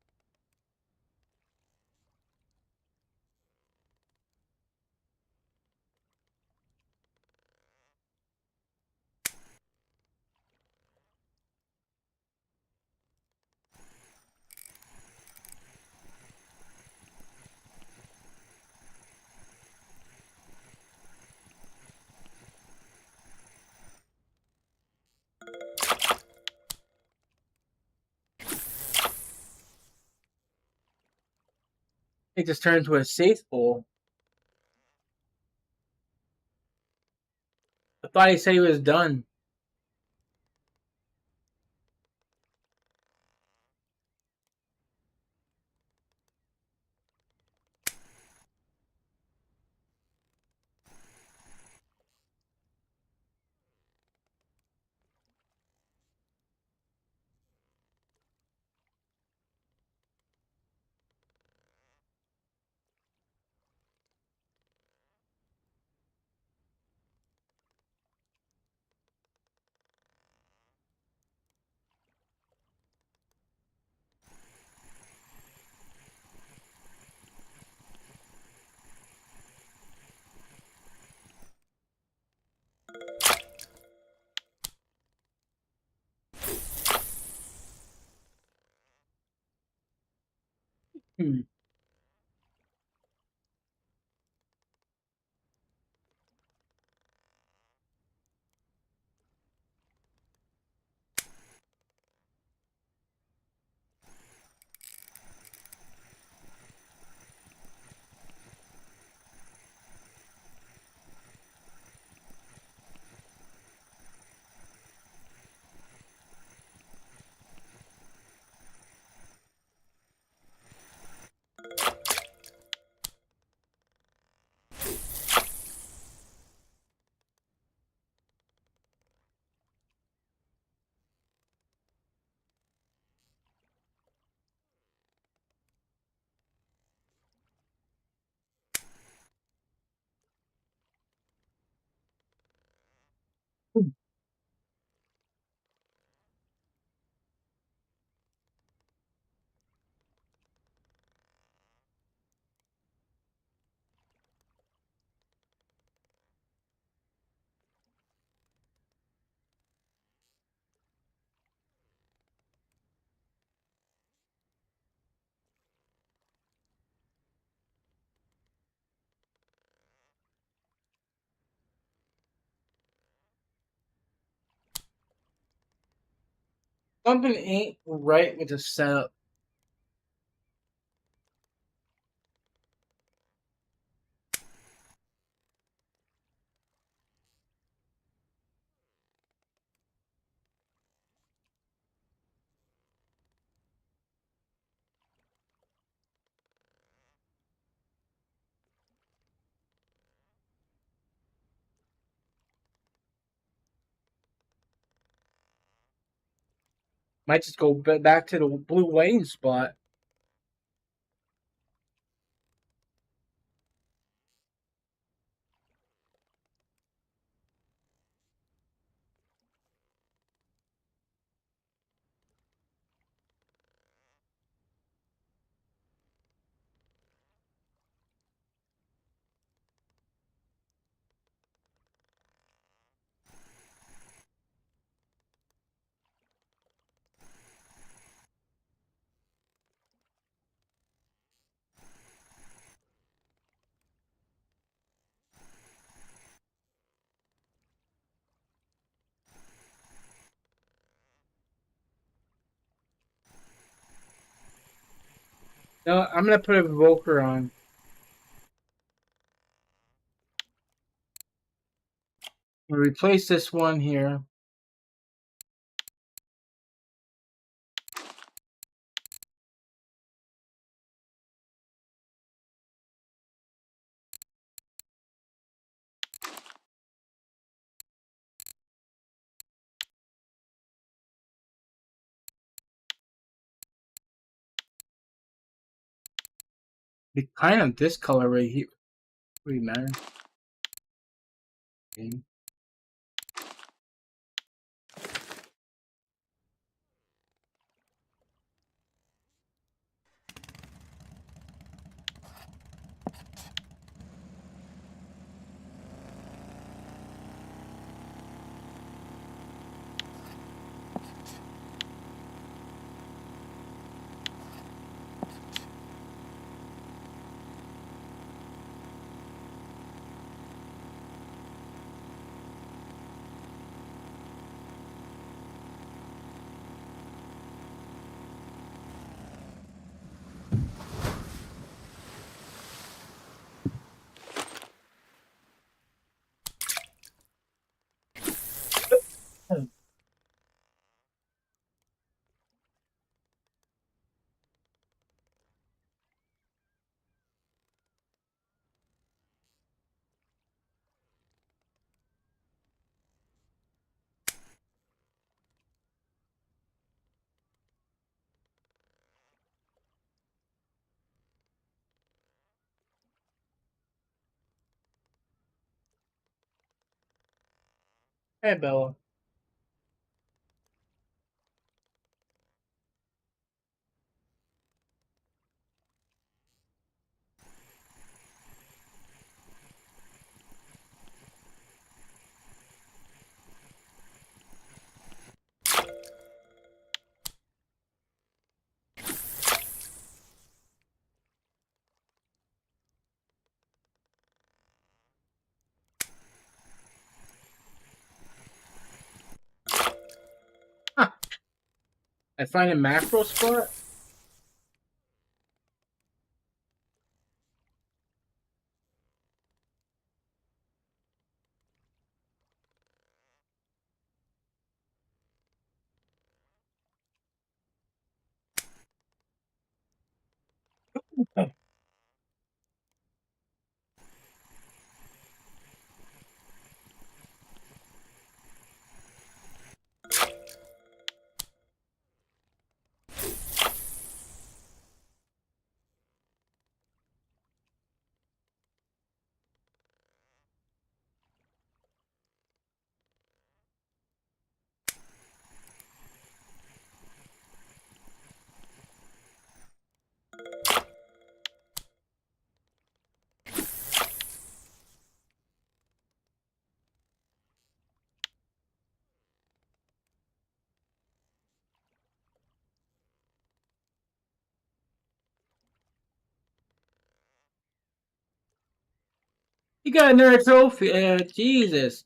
It just turned into a safe bowl. I thought he said he was done. Hmm. Something ain't right with the setup. Might just go back to the blue waiting spot. No, I'm gonna put a Evoker on. We'll replace this one here. Be kind of this color right here. Really matter. Okay. Hey, Bella. Huh. I find a macro spot. You got another trophy. Jesus.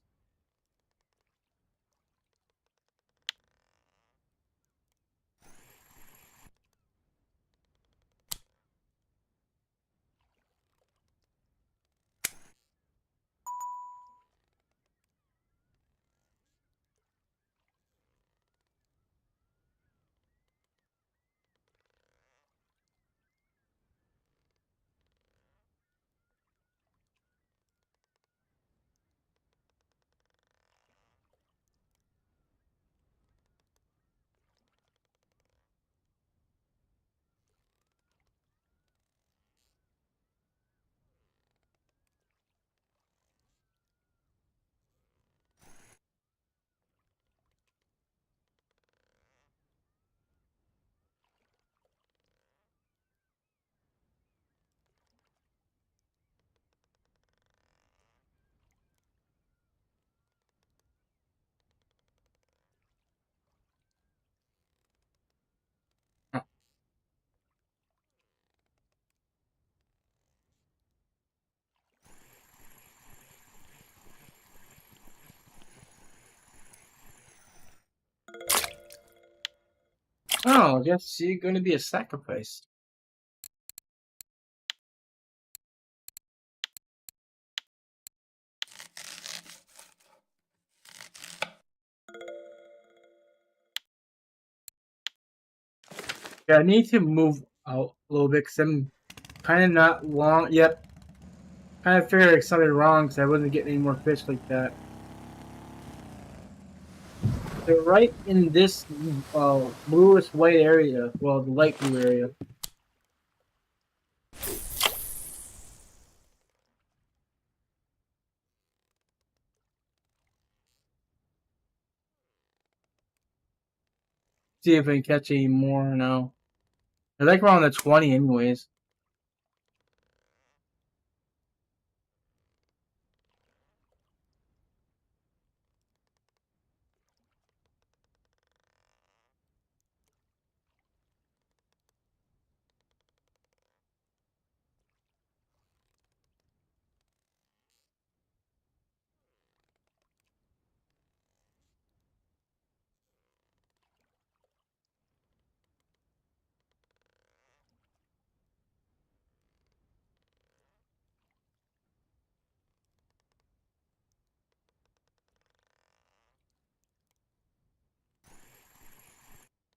know. Just you're gonna be a sacrifice. Yeah, I need to move out a little bit because I'm kind of not long. Yep, kind of figured something wrong because I wasn't getting any more fish like that. They're right in this bluish white area. Well, the light blue area. See if I can catch any more now. I like around the 20 anyways.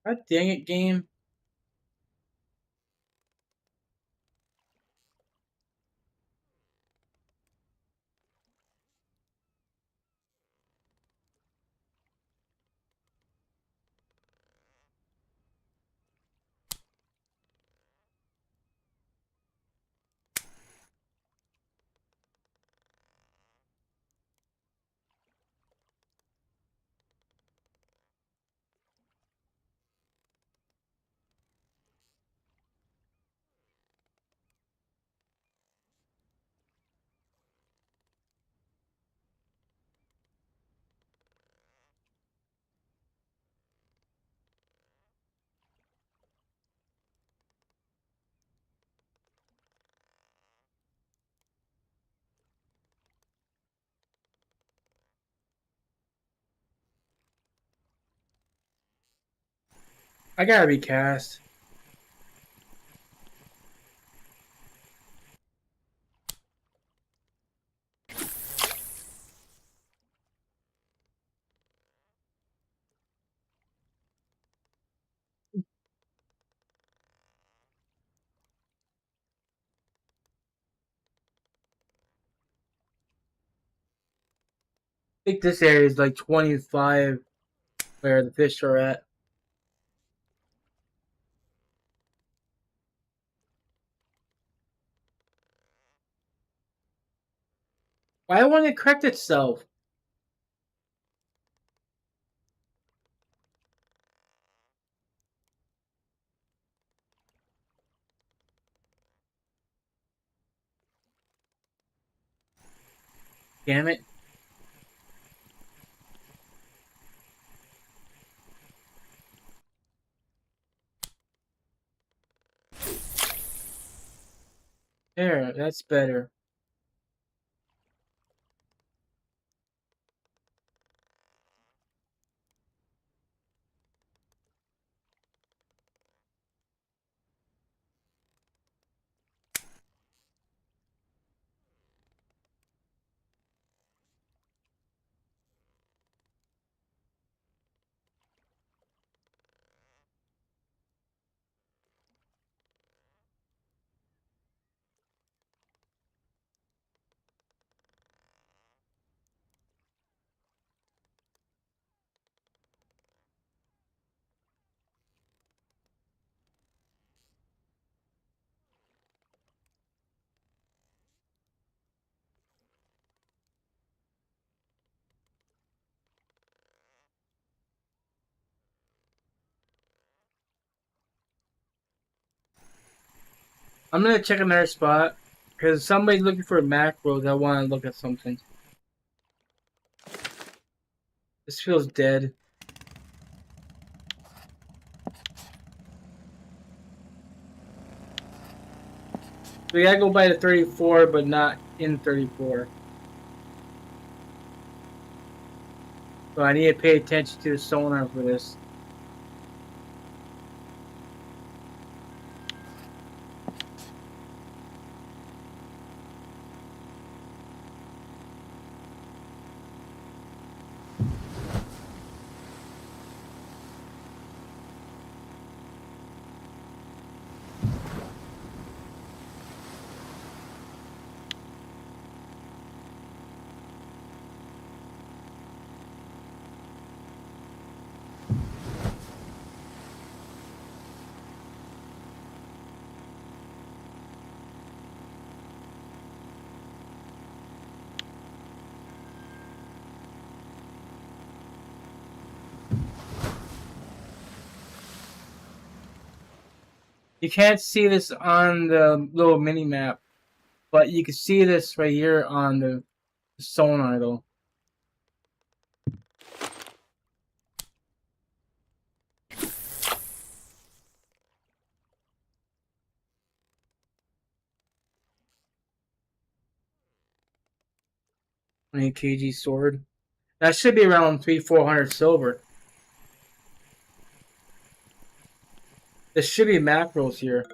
God dang it, game. I gotta be cast. I think this area is like 25 where the fish are at. Why won't it correct itself? Damn it. There, that's better. I'm gonna check another spot because somebody's looking for macros. I want to look at something. This feels dead. We gotta go by the 34, but not in 34. So I need to pay attention to the sonar for this. You can't see this on the little mini map, but you can see this right here on the sonar though. AKG sword. That should be around 300-400 silver. There should be macros here.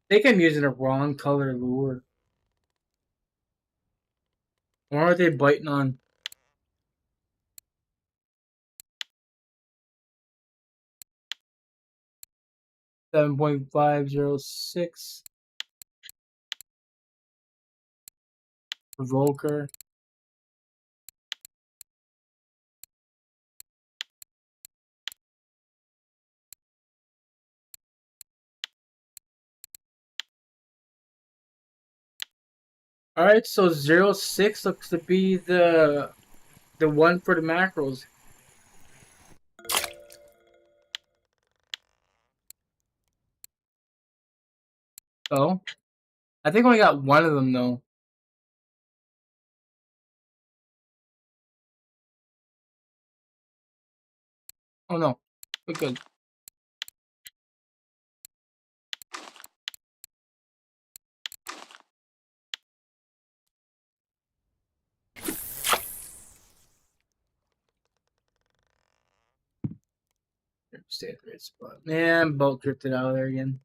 I think I'm using a wrong color lure. What are they biting on? 7.506. Provoker. Alright, so 06 looks to be the one for the macros. Oh. I think I only got one of them though. Oh no. We're good. Stay at the right spot. Man, boat drifted out of there again.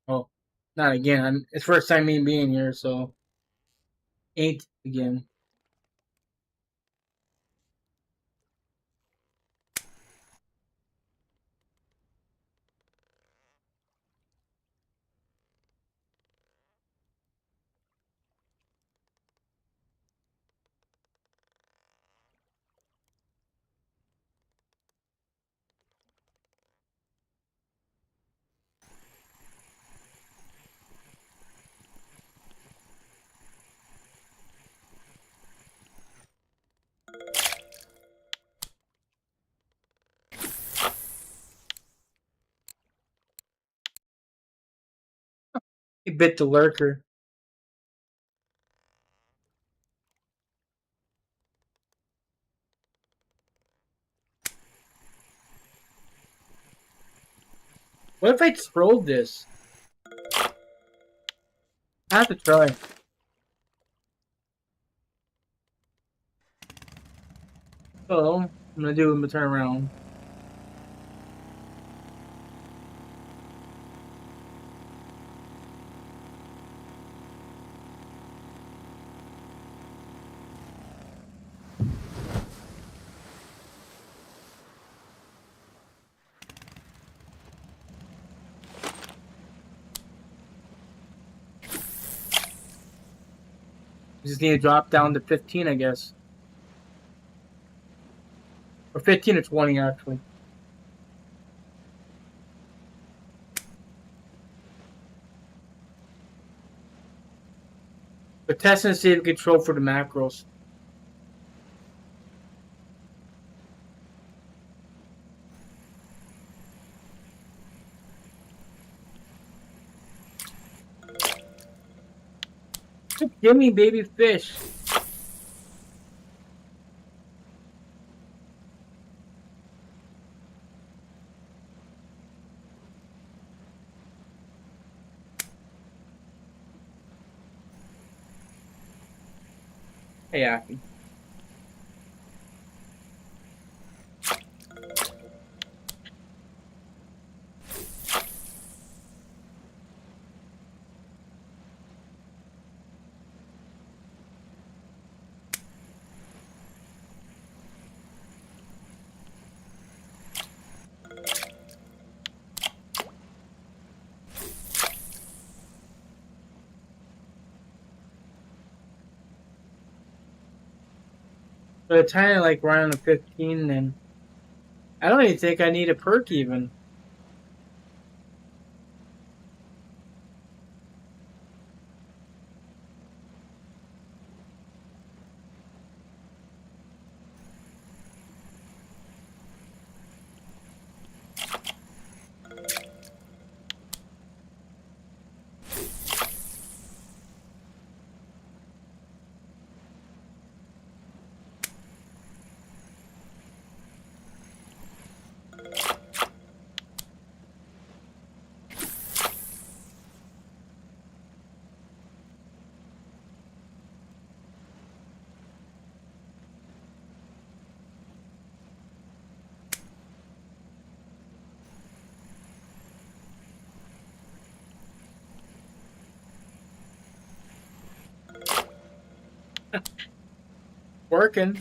Oh. Not again. It's first time me being here, so ain't again. He bit the lurker. What if I throw this? I have to try. So, I'm gonna do him a turn around. Just need to drop down to 15, I guess. Or 15 or 20, actually. But testing to see if we can control for the macros. Give me baby fish. Hey, Aki. By the time I like round of 15, then I don't even think I need a perk even. Working.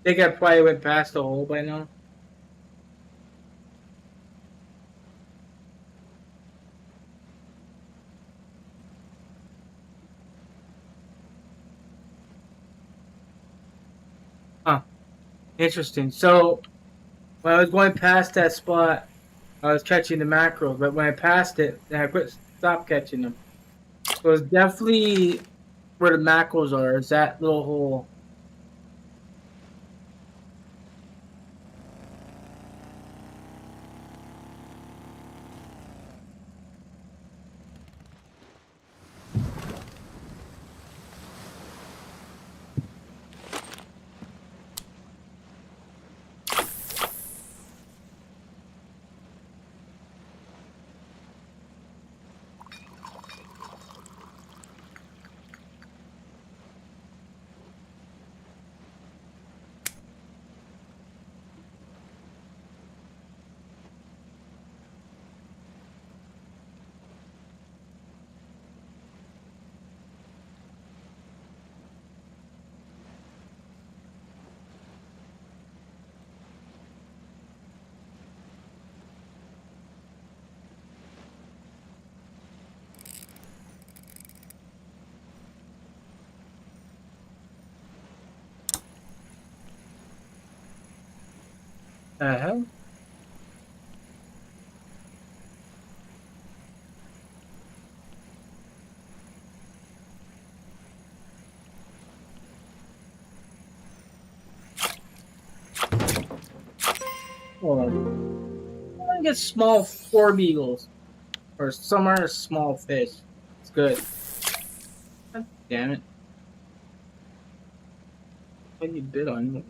Think I probably went past the hole by now. Huh. Interesting. So when I was going past that spot, I was catching the mackerel, but when I passed it, then I stopped catching them. So it's definitely where the mackerels are. Is that little hole? Hell? Hold on. I get small four beagles. Or some are small fish. It's good. God damn it. What you bid on?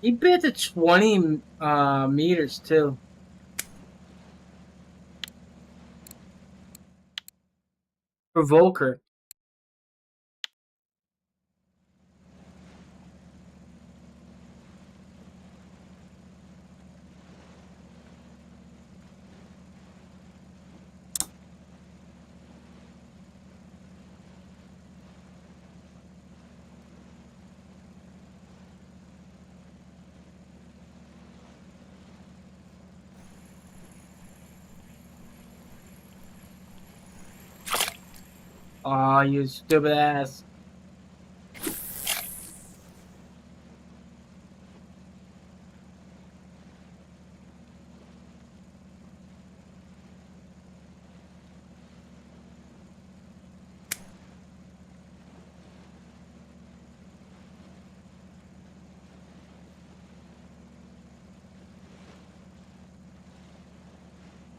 He bid to 20 meters too. Provoker. Aw, you stupid ass.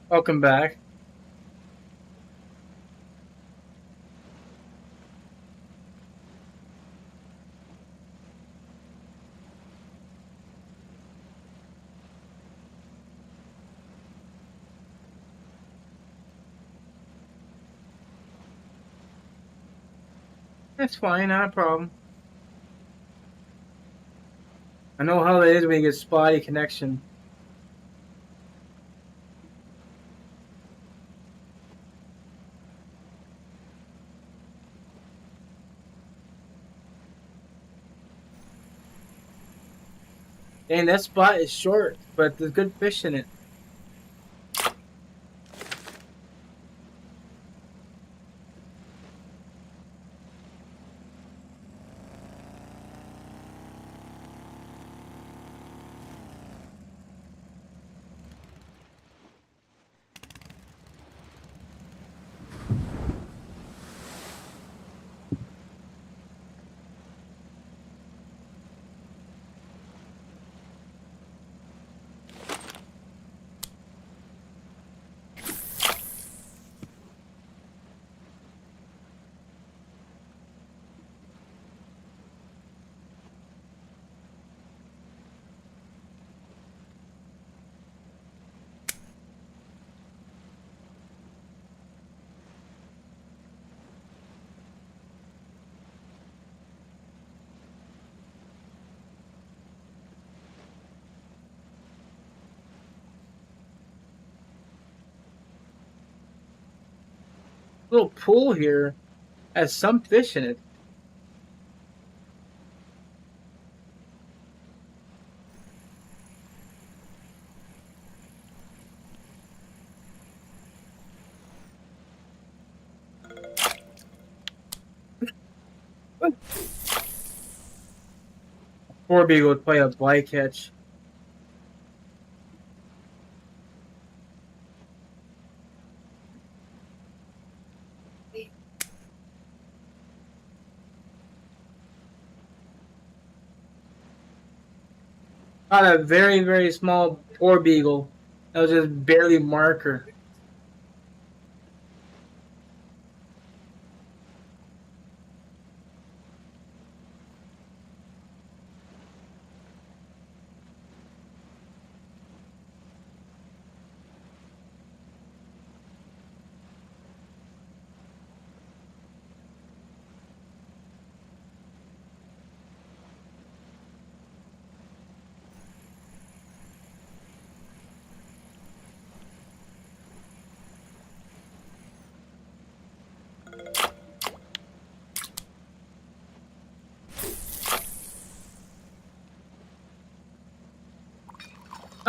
Welcome back. That's fine, not a problem. I know how it is when you get spotty connection. And that spot is short, but there's good fish in it. Little pool here has some fish in it. Poor beagle would play a bycatch. Got a very, very small poor beagle. That was just barely marker.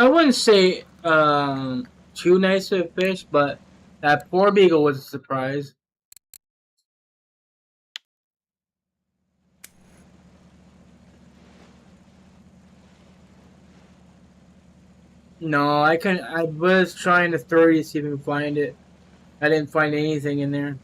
I wouldn't say too nice of a fish, but that poor beagle was a surprise. No, I couldn't. I was trying to 30 to see if I can find it. I didn't find anything in there.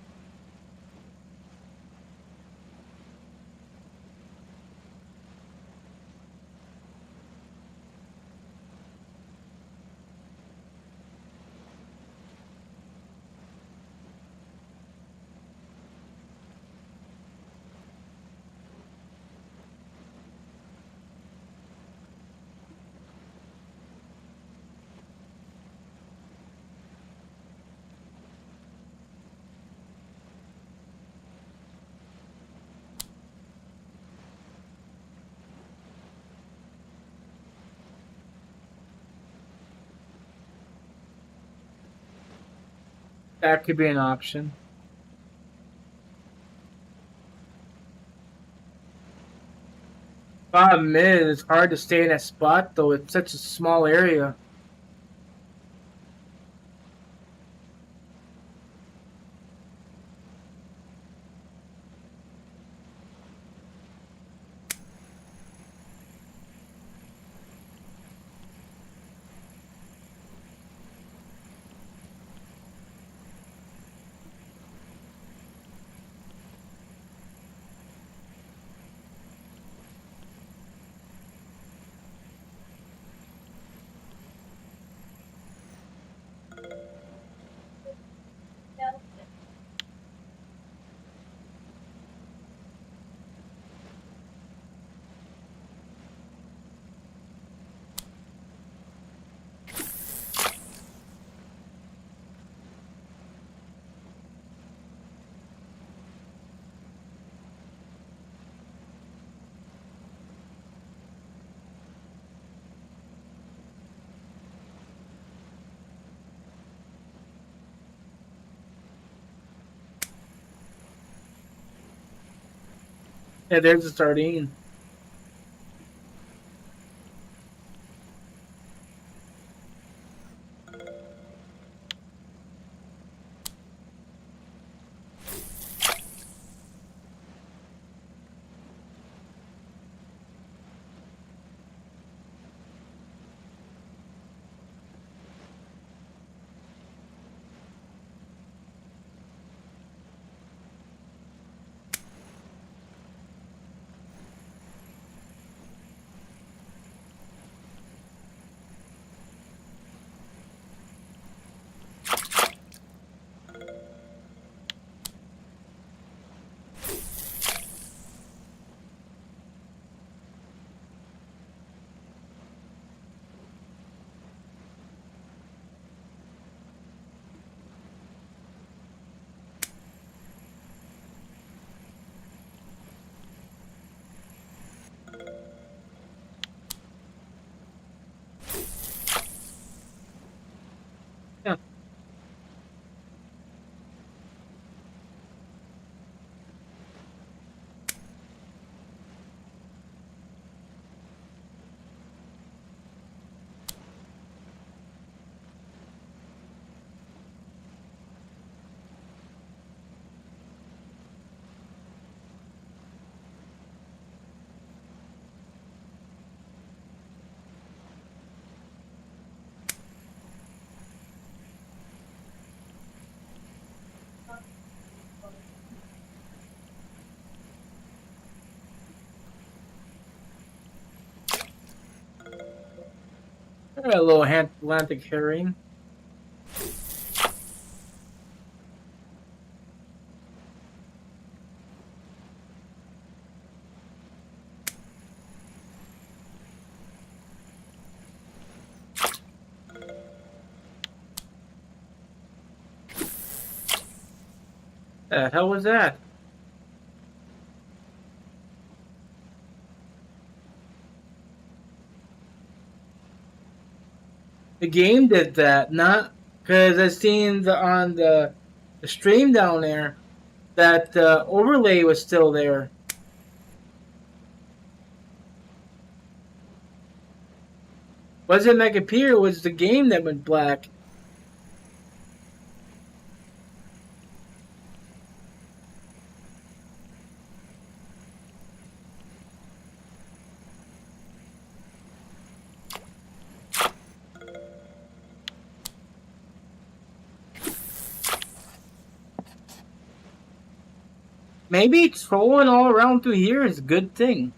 That could be an option. Problem is, it's hard to stay in that spot though. It's such a small area. Yeah, there's a sardine. Yeah. A little Atlantic herring. The hell was that? The game did that, not because I seen on the stream down there that the overlay was still there. Wasn't make it appear? It was the game that went black. Maybe trolling all around through here is a good thing.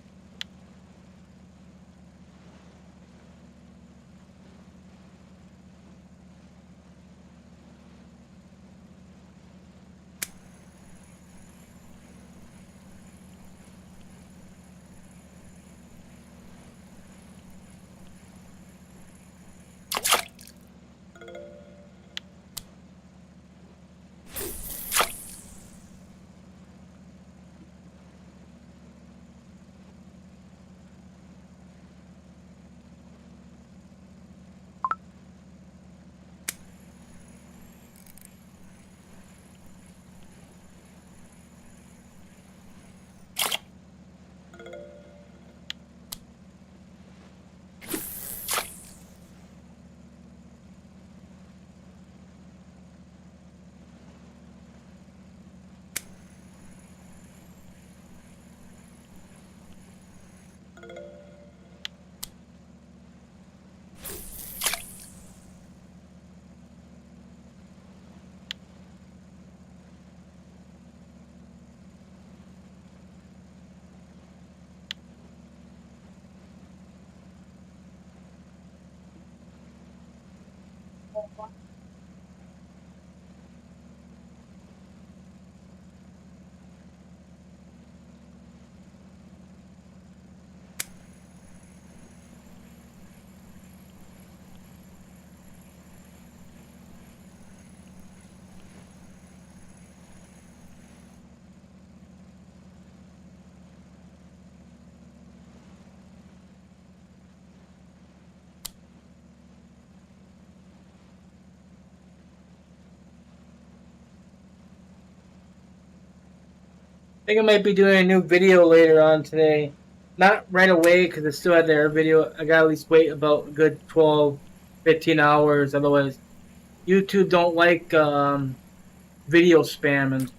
think I might be doing a new video later on today. Not right away because I still had their video. I gotta at least wait about a good 12, 15 hours. Otherwise, YouTube don't like video spamming.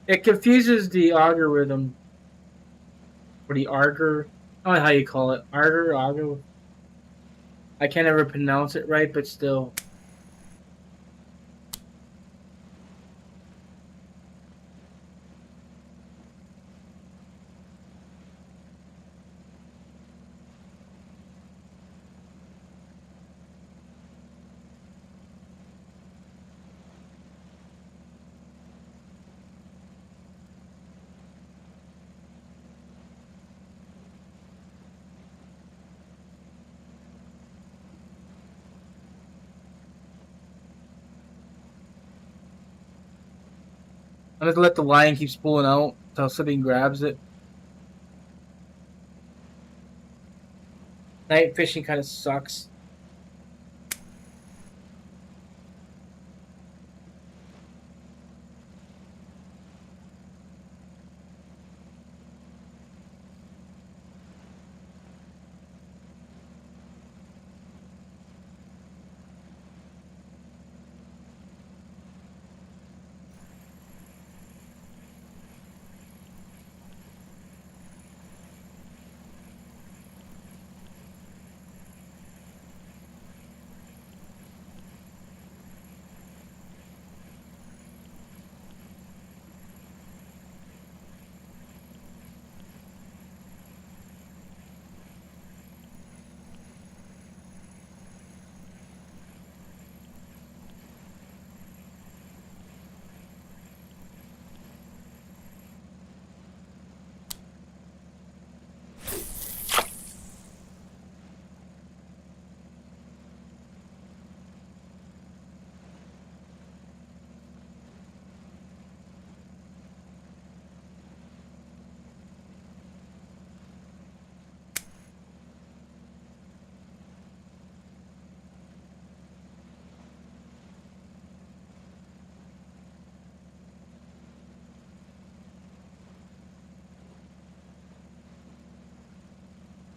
It confuses the algorithm. Or the arger. I don't know how you call it. Arger. I can't ever pronounce it right, but still. I'm just gonna let the line keep pulling out until something grabs it. Night fishing kind of sucks.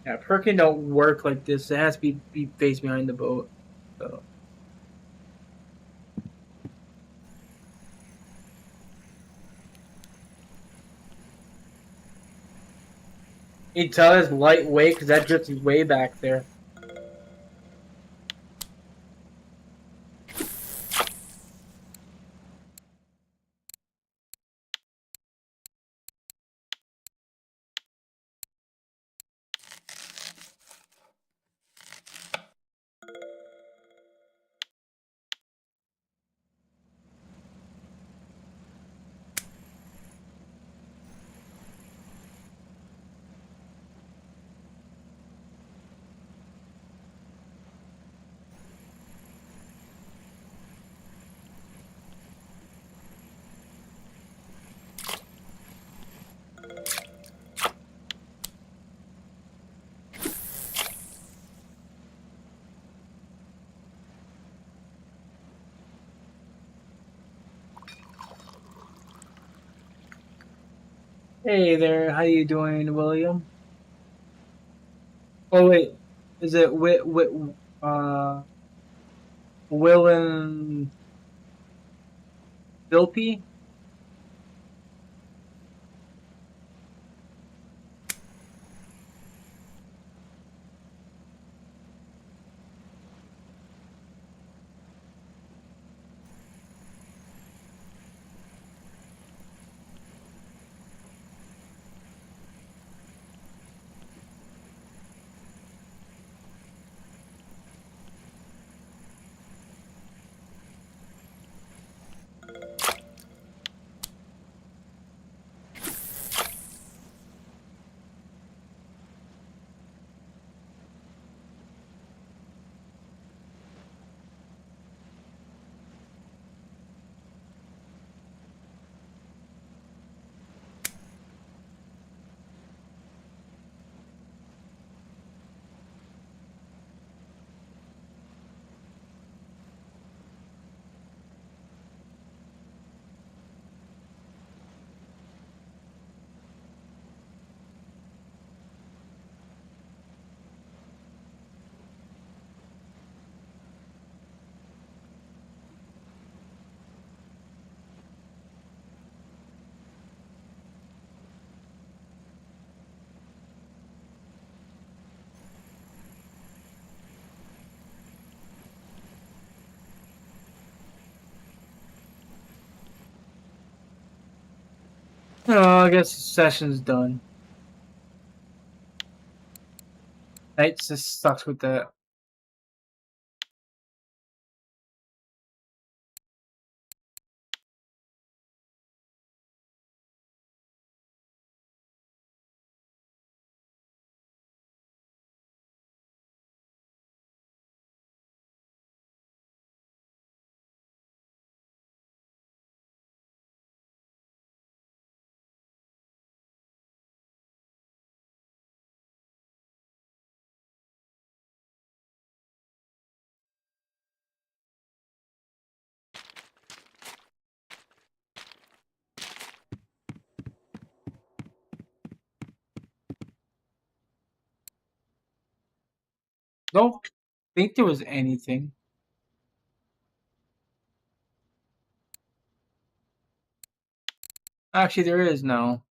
Yeah, perking don't work like this. It has to be face behind the boat. So. You can tell it's lightweight because that drift is way back there. Hey there, how you doing, William? Oh wait, is it uh Will and Vilpy? Oh, I guess the session's done. It just sucks with that. Don't think there was anything. Actually, there is now.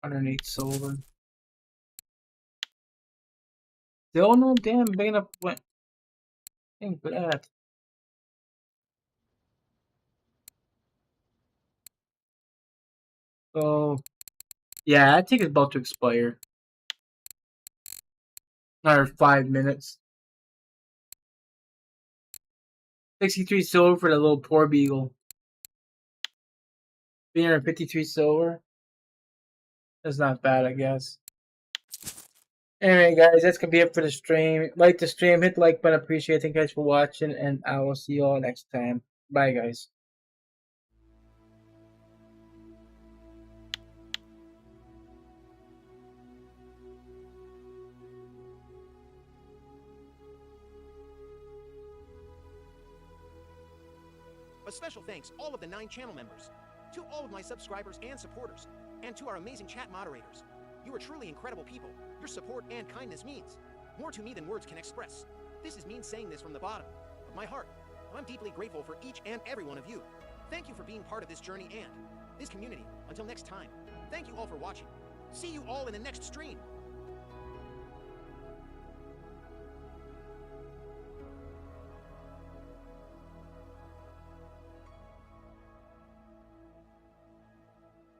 108 silver. Still no damn big enough thing for that. So, yeah, I think it's about to expire. Another 5 minutes. 63 silver for the little poor beagle. 353 silver. That's not bad, I guess. Anyway, guys, that's gonna be it for the stream. Like the stream, hit the like button. Appreciate it. Thank you guys for watching, and I will see you all next time. Bye, guys.
A special thanks all of the 9 channel members, to all of my subscribers and supporters, and to our amazing chat moderators. You are truly incredible people. Your support and kindness means more to me than words can express. This is me saying this from the bottom of my heart. I'm deeply grateful for each and every one of you. Thank you for being part of this journey and this community. Until next time, thank you all for watching. See you all in the next stream.